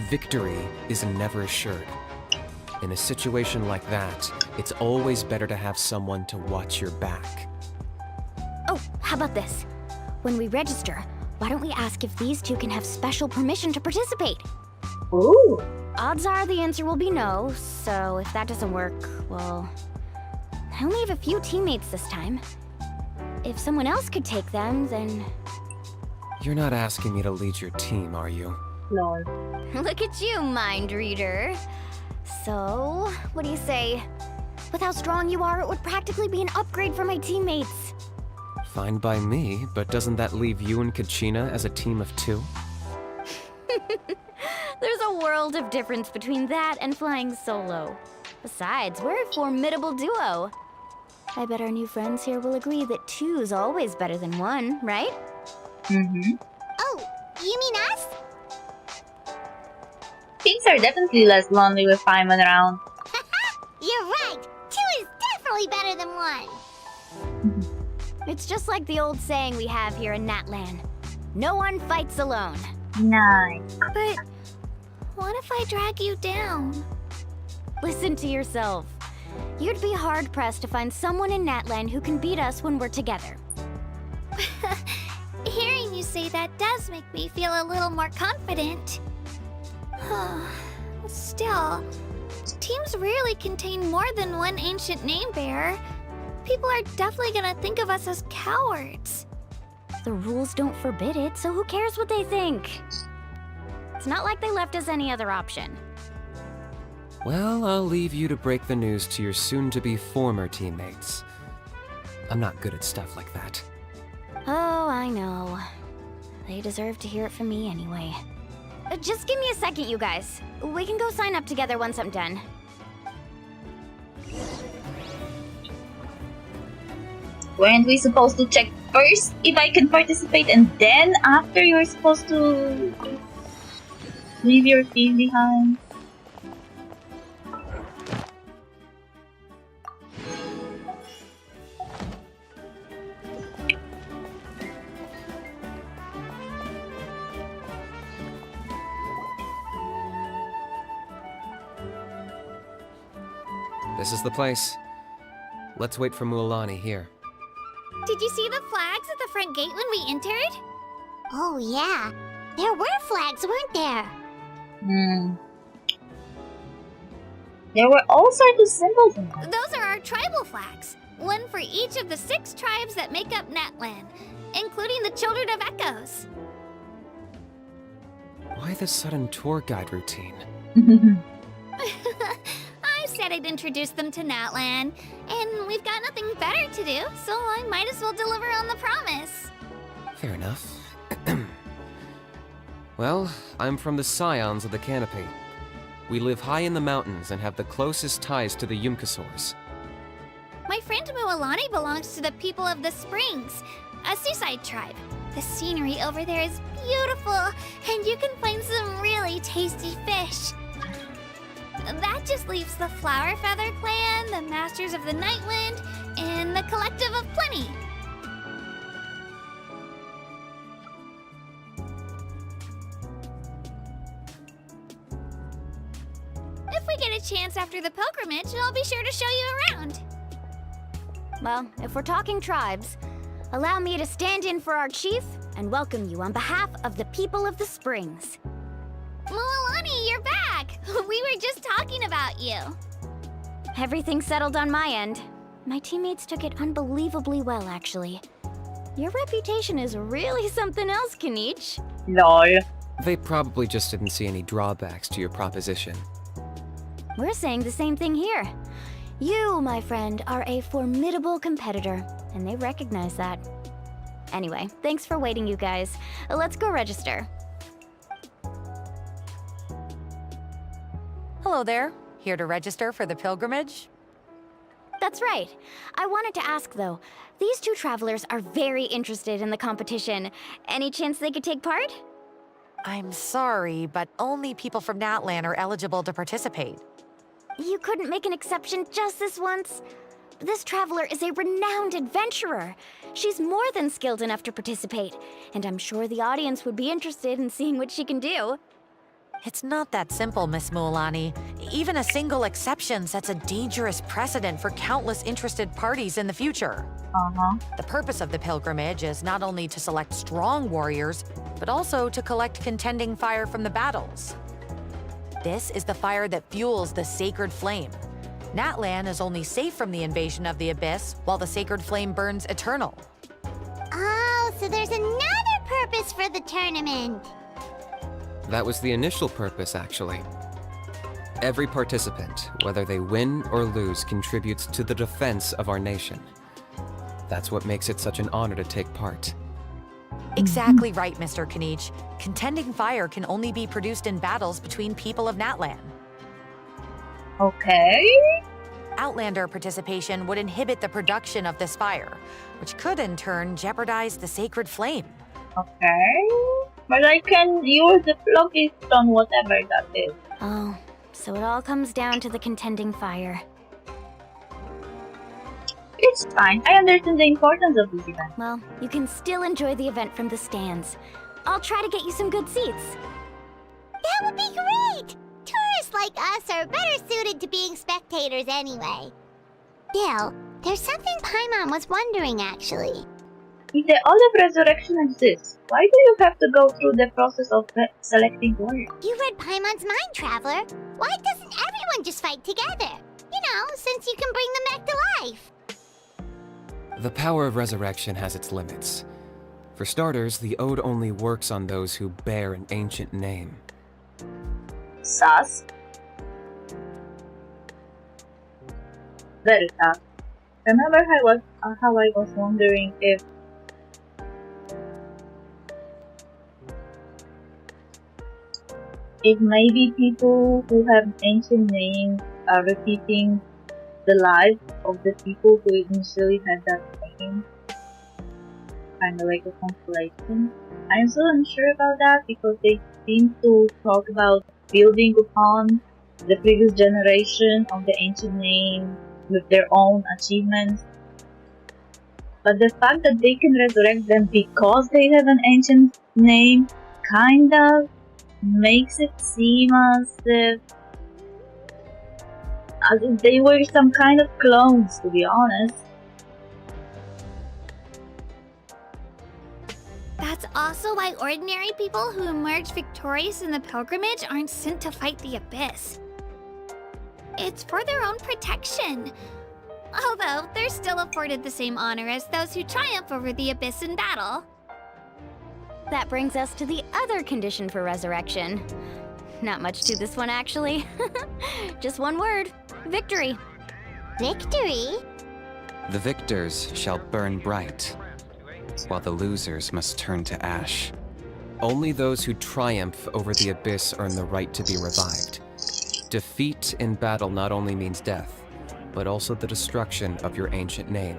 victory is never assured. In a situation like that, it's always better to have someone to watch your back. Oh, how about this? When we register, why don't we ask if these two can have special permission to participate? Ooh. Odds are the answer will be no, so if that doesn't work, well... I only have a few teammates this time. If someone else could take them, then... You're not asking me to lead your team, are you? Lol. Look at you, mind reader. So, what do you say? With how strong you are, it would practically be an upgrade for my teammates. Fine by me, but doesn't that leave you and Kachina as a team of two? There's a world of difference between that and flying solo. Besides, we're a formidable duo. I bet our new friends here will agree that two's always better than one, right? Mm-hmm. Oh, you mean us? Things are definitely less lonely with Paimon around. You're right! 2 is definitely better than 1! It's just like the old saying we have here in Natlan. No one fights alone. Nice. But what if I drag you down? Listen to yourself. You'd be hard-pressed to find someone in Natlan who can beat us when we're together. Hearing you say that does make me feel a little more confident. Still, teams rarely contain more than one ancient name bearer. People are definitely gonna think of us as cowards. The rules don't forbid it, so who cares what they think? It's not like they left us any other option. Well, I'll leave you to break the news to your soon-to-be former teammates. I'm not good at stuff like that. Oh, I know. They deserve to hear it from me anyway. Just give me a second, you guys. We can go sign up together once I'm done. Weren't we supposed to check first if I can participate and then after you're supposed to leave your team behind? This is the place. Let's wait for Mualani here. Did you see the flags at the front gate when we entered? Oh yeah, there were flags, weren't there? There were all sorts of symbols in them. Those are our tribal flags. One for each of the 6 tribes that make up Natlan, including the Children of Echoes. Why the sudden tour guide routine? I said I'd introduce them to Natlan, and we've got nothing better to do, so I might as well deliver on the promise. Fair enough. Well, I'm from the Scions of the Canopy. We live high in the mountains and have the closest ties to the Yumkasaurs. My friend Mualani belongs to the people of the Springs, a seaside tribe. The scenery over there is beautiful, and you can find some really tasty fish. That just leaves the Flower Feather Clan, the Masters of the Nightwind, and the Collective of Plenty. If we get a chance after the pilgrimage, I'll be sure to show you around. Well, if we're talking tribes, allow me to stand in for our chief and welcome you on behalf of the people of the Springs. Mualani, you're back! We were just talking about you. Everything's settled on my end. My teammates took it unbelievably well, actually. Your reputation is really something else, Kanich. Lol. They probably just didn't see any drawbacks to your proposition. We're saying the same thing here. You, my friend, are a formidable competitor, and they recognize that. Anyway, thanks for waiting, you guys. Let's go register. Hello there. Here to register for the pilgrimage? That's right. I wanted to ask, though. These two travelers are very interested in the competition. Any chance they could take part? I'm sorry, but only people from Natlan are eligible to participate. You couldn't make an exception just this once? This traveler is a renowned adventurer. She's more than skilled enough to participate, and I'm sure the audience would be interested in seeing what she can do. It's not that simple, Miss Mualani. Even a single exception sets a dangerous precedent for countless interested parties in the future. The purpose of the pilgrimage is not only to select strong warriors, but also to collect contending fire from the battles. This is the fire that fuels the sacred flame. Natlan is only safe from the invasion of the Abyss, while the sacred flame burns eternal. Oh, so there's another purpose for the tournament. That was the initial purpose, actually. Every participant, whether they win or lose, contributes to the defense of our nation. That's what makes it such an honor to take part. Exactly right, Mr. Kanich. Contending fire can only be produced in battles between people of Natlan. Okay. Outlander participation would inhibit the production of this fire, which could in turn jeopardize the sacred flame. Okay. But I can use the floppy stone, whatever that is. Oh, so it all comes down to the contending fire. It's fine. I understand the importance of this event. Well, you can still enjoy the event from the stands. I'll try to get you some good seats. That would be great! Tourists like us are better suited to being spectators anyway. Still, there's something Paimon was wondering, actually. If the Ode of Resurrection exists, why do you have to go through the process of selecting warriors? You read Paimon's mind, Traveler. Why doesn't everyone just fight together? You know, since you can bring them back to life. The power of resurrection has its limits. For starters, the Ode only works on those who bear an ancient name. Sus. Very tough. Remember how I was wondering if maybe people who have ancient names are repeating the life of the people who initially had that name. Kind of like a constellation. I'm so unsure about that because they seem to talk about building upon the previous generation of the ancient name with their own achievements. But the fact that they can resurrect them because they have an ancient name kind of makes it seem as if they were some kind of clones, to be honest. That's also why ordinary people who emerge victorious in the pilgrimage aren't sent to fight the Abyss. It's for their own protection. Although, they're still afforded the same honor as those who triumph over the Abyss in battle. That brings us to the other condition for resurrection. Not much to this one, actually. Just one word. Victory. Victory? The victors shall burn bright, while the losers must turn to ash. Only those who triumph over the Abyss earn the right to be revived. Defeat in battle not only means death, but also the destruction of your ancient name,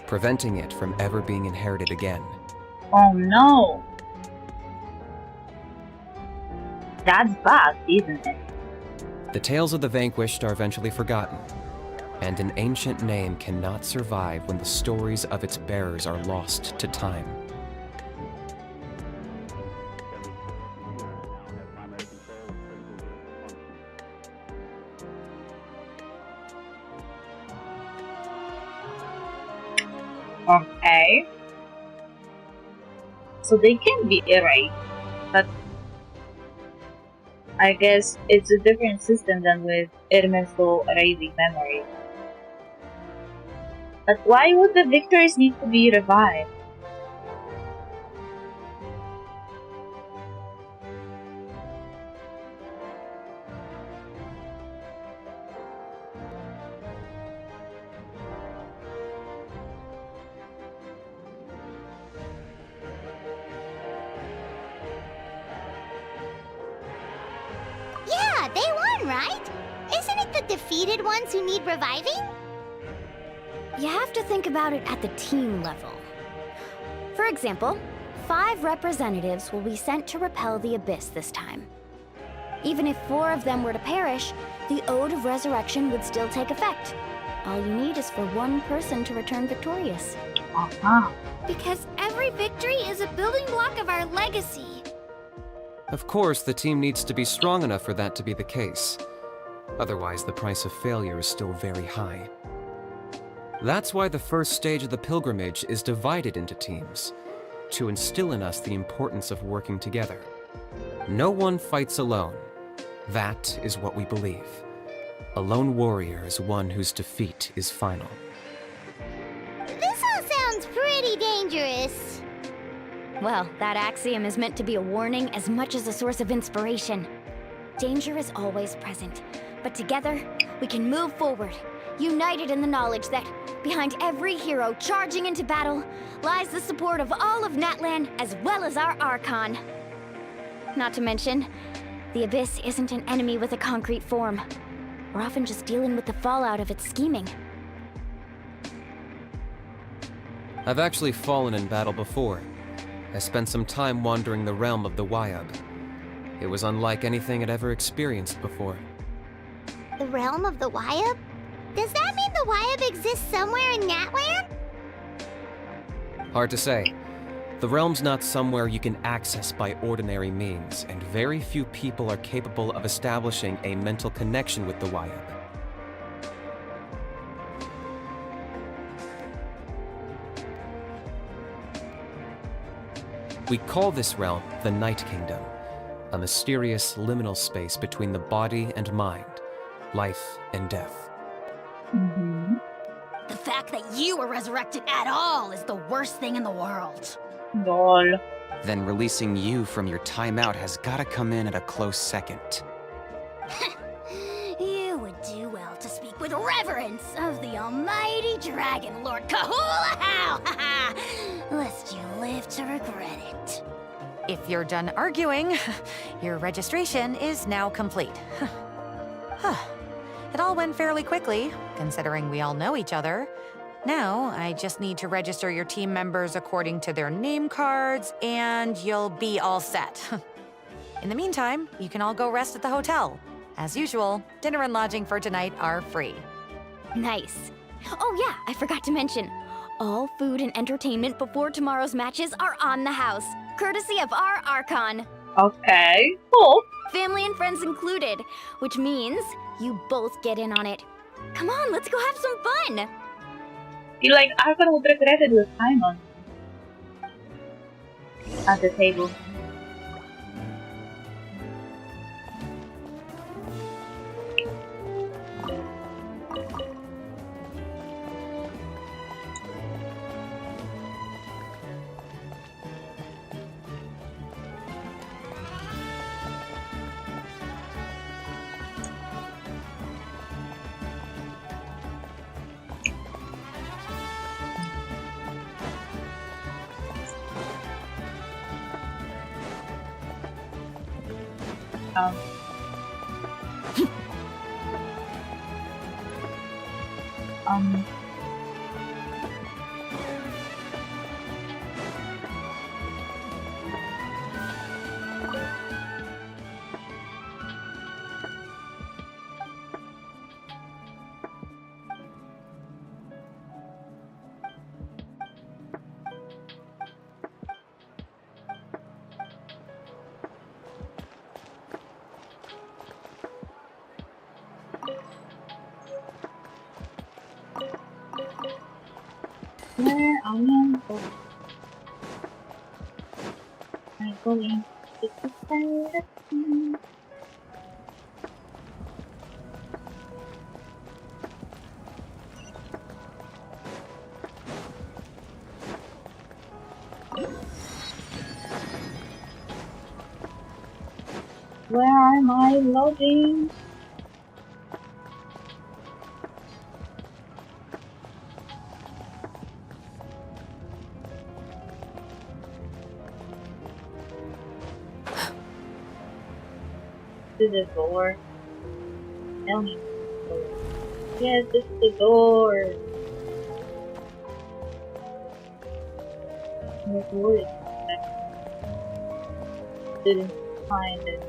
preventing it from ever being inherited again. Oh no! That's bad, isn't it? The tales of the vanquished are eventually forgotten, and an ancient name cannot survive when the stories of its bearers are lost to time. Okay. So they can be erased, but I guess it's a different system than with Ernesto erasing memory. But why would the victors need to be revived? fun, right? Isn't it the defeated ones who need reviving? You have to think about it at the team level. For example, 5 representatives will be sent to repel the Abyss this time. Even if 4 of them were to perish, the Ode of Resurrection would still take effect. All you need is for 1 person to return victorious. Because every victory is a building block of our legacy. Of course, the team needs to be strong enough for that to be the case. Otherwise, the price of failure is still very high. That's why the first stage of the pilgrimage is divided into teams, to instill in us the importance of working together. No one fights alone. That is what we believe. A lone warrior is one whose defeat is final. This all sounds pretty dangerous. Well, that axiom is meant to be a warning as much as a source of inspiration. Danger is always present, but together, we can move forward, united in the knowledge that behind every hero charging into battle lies the support of all of Natlan as well as our Archon. Not to mention, the Abyss isn't an enemy with a concrete form. We're often just dealing with the fallout of its scheming. I've actually fallen in battle before. I spent some time wandering the realm of the Wyub. It was unlike anything I'd ever experienced before. The realm of the Wyub? Does that mean the Wyub exists somewhere in Natlan? Hard to say. The realm's not somewhere you can access by ordinary means, and very few people are capable of establishing a mental connection with the Wyub. We call this realm the Night Kingdom, a mysterious liminal space between the body and mind, life and death. The fact that you were resurrected at all is the worst thing in the world. Lol. Then releasing you from your timeout has gotta come in at a close second. You would do well to speak with reverence of the almighty Dragon Lord Kahula-How! Lest you live to regret it. If you're done arguing, your registration is now complete. It all went fairly quickly, considering we all know each other. Now, I just need to register your team members according to their name cards, and you'll be all set. In the meantime, you can all go rest at the hotel. As usual, dinner and lodging for tonight are free. Nice. Oh yeah, I forgot to mention. All food and entertainment before tomorrow's matches are on the house, courtesy of our Archon. Okay, cool. Family and friends included, which means you both get in on it. Come on, let's go have some fun! Feel like Archon would regret it with Paimon at the table. Where I am going. I'm going to the Where are my loading? To the door. tell me. Yes, this is the door. The door is didn't find it.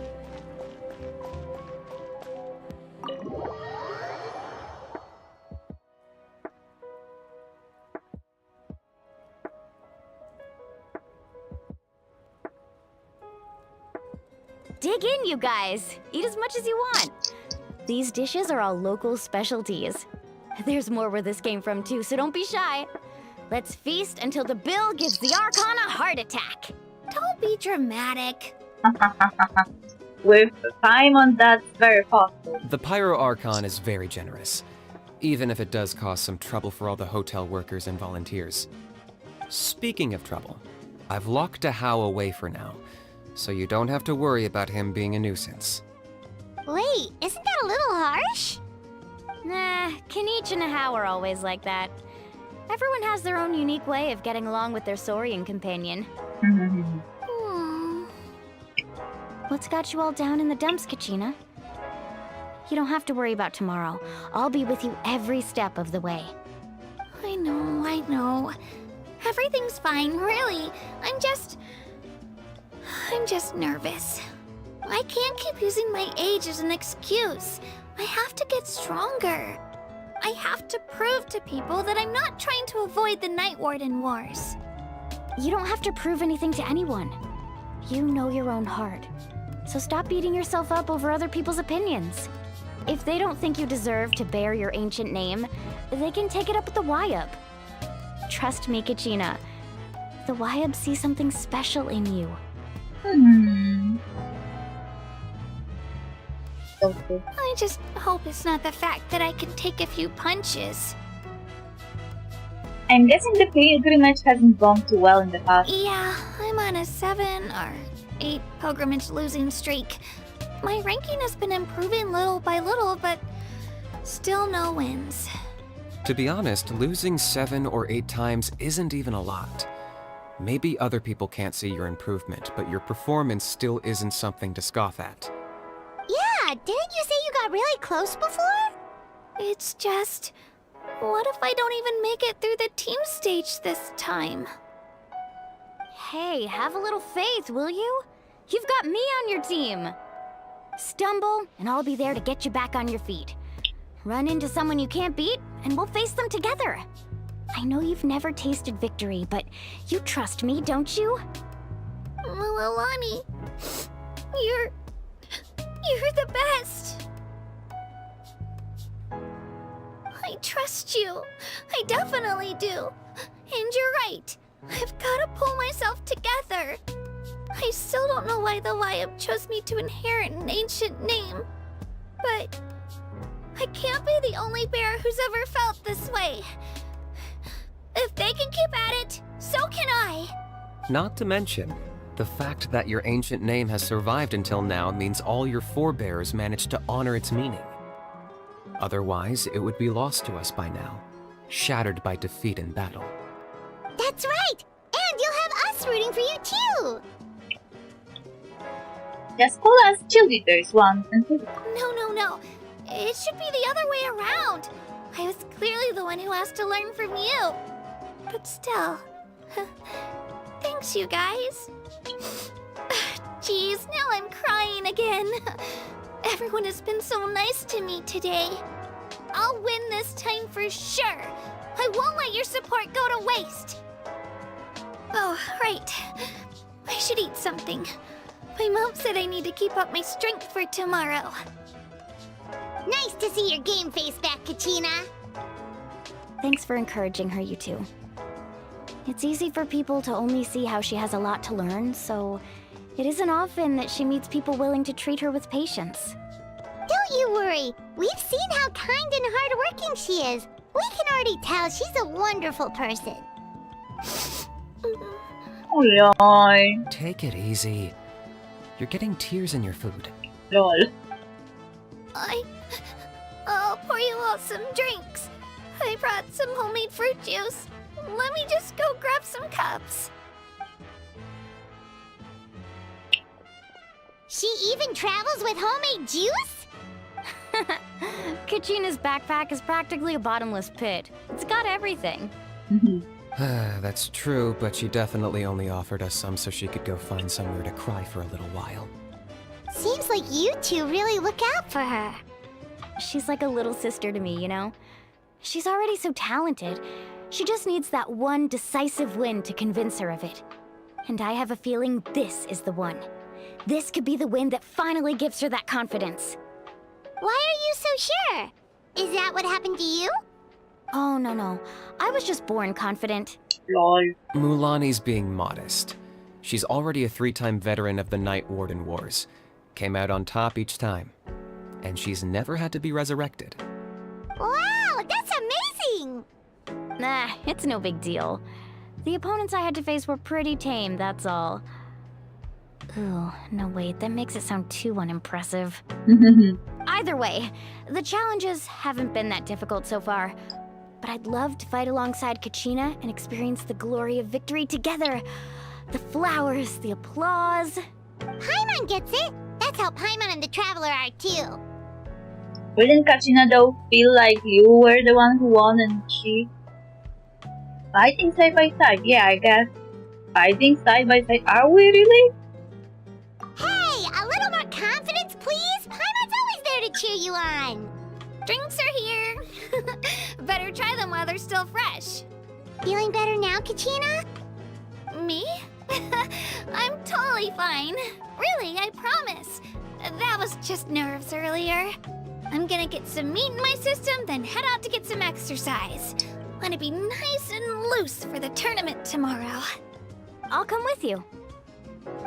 Dig in, you guys. Eat as much as you want. These dishes are all local specialties. There's more where this came from too, so don't be shy. Let's feast until the bill gives the Archon a heart attack. Don't be dramatic. With time on that, very possible. The Pyro Archon is very generous, even if it does cause some trouble for all the hotel workers and volunteers. Speaking of trouble, I've locked Ahau away for now, so you don't have to worry about him being a nuisance. Wait, isn't that a little harsh? Nah, Kanich and Ahau are always like that. Everyone has their own unique way of getting along with their Saurian companion. What's got you all down in the dumps, Kachina? You don't have to worry about tomorrow. I'll be with you every step of the way. I know. Everything's fine, really. I'm just nervous. I can't keep using my age as an excuse. I have to get stronger. I have to prove to people that I'm not trying to avoid the Night Warden Wars. You don't have to prove anything to anyone. You know your own heart. So stop beating yourself up over other people's opinions. If they don't think you deserve to bear your ancient name, they can take it up with the Wyab. Trust me, Kachina. The Wyab see something special in you. I just hope it's not the fact that I can take a few punches. I'm guessing the pilgrimage hasn't gone too well in the past. Yeah, I'm on a 7 or 8 pilgrimage losing streak. My ranking has been improving little by little, but still no wins. To be honest, losing 7 or 8 times isn't even a lot. Maybe other people can't see your improvement, but your performance still isn't something to scoff at. Yeah, didn't you say you got really close before? It's just... what if I don't even make it through the team stage this time? Hey, have a little faith, will you? You've got me on your team. Stumble, and I'll be there to get you back on your feet. Run into someone you can't beat, and we'll face them together. I know you've never tasted victory, but you trust me, don't you? Mililani, you're the best. I trust you. I definitely do. And you're right. I've got to pull myself together. I still don't know why the Wyab chose me to inherit an ancient name. But I can't be the only bear who's ever felt this way. If they can keep at it, so can I. Not to mention, the fact that your ancient name has survived until now means all your forebears managed to honor its meaning. Otherwise, it would be lost to us by now, shattered by defeat in battle. That's right! And you'll have us rooting for you too! Just call us cheerleaders once and two. No. It should be the other way around. I was clearly the one who asked to learn from you. But still. Thanks, you guys. Jeez, now I'm crying again. Everyone has been so nice to me today. I'll win this time for sure. I won't let your support go to waste. Oh, right. I should eat something. My mom said I need to keep up my strength for tomorrow. Nice to see your game face back, Kachina. Thanks for encouraging her, you two. It's easy for people to only see how she has a lot to learn, so it isn't often that she meets people willing to treat her with patience. Don't you worry. We've seen how kind and hardworking she is. We can already tell she's a wonderful person. Oh, Take it easy. You're getting tears in your food. lol. I'll pour you all some drinks. I brought some homemade fruit juice. Let me just go grab some cups. She even travels with homemade juice? Kachina's backpack is practically a bottomless pit. It's got everything. That's true, but she definitely only offered us some so she could go find somewhere to cry for a little while. Seems like you two really look out for her. She's like a little sister to me, you know? She's already so talented. She just needs that one decisive win to convince her of it. And I have a feeling this is the one. This could be the win that finally gives her that confidence. Why are you so sure? Is that what happened to you? Oh, no. I was just born confident. Lol. Mulani's being modest. She's already a 3-time veteran of the Night Warden Wars. Came out on top each time. And she's never had to be resurrected. Wow, that's amazing! Nah, it's no big deal. The opponents I had to face were pretty tame, that's all. Ooh, no wait, that makes it sound too unimpressive. Either way, the challenges haven't been that difficult so far. But I'd love to fight alongside Kachina and experience the glory of victory together. The flowers, the applause. Paimon gets it! That's how Paimon and the Traveler are too. Wouldn't Kachina though feel like you were the one who won and she? Fighting side by side, yeah, I guess. Fighting side by side, are we really? Hey, a little more confidence, please? Paimon's always there to cheer you on. Drinks are here. Better try them while they're still fresh. Feeling better now, Kachina? Me? I'm totally fine. Really, I promise. That was just nerves earlier. I'm gonna get some meat in my system, then head out to get some exercise. Wanna be nice and loose for the tournament tomorrow. I'll come with you.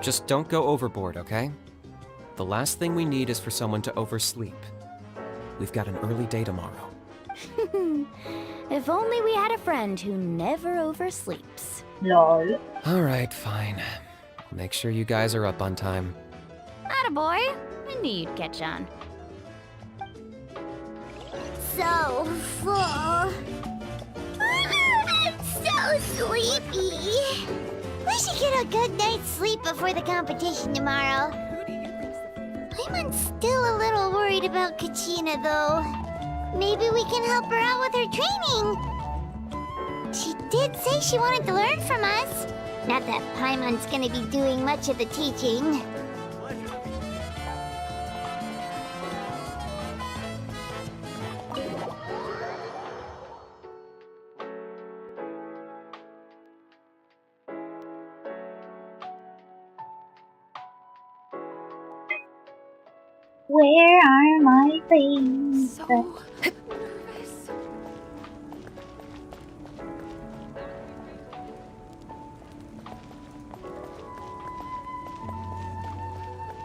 Just don't go overboard, okay? The last thing we need is for someone to oversleep. We've got an early day tomorrow. If only we had a friend who never oversleeps. Lol. Alright, fine. I'll make sure you guys are up on time. Attaboy. I knew you'd catch on. So full. I'm so sleepy. We should get a good night's sleep before the competition tomorrow. I'm still a little worried about Kachina, though. Maybe we can help her out with her training. She did say she wanted to learn from us. Not that Paimon's gonna be doing much of the teaching. Where are my things? So nervous.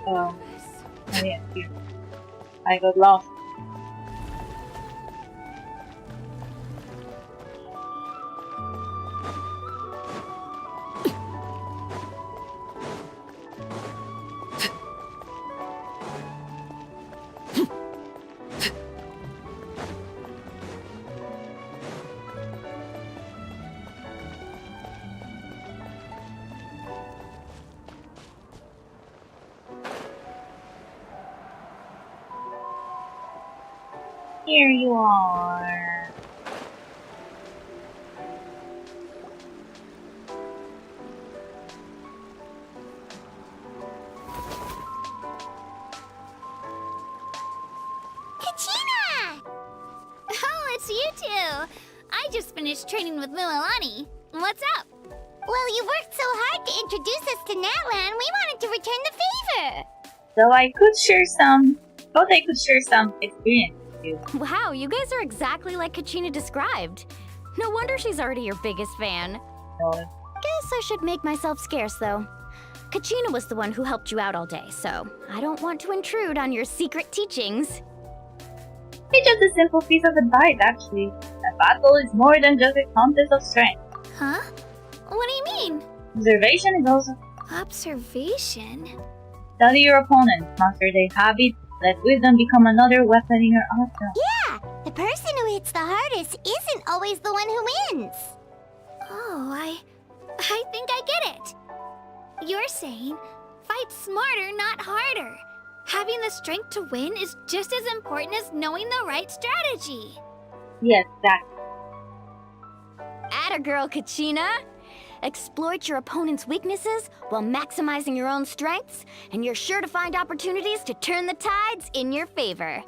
Oh yeah, here. I got lost. Here you are. Kachina! Oh, it's you two. I just finished training with Mililani. What's up? Well, you worked so hard to introduce us to Natlan, we wanted to return the favor. So I could share some experience with you. Wow, you guys are exactly like Kachina described. No wonder she's already your biggest fan. Guess I should make myself scarce, though. Kachina was the one who helped you out all day, so I don't want to intrude on your secret teachings. It's just a simple piece of advice, actually. A battle is more than just a contest of strength. Huh? What do you mean? Observation is also... Observation? Study your opponents, master their habits, let wisdom become another weapon in your arsenal. Yeah, the person who hits the hardest isn't always the one who wins. Oh, I think I get it. You're saying, fight smarter, not harder. Having the strength to win is just as important as knowing the right strategy. Yes, that. Atta girl, Kachina! Exploit your opponent's weaknesses while maximizing your own strengths, and you're sure to find opportunities to turn the tides in your favor.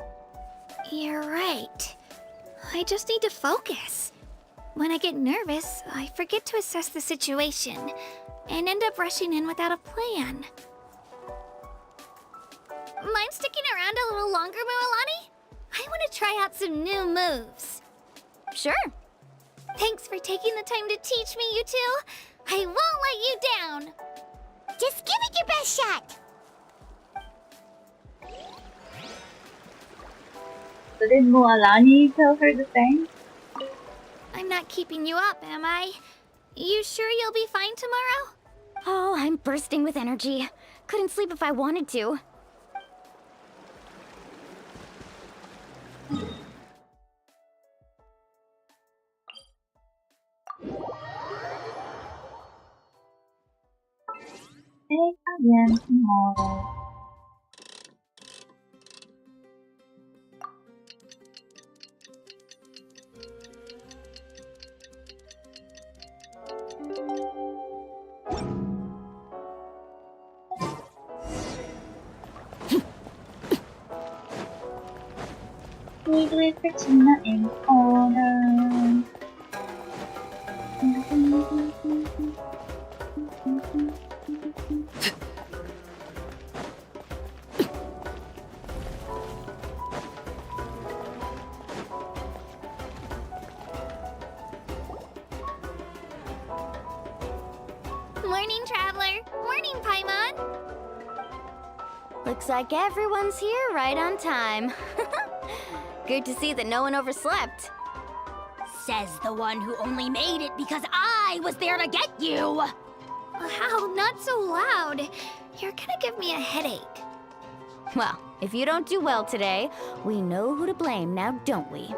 You're right. I just need to focus. When I get nervous, I forget to assess the situation and end up rushing in without a plan. Mind sticking around a little longer, Mualani? I want to try out some new moves. Sure. Thanks for taking the time to teach me, you two. I won't let you down. Just give it your best shot. So did Mualani tell her the same? I'm not keeping you up, am I? You sure you'll be fine tomorrow? Oh, I'm bursting with energy. Couldn't sleep if I wanted to. Again tomorrow. Meet with Kachina in order. Morning, Traveler. Morning, Paimon. Looks like everyone's here right on time. Good to see that no one overslept. Says the one who only made it because I was there to get you! Wow, not so loud. You're gonna give me a headache. Well, if you don't do well today, we know who to blame now, don't we?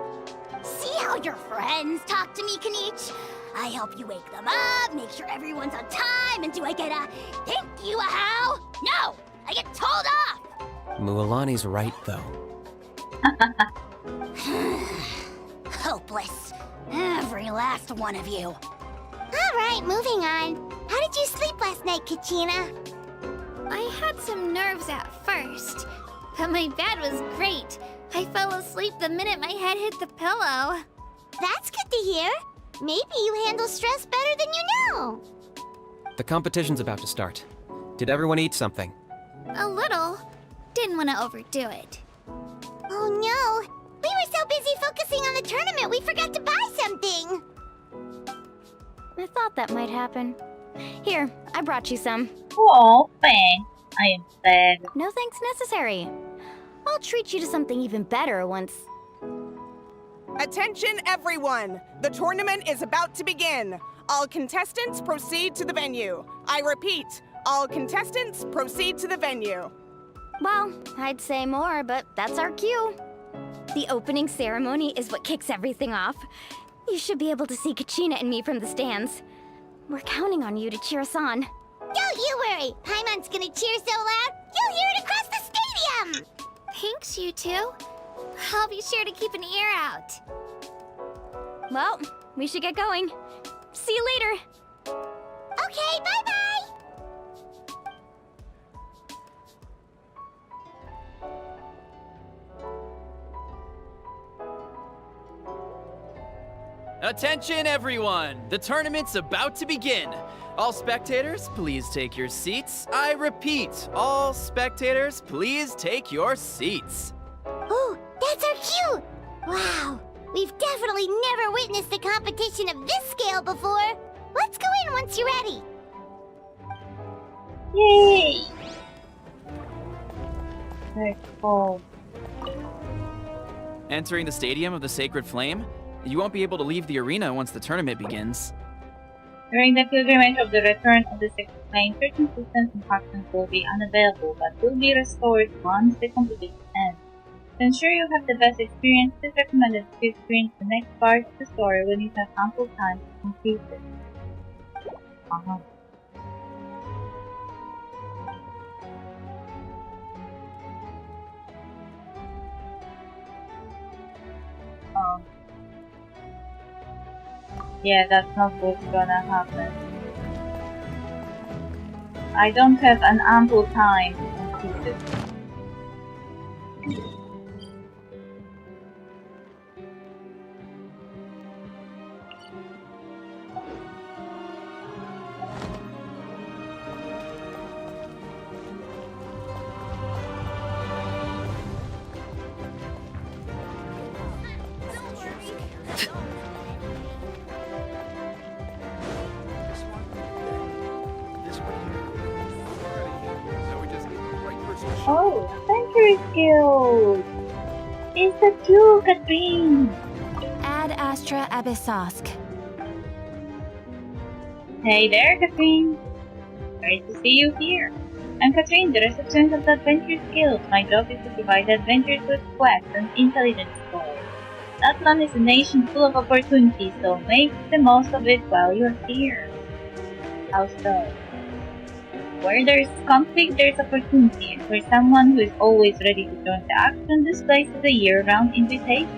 See how your friends talk to me, Kanich? I help you wake them up, make sure everyone's on time, and do I get a thank you, how? No! I get told off! Mualani's right, though. Hopeless. Every last one of you. Alright, moving on. How did you sleep last night, Kachina? I had some nerves at first, but my bed was great. I fell asleep the minute my head hit the pillow. That's good to hear. Maybe you handle stress better than you know. The competition's about to start. Did everyone eat something? A little. Didn't want to overdo it. Oh no! We were so busy focusing on the tournament we forgot to buy something! I thought that might happen. Here, I brought you some. Oh, thanks. I am sad. No thanks necessary. I'll treat you to something even better once... Attention everyone! The tournament is about to begin. All contestants proceed to the venue. I repeat, all contestants proceed to the venue. Well, I'd say more, but that's our cue. The opening ceremony is what kicks everything off. You should be able to see Kachina and me from the stands. We're counting on you to cheer us on. Don't you worry! Paimon's gonna cheer so loud, you'll hear it across the stadium! Thanks, you two. I'll be sure to keep an ear out. Well, we should get going. See you later. Okay, bye-bye! Attention everyone! The tournament's about to begin! All spectators, please take your seats. I repeat, all spectators, please take your seats. Ooh, that's our cue! Wow, we've definitely never witnessed a competition of this scale before. Let's go in once you're ready. Yay! Very cool. Entering the Stadium of the Sacred Flame, you won't be able to leave the arena once the tournament begins. During the pilgrimage of the return of the Sacred Flame, certain systems and factions will be unavailable but will be restored once the competition ends. To ensure you have the best experience, it is recommended to experience the next part of the story when you have ample time to complete it. Oh. Yeah, that's not what's gonna happen. I don't have an ample time to keep it. Oh, adventure skills! It's that you, Catherine! Ad Astra Abyssosk. Hey there, Catherine! Great to see you here. I'm Catherine, the receptionist of the Adventure Skills. My job is to provide adventures with quests and intelligence scores. Natlan is a nation full of opportunities, so make the most of it while you're here. How so? Where there's conflict, there's opportunity, and for someone who is always ready to join the action, this place is a year-round invitation.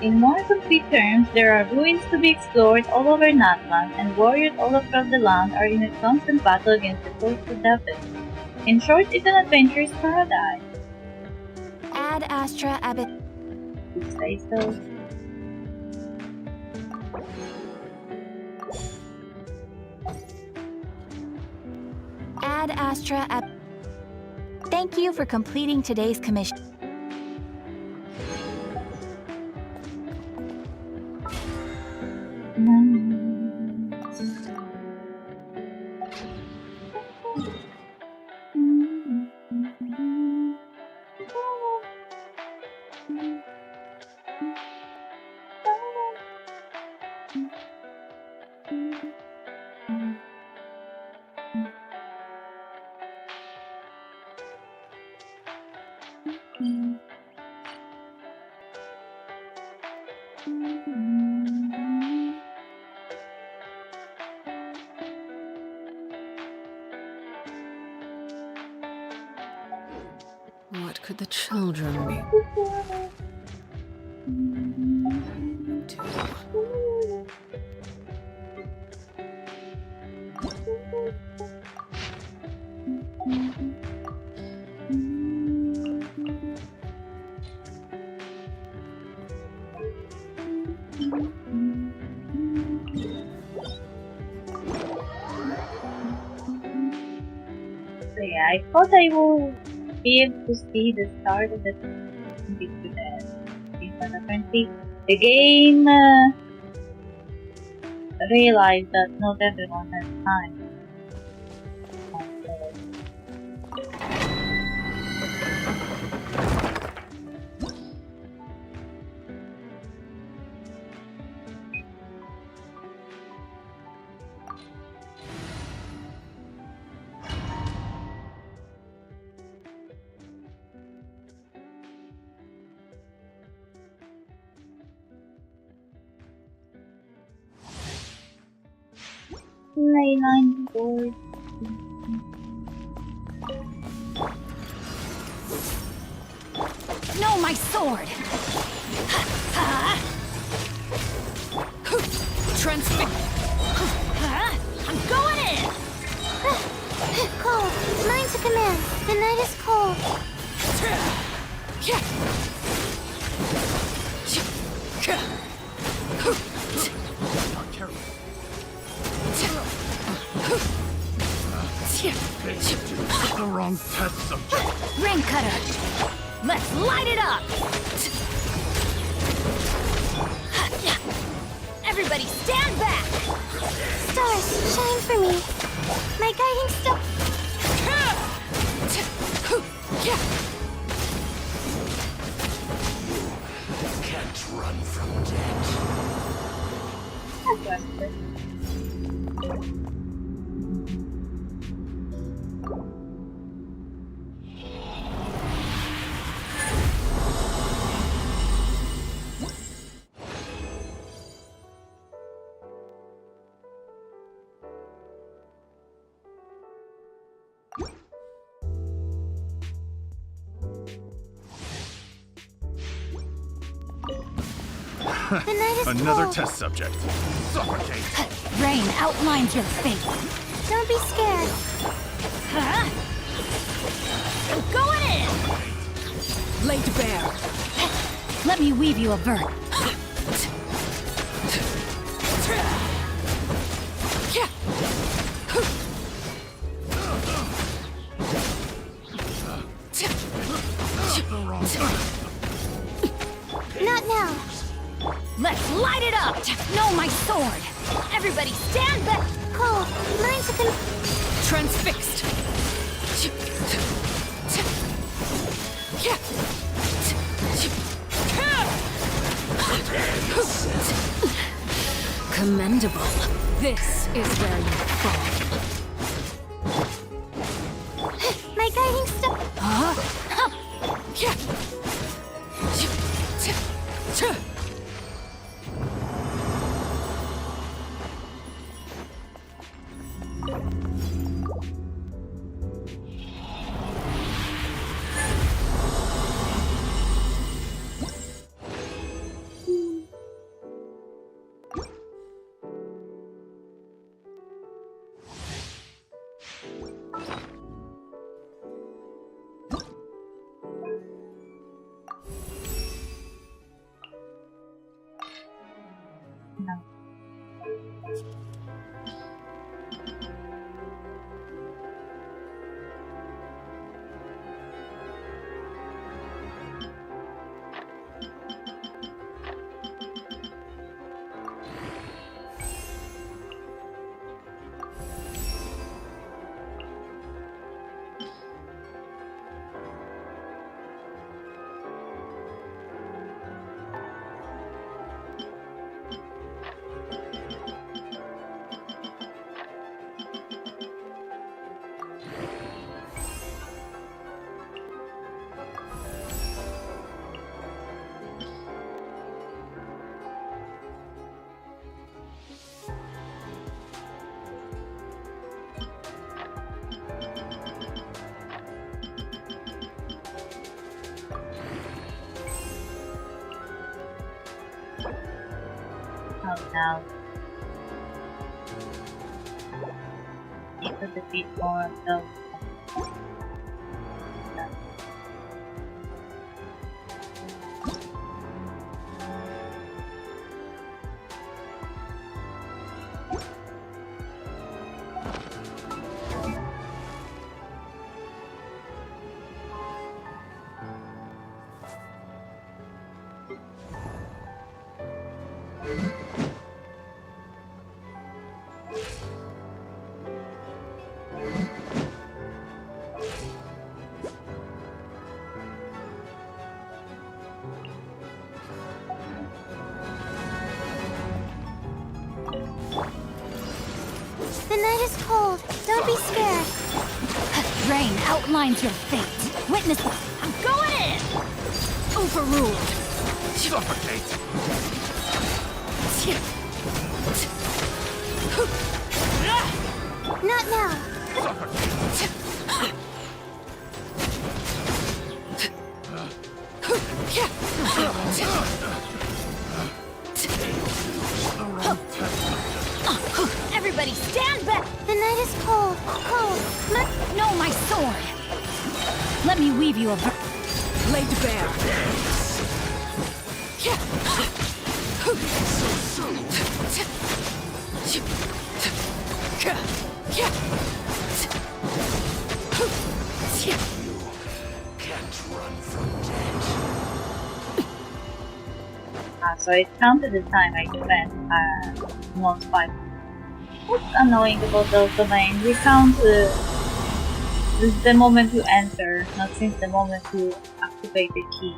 In more concrete terms, there are ruins to be explored all over Natlan, and warriors all across the land are in a constant battle against the forces of the abyss. In short, it's an adventurous paradise. Ad Astra Abyss. You say so. Ad Astra Ab. Thank you for completing today's commission. What could the children be? So yeah, I thought I will be able to see the start of the but apparently the game realized that not everyone has time. Leyline board. No, my sword! Transfix. I'm going in! Cold. Mine to command. The night is cold. The wrong test subject. Ring cutter! Let's light it up! Everybody stand back! Stars, shine for me. My guiding star. Can't run from death. The night is Another cold. test subject. Suffocate! Rain outlines your fate. Don't be scared. Huh? I'm going in! Laid bare. Let me weave you a vert. Not now. Let's light it up! No, my sword! Everybody stand back! Cold. Mine's a Transfixed! Commendable. This is where you fall. My guiding star. Now. Need to defeat more of those. The night is cold. Don't be scared. Rain outlines your fate. Witness it. I'm going in! Overruled. Suffocate! Not now. Everybody stand back! The night is cold. Cold. No, my sword! Let me weave you a vert. Laid bare. So it counted the time I spent not fighting. What's annoying about the domain? We count the moment you enter, not since the moment you activate the key.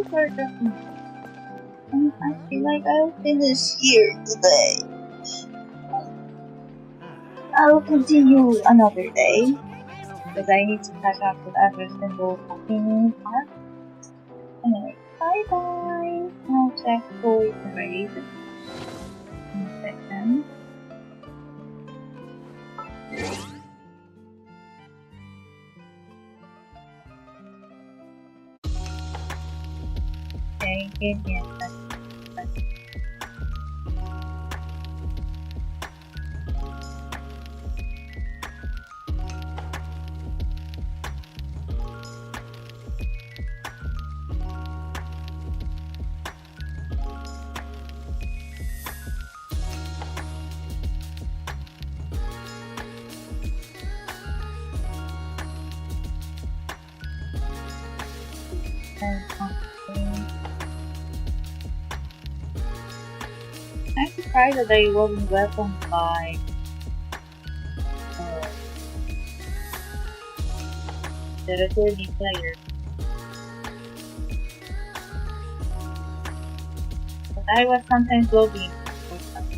for the... I feel like I'll finish here today. I'll continue another day, because I need to catch up with every single fucking part. Anyway, bye bye! I'll check for the raid in a second. Okay, give me a second. I'm surprised that I wasn't welcomed by the returning player. But I was sometimes logging for something.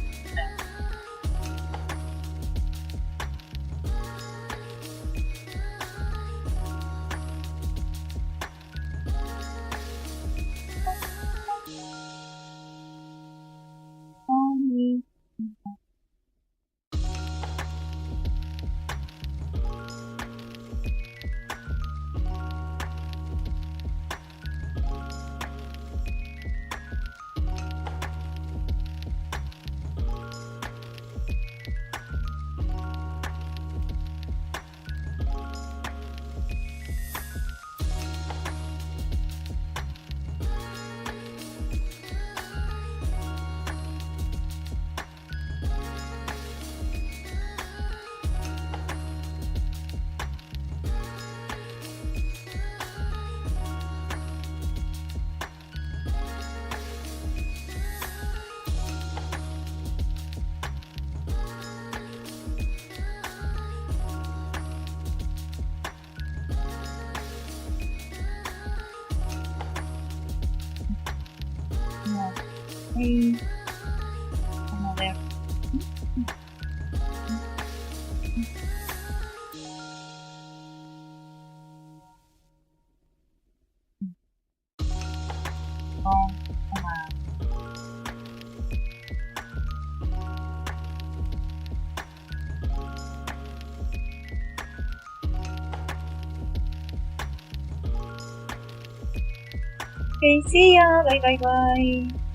Hey, another. Oh, come on. Okay, see ya. Bye bye bye.